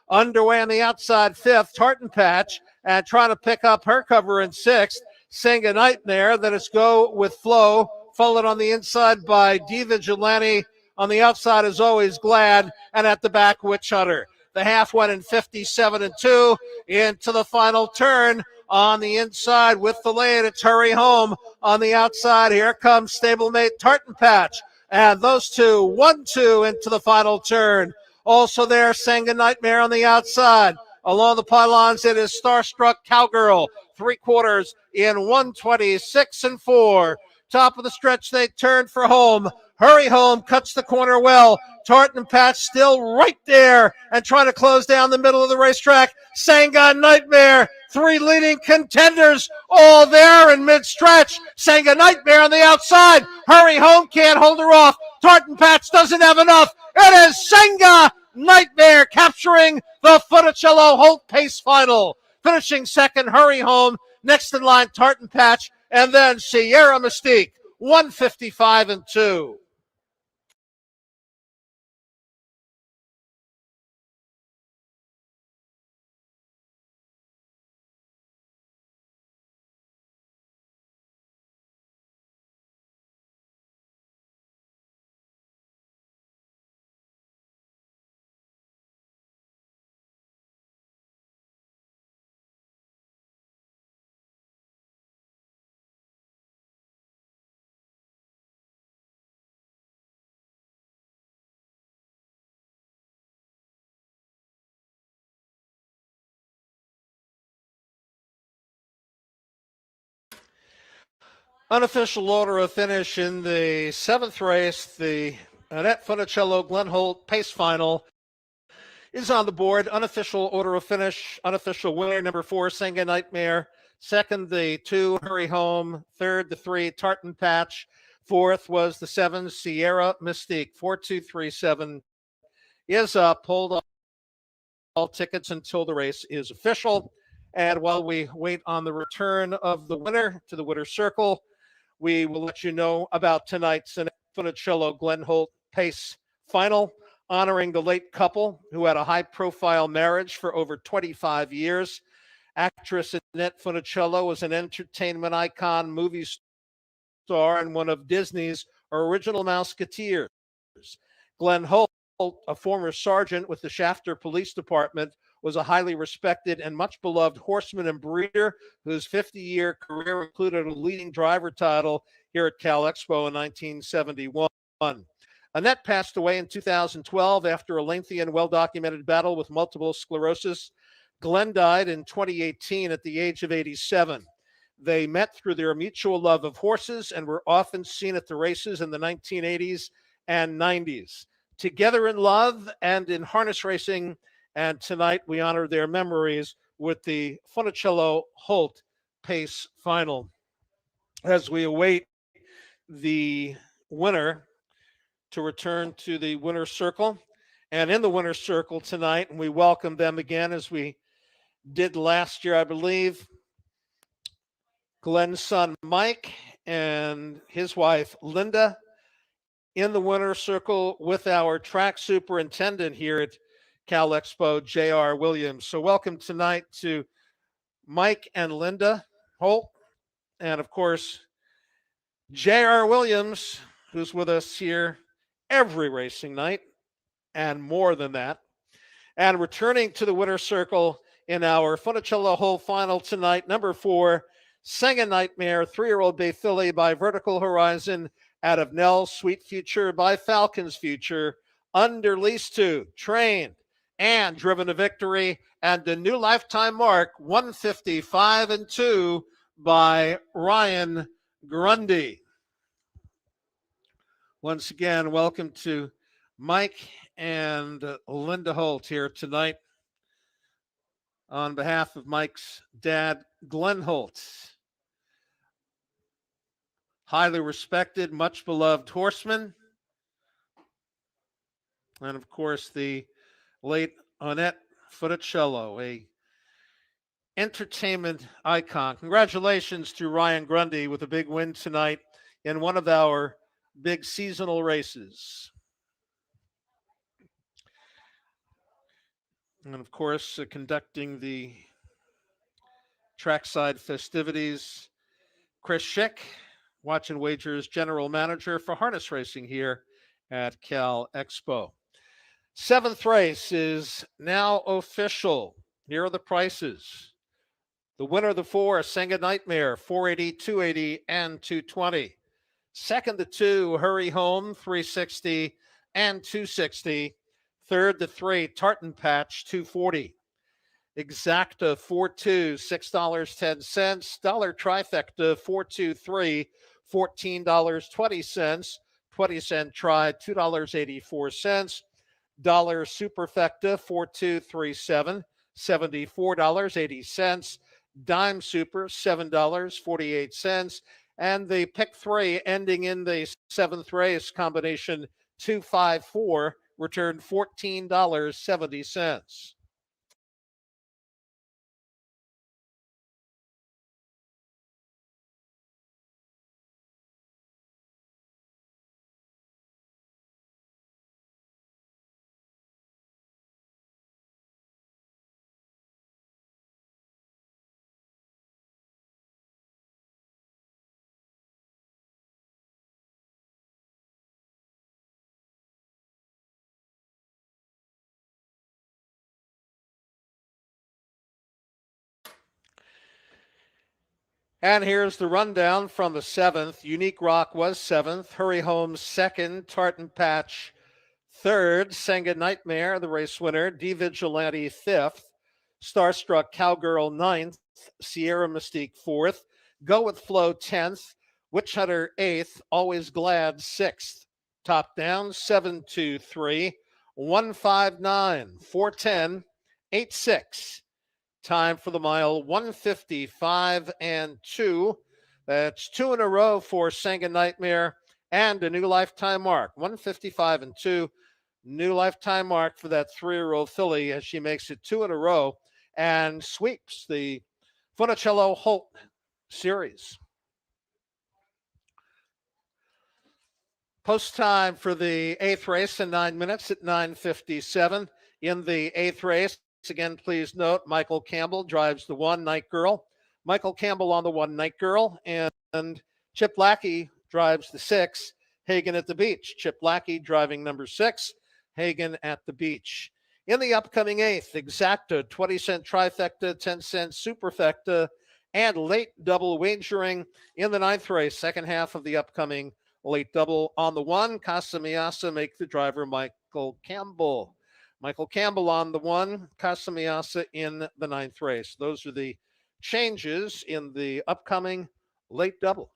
Underway on the outside, fifth, Tartan Patch, and trying to pick up her cover in sixth. Sing a Nightmare, then it's Go With Flow, followed on the inside by D Vigilante. On the outside is Always Glad, and at the back, Witch Hunter. The half went in 57-2 into the final turn. On the inside with the lead, it's Hurry Home. On the outside, here comes stablemate Tartan Patch. And those two, 1-2 into the final turn. Also there, Sang a Nightmare on the outside. Along the pylons, it is Starstruck Cowgirl. 3/4 in 1:26.4. Top of the stretch, they turn for home. Hurry Home cuts the corner well. Tartan Patch still right there and trying to close down the middle of the racetrack. Sanga Nightmare, 3 leading contenders all there in mid-stretch. Sanga Nightmare on the outside. Hurry Home can't hold her off. Tartan Patch doesn't have enough. It is Sanga Nightmare capturing the Funicello Holt Pace Final. Finishing second, Hurry Home. Next in line, Tartan Patch. And then Sierra Mystique, 155-2. Unofficial order of finish in the 7th race, the Annette Funicello Glen Holt Pace Final is on the board. Unofficial order of finish, unofficial winner, number 4, Sanga Nightmare. Second, the 2, Hurry Home. Third, the 3, Tartan Patch. Fourth was the 7, Sierra Mystique. 4237 is up. Hold all tickets until the race is official. And while we wait on the return of the winner to the winner's circle, we will let you know about tonight's Funicello Glen Holt Pace Final, honoring the late couple who had a high-profile marriage for over 25 years. Actress Annette Funicello was an entertainment icon, movie star, and one of Disney's original Mouseketeers. Glen Holt, a former sergeant with the Shafter Police Department, was a highly respected and much beloved horseman and breeder whose 50-year career included a leading driver title here at Cal Expo in 1971. Annette passed away in 2012 after a lengthy and well-documented battle with multiple sclerosis. Glenn died in 2018 at the age of 87. They met through their mutual love of horses and were often seen at the races in the 1980s and 90s. Together in love and in harness racing, and tonight we honor their memories with the Funicello Holt Pace final as we await the winner to return to the winner's circle. And in the winner's circle tonight, and we welcome them again as we did last year, I believe, Glenn's son Mike and his wife Linda in the winner's circle with our track superintendent here at Cal Expo, J.R. Williams. So welcome tonight to Mike and Linda Holt, and of course, J.R. Williams, who's with us here every racing night and more than that. And returning to the winner's circle in our Funicello Holt final tonight, number 4, Sang a Nightmare, 3-year-old bay filly by Vertical Horizon out of Nell's Sweet Future by Falcon's Future, under lease to, trained, and driven to victory and a new lifetime mark, 155-2 by Ryan Grundy. Once again, welcome to Mike and Linda Holt here tonight. On behalf of Mike's dad, Glenn Holt, highly respected, much beloved horseman, and of course the late Annette Funicello, a entertainment icon. Congratulations to Ryan Grundy with a big win tonight in one of our big seasonal races. And of course, conducting the trackside festivities, Chris Schick, Watch and Wagers General Manager for harness racing here at Cal Expo. 7th race is now official. Here are the prices. The winner of the 4, Sang a Nightmare, 480, 280, and 220. Second, the 2, Hurry Home, 360 and 260. Third, the 3, Tartan Patch, 240. Exacta 4-2, $6.10. Dollar Trifecta 4-2-3, $14.20. 20-cent try, $2.84. Dollar Superfecta 4-2-3-7, $74.80. Dime Super $7.48. And the pick 3 ending in the 7th race combination 254 returned $14.70. And here's the rundown from the 7th. Unique Rock was 7th. Hurry Home 2nd. Tartan Patch 3rd. Sang a Nightmare, the race winner. D Vigilante 5th. Starstruck Cowgirl 9th. Sierra Mystique 4th. Go With Flow 10th. Witch Hunter 8th. Always Glad 6th. Top down 7-2-3. 159. 410. 8-6. Time for the mile 155 and 2. That's 2 in a row for Sang a Nightmare and a new lifetime mark. 155 and 2. New lifetime mark for that 3-year-old filly as she makes it 2 in a row and sweeps the Funicello Holt series. Post time for the 8th race in 9 minutes at 9:57. In the 8th race, again, please note, Michael Campbell drives the 1, Night Girl. Michael Campbell on the 1, Night Girl. And Chip Lackey drives the 6, Hagen at the Beach. Chip Lackey driving number 6, Hagen at the Beach. In the upcoming 8th, Exacta, 20-cent trifecta, 10-cent superfecta, and late double wagering in the 9th race, second half of the upcoming late double. On the 1, Casamiasa make the driver Michael Campbell. Michael Campbell on the 1, Casamiasa in the 9th race. Those are the changes in the upcoming late double.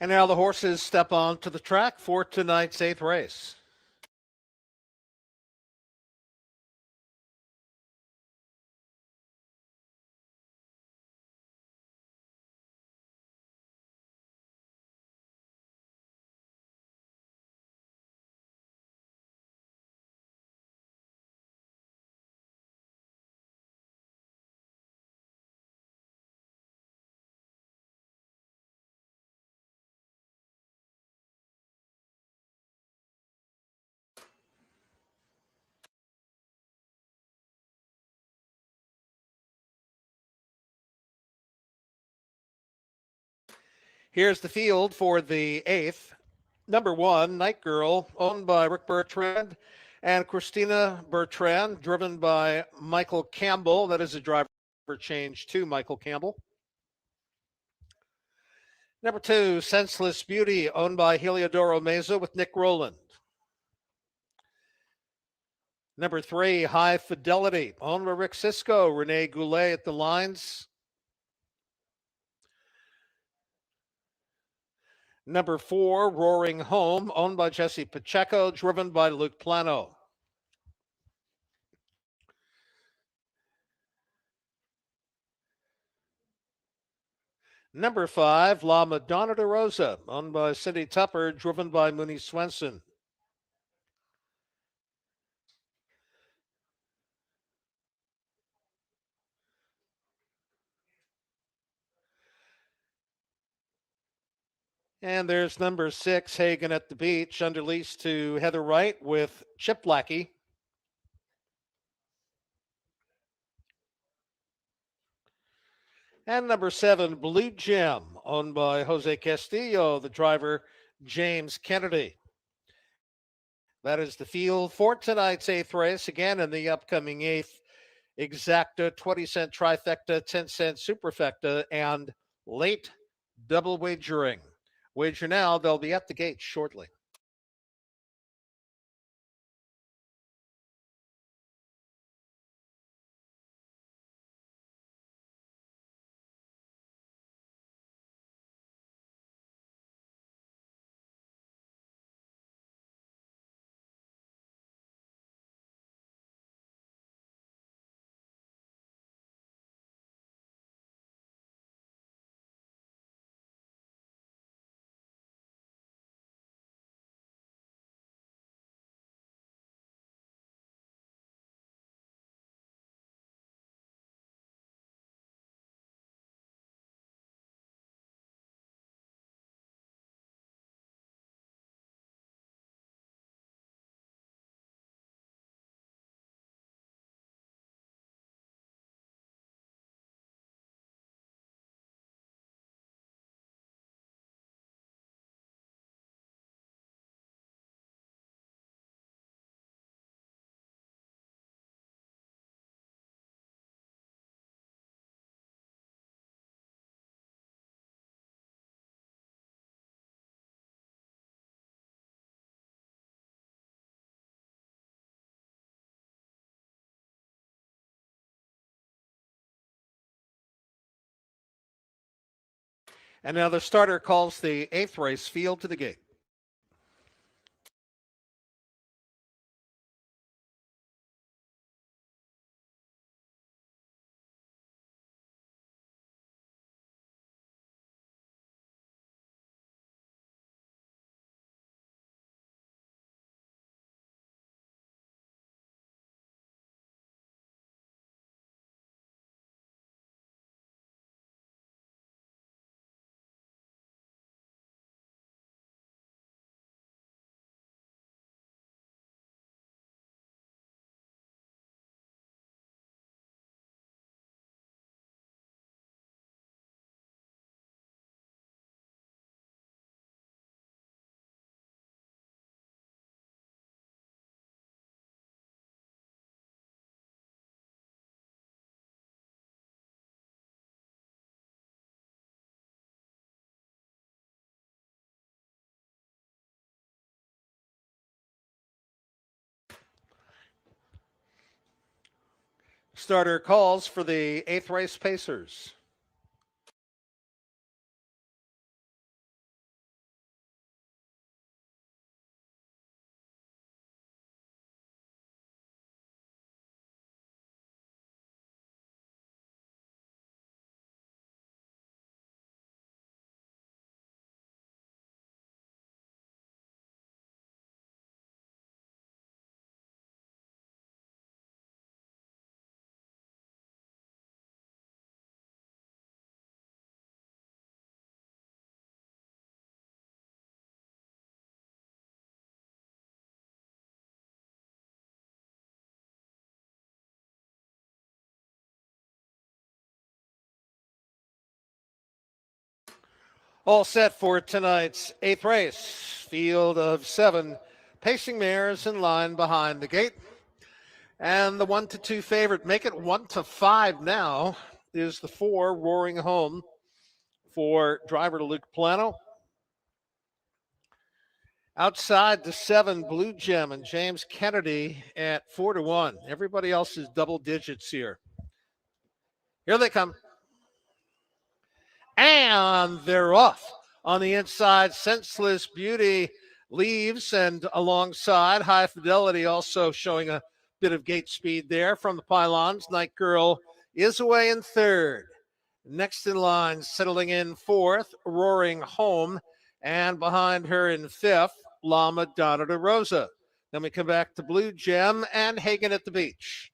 And now the horses step on to the track for tonight's eighth race. Here's the field for the eighth. Number one, Night Girl, owned by Rick Bertrand and Christina Bertrand, driven by Michael Campbell. That is a driver change to Michael Campbell. Number two, Senseless Beauty, owned by Heliodoro Meza with Nick Rowland. Number three, High Fidelity, owned by Rick Cisco, Renee Goulet at the lines. Number four, Roaring Home, owned by Jesse Pacheco, driven by Luke Plano. Number five, La Madonna de Rosa, owned by Cindy Tupper, driven by Mooney Swenson. And there's number six, Hagen at the Beach, under lease to Heather Wright with Chip Lackey. And number seven, Blue Gem, owned by Jose Castillo, the driver, James Kennedy. That is the field for tonight's eighth race. Again, in the upcoming eighth, exacta, 20-cent trifecta, 10-cent superfecta, and late double wagering. Wager now, they'll be at the gate shortly. And now the starter calls the eighth race field to the gate. Starter calls for the 8th race Pacers. All set for tonight's 8th race. Field of 7 pacing mares in line behind the gate. And the 1-2 favorite, make it 1-5 now, is the 4 Roaring Home for driver Luke Plano. Outside the 7 Blue Gem and James Kennedy at 4-1. Everybody else is double digits here. Here they come. And they're off. On the inside, Senseless Beauty leaves, and alongside, High Fidelity also showing a bit of gate speed there from the pylons. Night Girl is away in 3rd. Next in line, settling in 4th, Roaring Home. And behind her in 5th, La Madonna de Rosa. Then we come back to Blue Gem and Hagen at the Beach.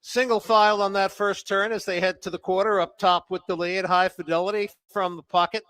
Single file on that first turn as they head to the quarter. Up top with the lead, High Fidelity from the pocket.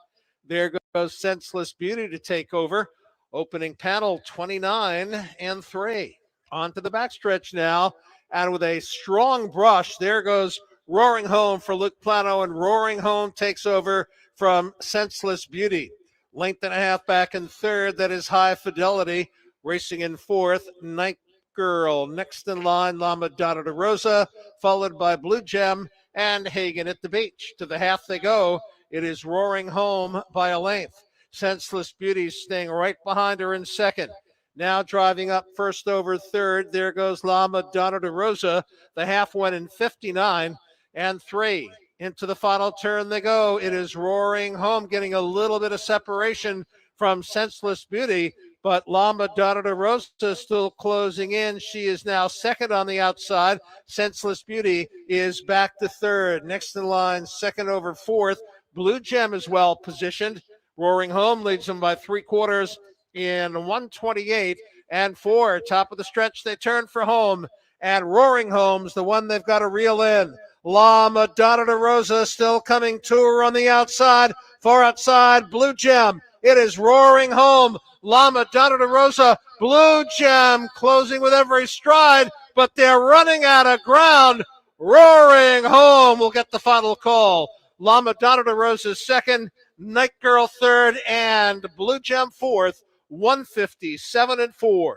There goes Senseless Beauty to take over. Opening panel 29-3. On to the backstretch now. And with a strong brush, there goes Roaring Home for Luke Plano. And Roaring Home takes over from Senseless Beauty. Length and a half back in 3rd. That is High Fidelity. Racing in 4th, Night Girl. Next in line, La Madonna de Rosa, followed by Blue Gem and Hagen at the Beach. To the half they go. It is Roaring Home by a length. Senseless Beauty staying right behind her in 2nd. Now driving up first over 3rd. There goes La Madonna de Rosa. The half went in 59-3. Into the final turn they go. It is Roaring Home getting a little bit of separation from Senseless Beauty. But La Madonna de Rosa still closing in. She is now 2nd on the outside. Senseless Beauty is back to 3rd. Next in line, 2nd over 4th. Blue Gem is well positioned. Roaring Home leads them by 3/4 in 128-4. Top of the stretch, they turn for home. And Roaring Home's the one they've got to reel in. La Madonna de Rosa still coming to her on the outside. Far outside, Blue Gem. It is Roaring Home. La Madonna de Rosa, Blue Gem closing with every stride, but they're running out of ground. Roaring Home will get the final call. La Madonna de Rosa 2nd, Night Girl 3rd, and Blue Gem 4th, 157-4.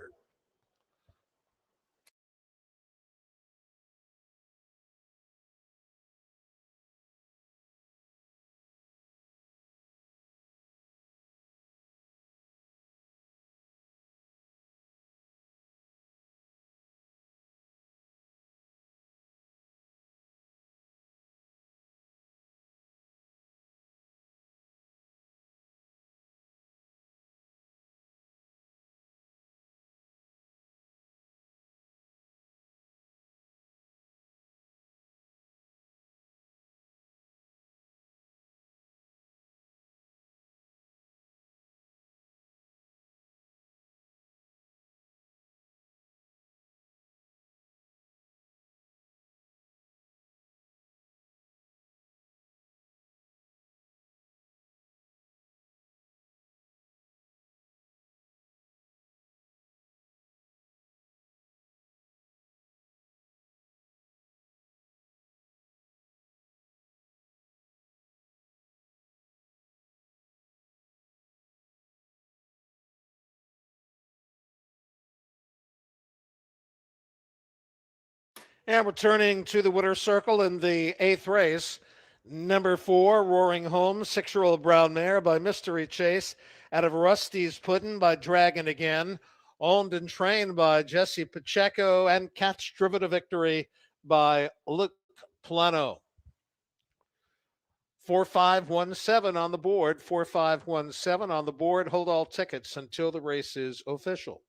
And returning to the winner's circle in the 8th race, number 4, Roaring Home, 6-year-old brown mare by Mystery Chase, out of Rusty's Puddin' by Dragon Again, owned and trained by Jesse Pacheco, and catch driven to victory by Luke Plano. 4517 on the board. 4517 on the board. Hold all tickets until the race is official.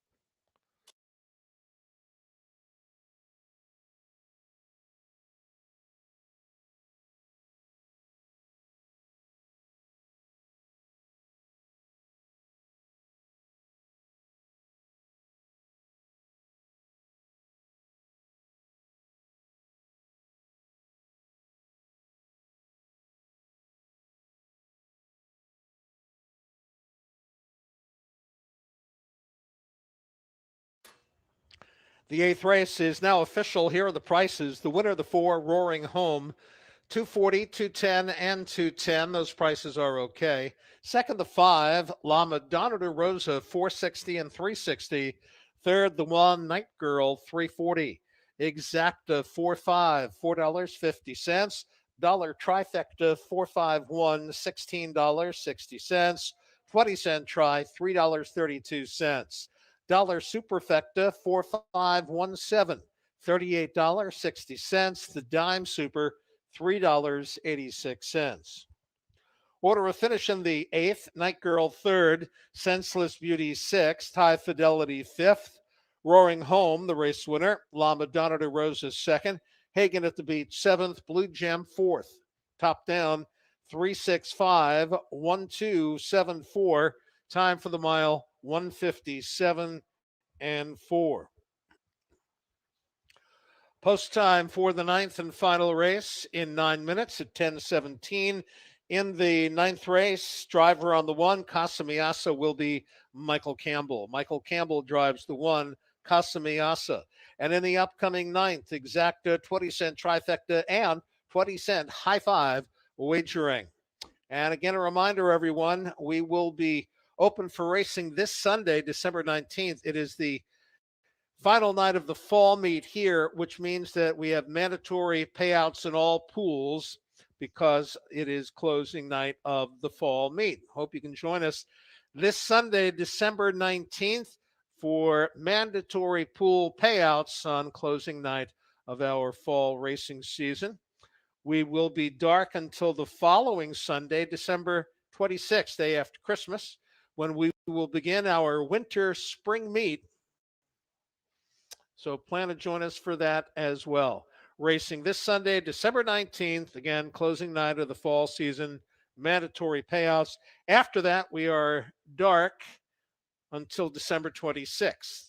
The eighth race is now official. Here are the prices. The winner of the four, Roaring Home, 240, 210, and 210. Those prices are okay. Second, the five, La Madonna de Rosa, 460 and 360. Third, the one, Night Girl, 340. Exacta, 45, $4.50. Dollar Trifecta, 451, $16.60. 20-cent try, $3.32. Dollar Superfecta, 4517, $38.60. The Dime Super, $3.86. Order of finish in the eighth, Night Girl third, Senseless Beauty sixth, High Fidelity fifth, Roaring Home, the race winner, La Madonna de Rosa second, Hagen at the Beach seventh, Blue Gem fourth. Top down, 365, 1274. Time for the mile, 157 and 4. Post time for the ninth and final race in 9 minutes at 10:17. In the ninth race, driver on the one, Casamiasa, will be Michael Campbell. Michael Campbell drives the one, Casamiasa. And in the upcoming ninth, Exacta, 20-cent trifecta, and 20-cent high five wagering. And again, a reminder, everyone, we will be open for racing this Sunday, December 19th. It is the final night of the fall meet here, which means that we have mandatory payouts in all pools because it is closing night of the fall meet. Hope you can join us this Sunday, December 19th, for mandatory pool payouts on closing night of our fall racing season. We will be dark until the following Sunday, December 26th, day after Christmas, when we will begin our winter spring meet. So plan to join us for that as well. Racing this Sunday, December 19th, again, closing night of the fall season, mandatory payouts. After that, we are dark until December 26th.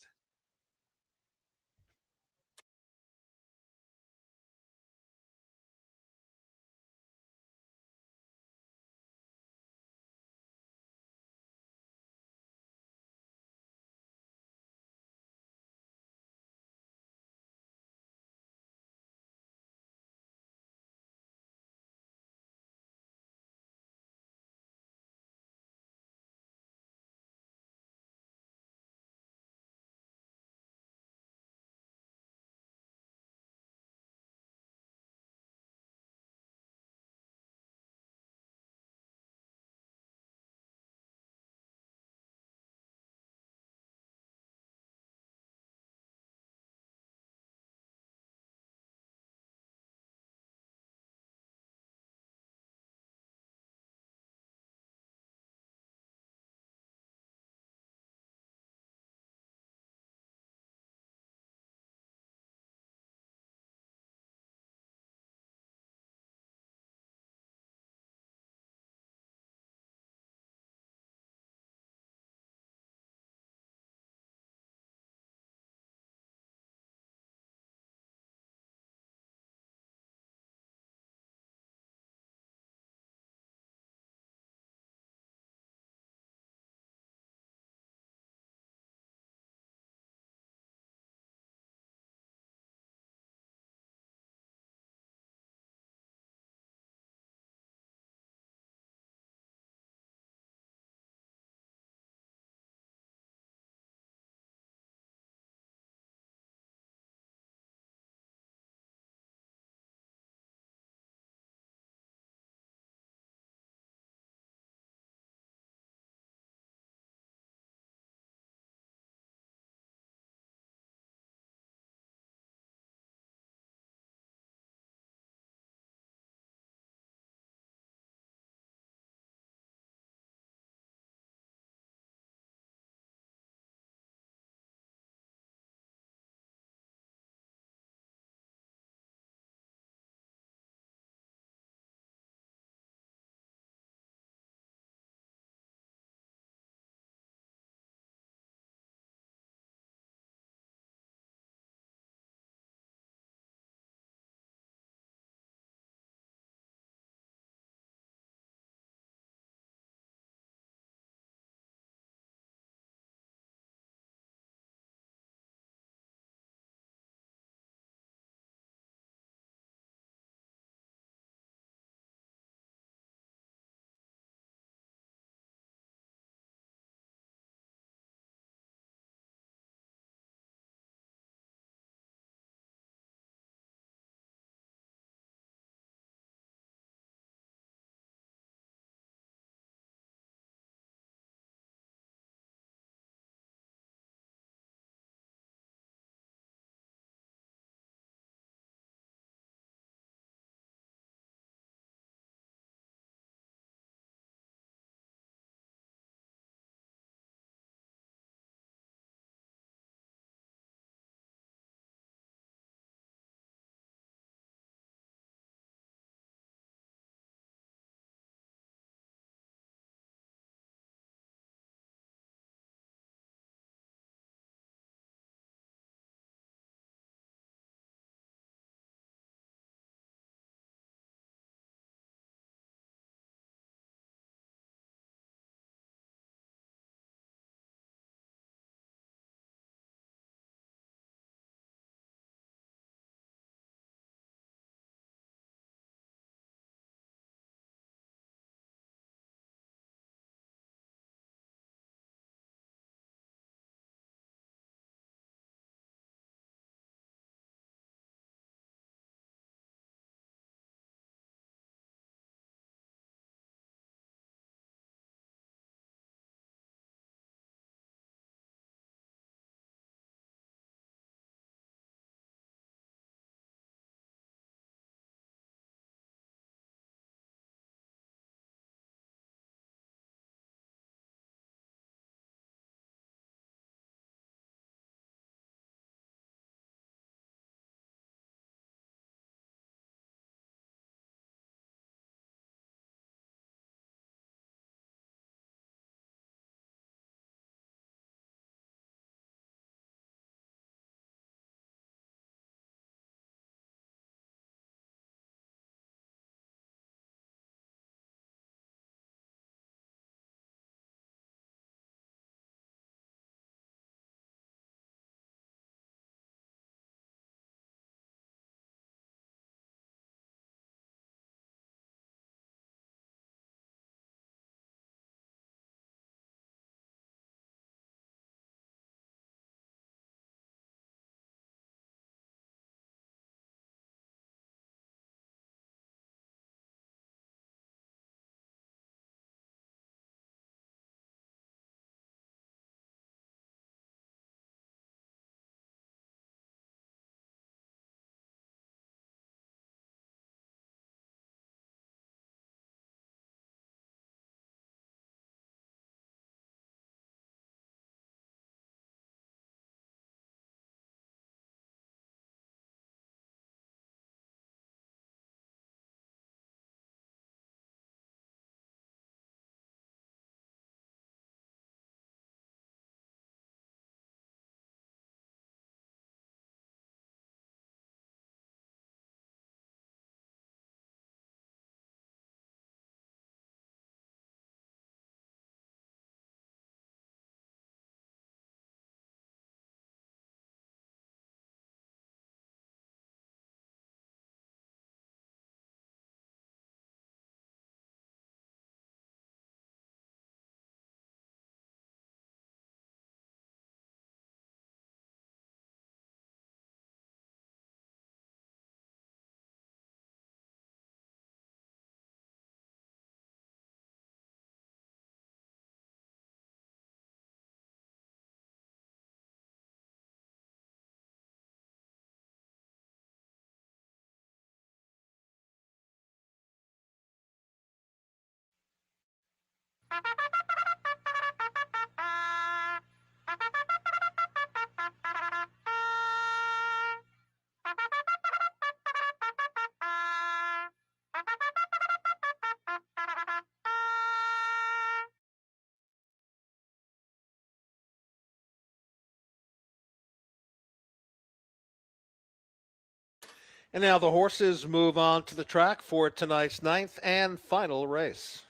And now the horses move on to the track for tonight's ninth and final race.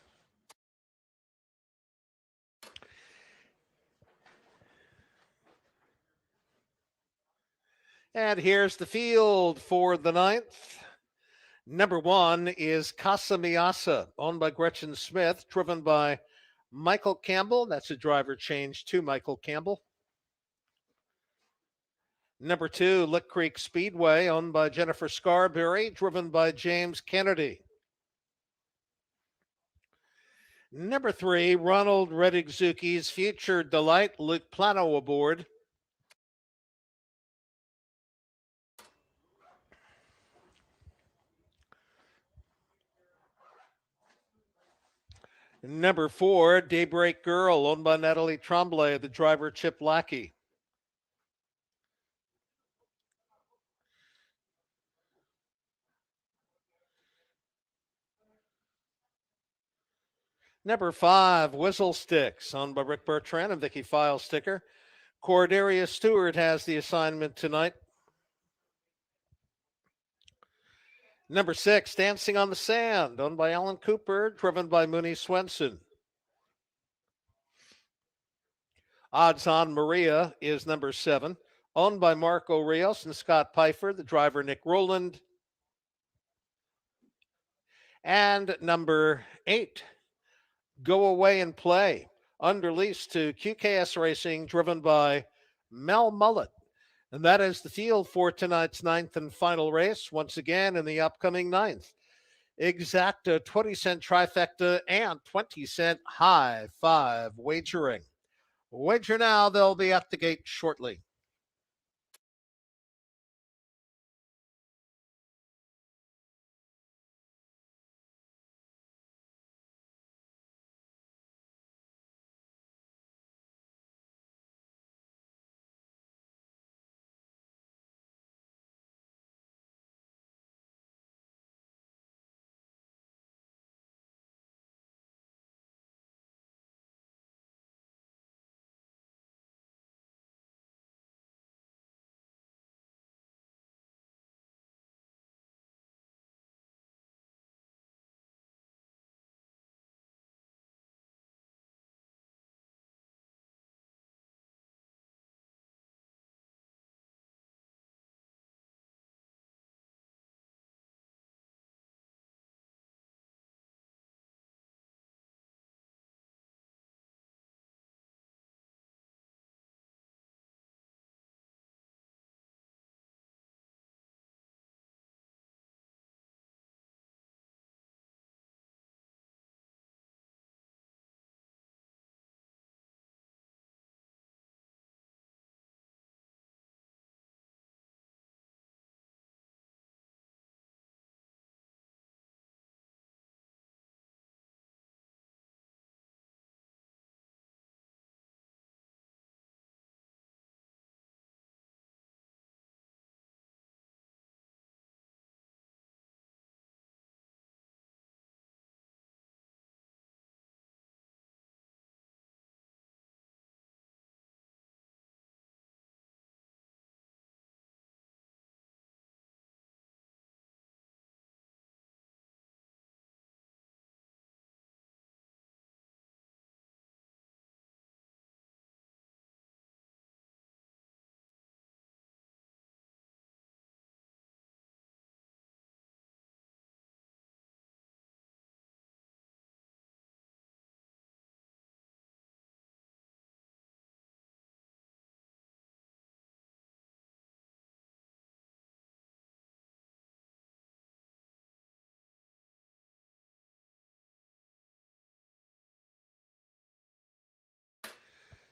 And here's the field for the ninth. Number 1 is Casa Miasa, owned by Gretchen Smith, driven by Michael Campbell. That's a driver change to Michael Campbell. Number 2, Lick Creek Speedway, owned by Jennifer Scarberry, driven by James Kennedy. Number 3, Ronald Redigzuki's Future Delight, Luke Plano aboard. Number 4, Daybreak Girl, owned by Natalie Tremblay, the driver Chip Lackey. Number 5, Whistle Sticks, owned by Rick Bertrand and Vicky File Sticker. Cordelia Stewart has the assignment tonight. Number 6, Dancing on the Sand, owned by Alan Cooper, driven by Mooney Swenson. Odds On Maria is number 7, owned by Marco Rios and Scott Pfeiffer, the driver Nick Rowland. And number 8, Go Away and Play, under lease to QKS Racing, driven by Mel Mullet. And that is the field for tonight's ninth and final race. Once again, in the upcoming ninth, exacta 20-cent trifecta and 20-cent high five wagering. Wager now, they'll be at the gate shortly.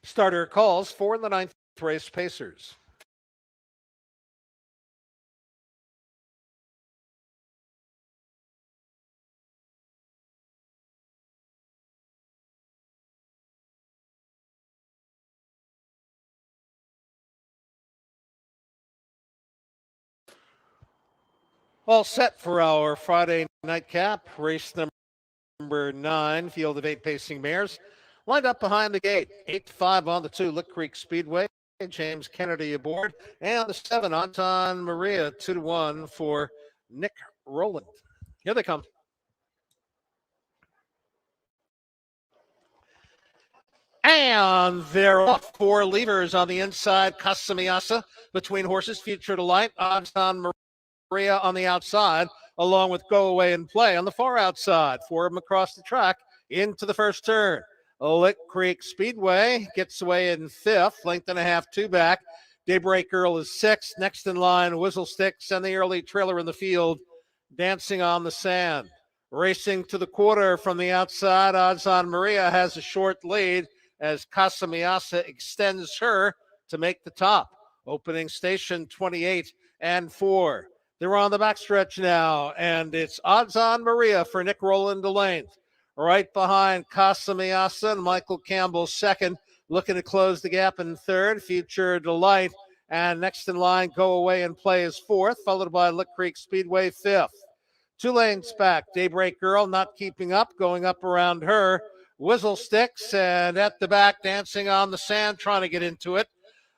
Starter calls for the ninth race Pacers. All set for our Friday nightcap. Race number 9, field of 8 pacing mares. Lined up behind the gate. 8-5 on the 2, Lick Creek Speedway. James Kennedy aboard. And the 7, Anton Maria, 2-1 for Nick Rowland. Here they come. And they're off. 4 levers on the inside. Casamiasa between horses. Future Delight. Anton Maria on the outside, along with Go Away and Play on the far outside. 4 of them across the track into the first turn. Lick Creek Speedway gets away in 5th, length and a half, 2 back. Daybreak Girl is 6th. Next in line, Whistle Sticks and the early trailer in the field, Dancing on the Sand. Racing to the quarter from the outside, Odds on Maria has a short lead as Casamiasa extends her to make the top. Opening station 28 and 4. They're on the backstretch now, and it's Odds on Maria for Nick Rowland Delane. Right behind Casamiasa and Michael Campbell second, looking to close the gap in third. Future Delight, and next in line, Go Away and Play is 4th, followed by Lick Creek Speedway 5th. 2 lanes back, Daybreak Girl not keeping up, going up around her. Whistle Sticks, and at the back, Dancing on the Sand, trying to get into it.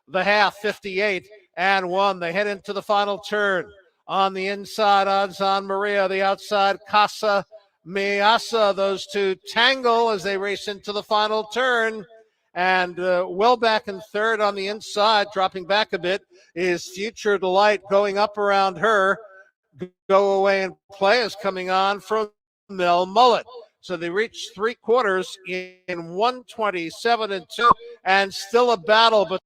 The half, 58 and 1. They head into the final turn. On the inside, Odds on Maria. The outside, Casa Miasa. Those two tangle as they race into the final turn. And well back in third on the inside, dropping back a bit, is Future Delight going up around her. Go Away and Play is coming on from Mel Mullet. So they reach 3/4 in 127 and 2, and still a battle, but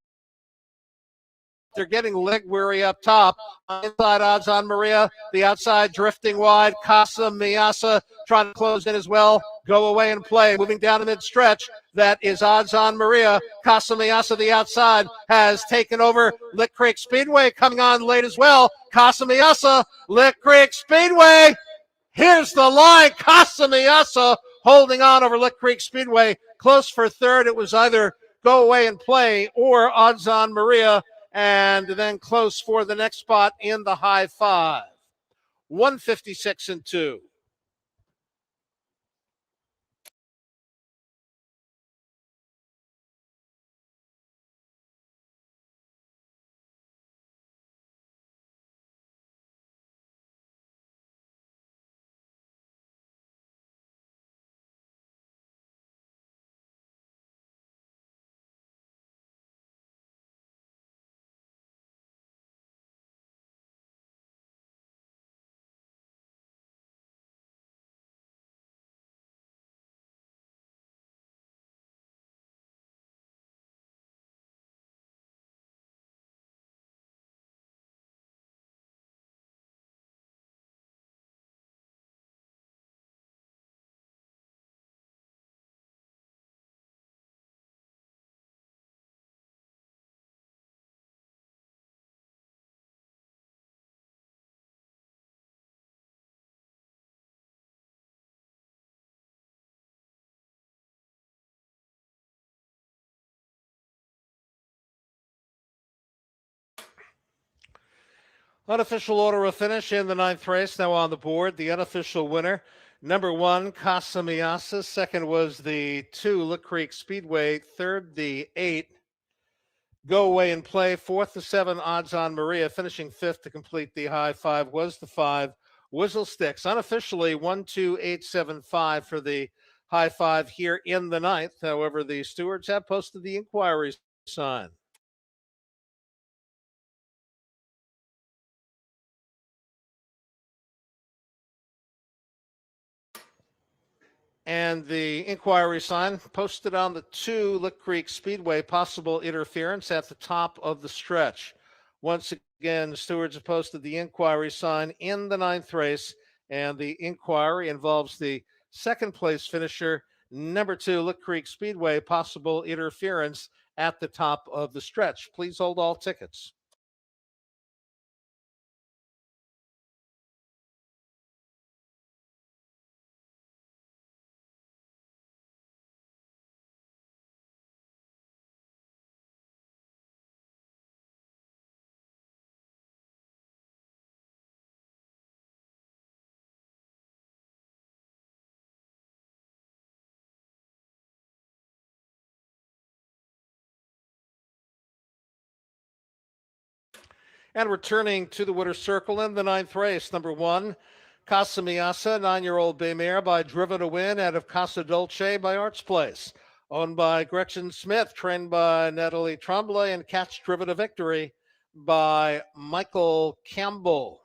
they're getting leg weary up top. Inside, Odds on Maria. The outside drifting wide. Casa Miasa trying to close in as well. Go Away and Play. Moving down the mid-stretch. That is Odds on Maria. Casa Miasa, the outside, has taken over. Lick Creek Speedway coming on late as well. Casa Miasa, Lick Creek Speedway. Here's the line. Casa Miasa holding on over Lick Creek Speedway. Close for third. It was either Go Away and Play or Odds on Maria, and then close for the next spot in the high 5. 156 and 2. Unofficial order of finish in the 9th race now on the board. The unofficial winner, number 1, Casa Miasa. Second was the 2, Lick Creek Speedway. Third, the 8, Go Away and Play. Fourth, the 7, Odds on Maria. Finishing 5th to complete the high 5 was the 5, Whistle Sticks. Unofficially 12875 for the high 5 here in the 9th. However, the stewards have posted the inquiry sign. And the inquiry sign posted on the 2, Lick Creek Speedway, possible interference at the top of the stretch. Once again, the stewards have posted the inquiry sign in the 9th race, and the inquiry involves the second place finisher, number 2, Lick Creek Speedway, possible interference at the top of the stretch. Please hold all tickets. And returning to the winner's circle in the ninth race, number 1, Casamiasa, 9-year-old bay mare by Driven to Win out of Casa Dolce by Arts Place. Owned by Gretchen Smith, trained by Natalie Tremblay, and Catch Driven to Victory by Michael Campbell.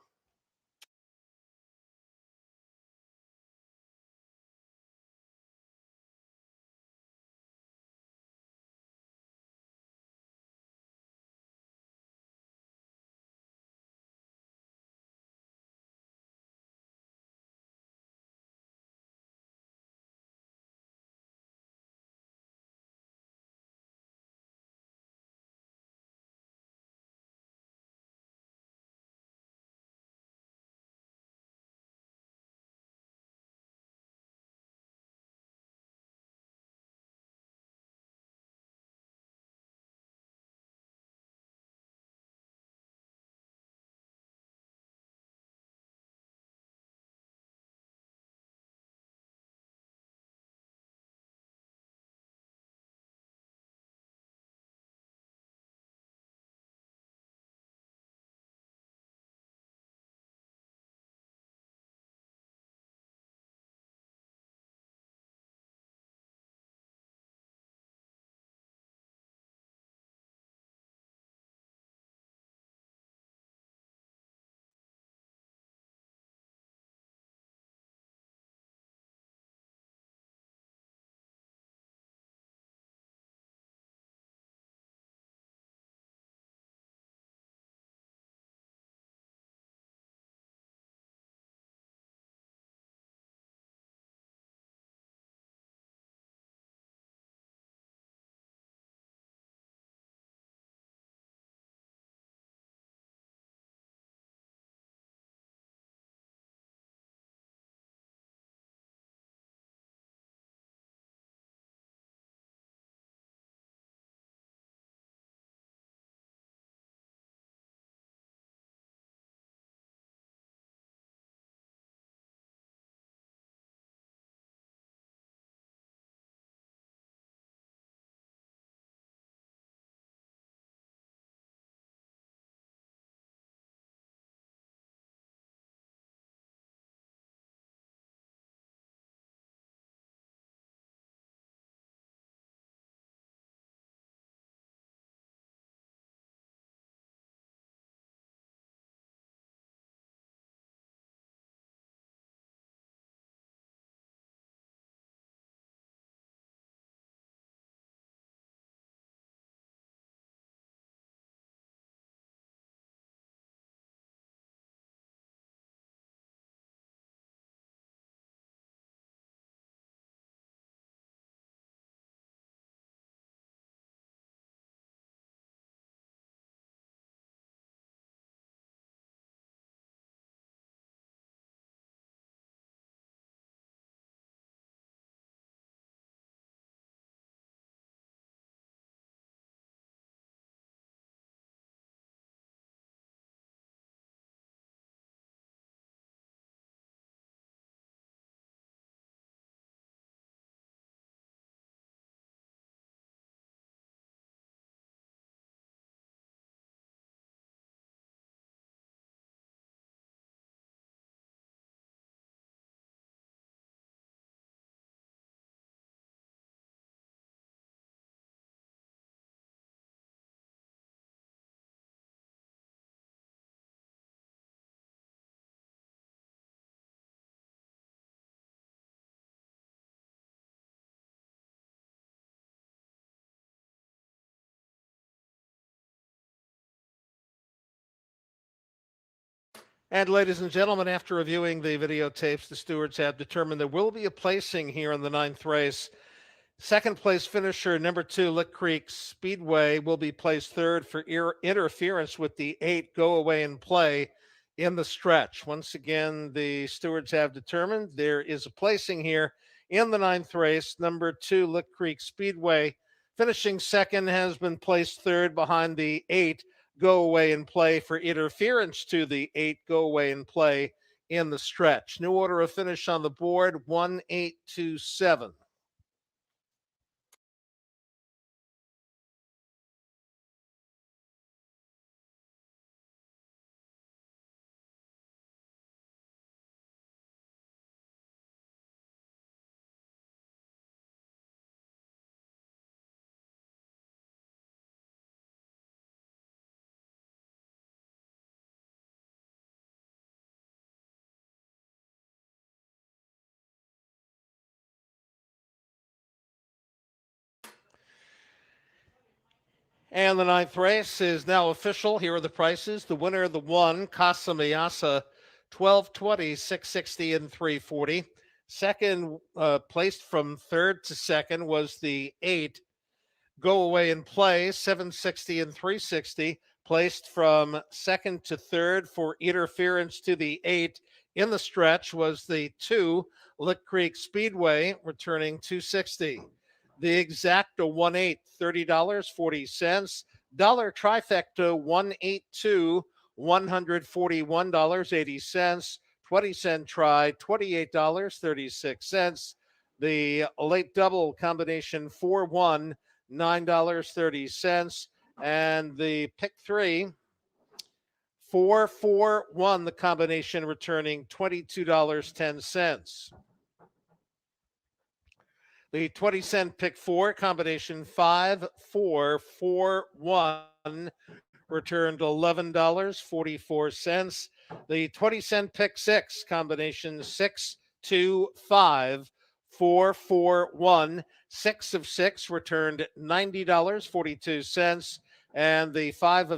And ladies and gentlemen, after reviewing the videotapes, the stewards have determined there will be a placing here in the ninth race. Second place finisher, number 2, Lick Creek Speedway, will be placed third for interference with the 8 Go Away and Play in the stretch. Once again, the stewards have determined there is a placing here in the ninth race. Number 2, Lick Creek Speedway, finishing second, has been placed third behind the 8 Go Away and Play for interference to the 8 Go Away and Play in the stretch. New order of finish on the board, 1-8-2-7. And the ninth race is now official. Here are the prices. The winner of the 1, Casa Mayasa, 1220, 660, and 340. Second, placed from third to second, was the 8, Go Away and Play, 760 and 360. Placed from second to third for interference to the 8 in the stretch was the 2, Lick Creek Speedway, returning 260. The Exacta 1-8, $30.40. Dollar Trifecta 182, $141.80. 20-cent try, $28.36. The late double combination 4-1, $9.30. And the pick 3, 4-4-1, the combination returning $22.10. The 20-cent pick 4, combination 5-4-4-1, returned $11.44. The 20-cent pick 6, combination 6-2-5-4-4-1, 6 of 6, returned $90.42. And the 5 of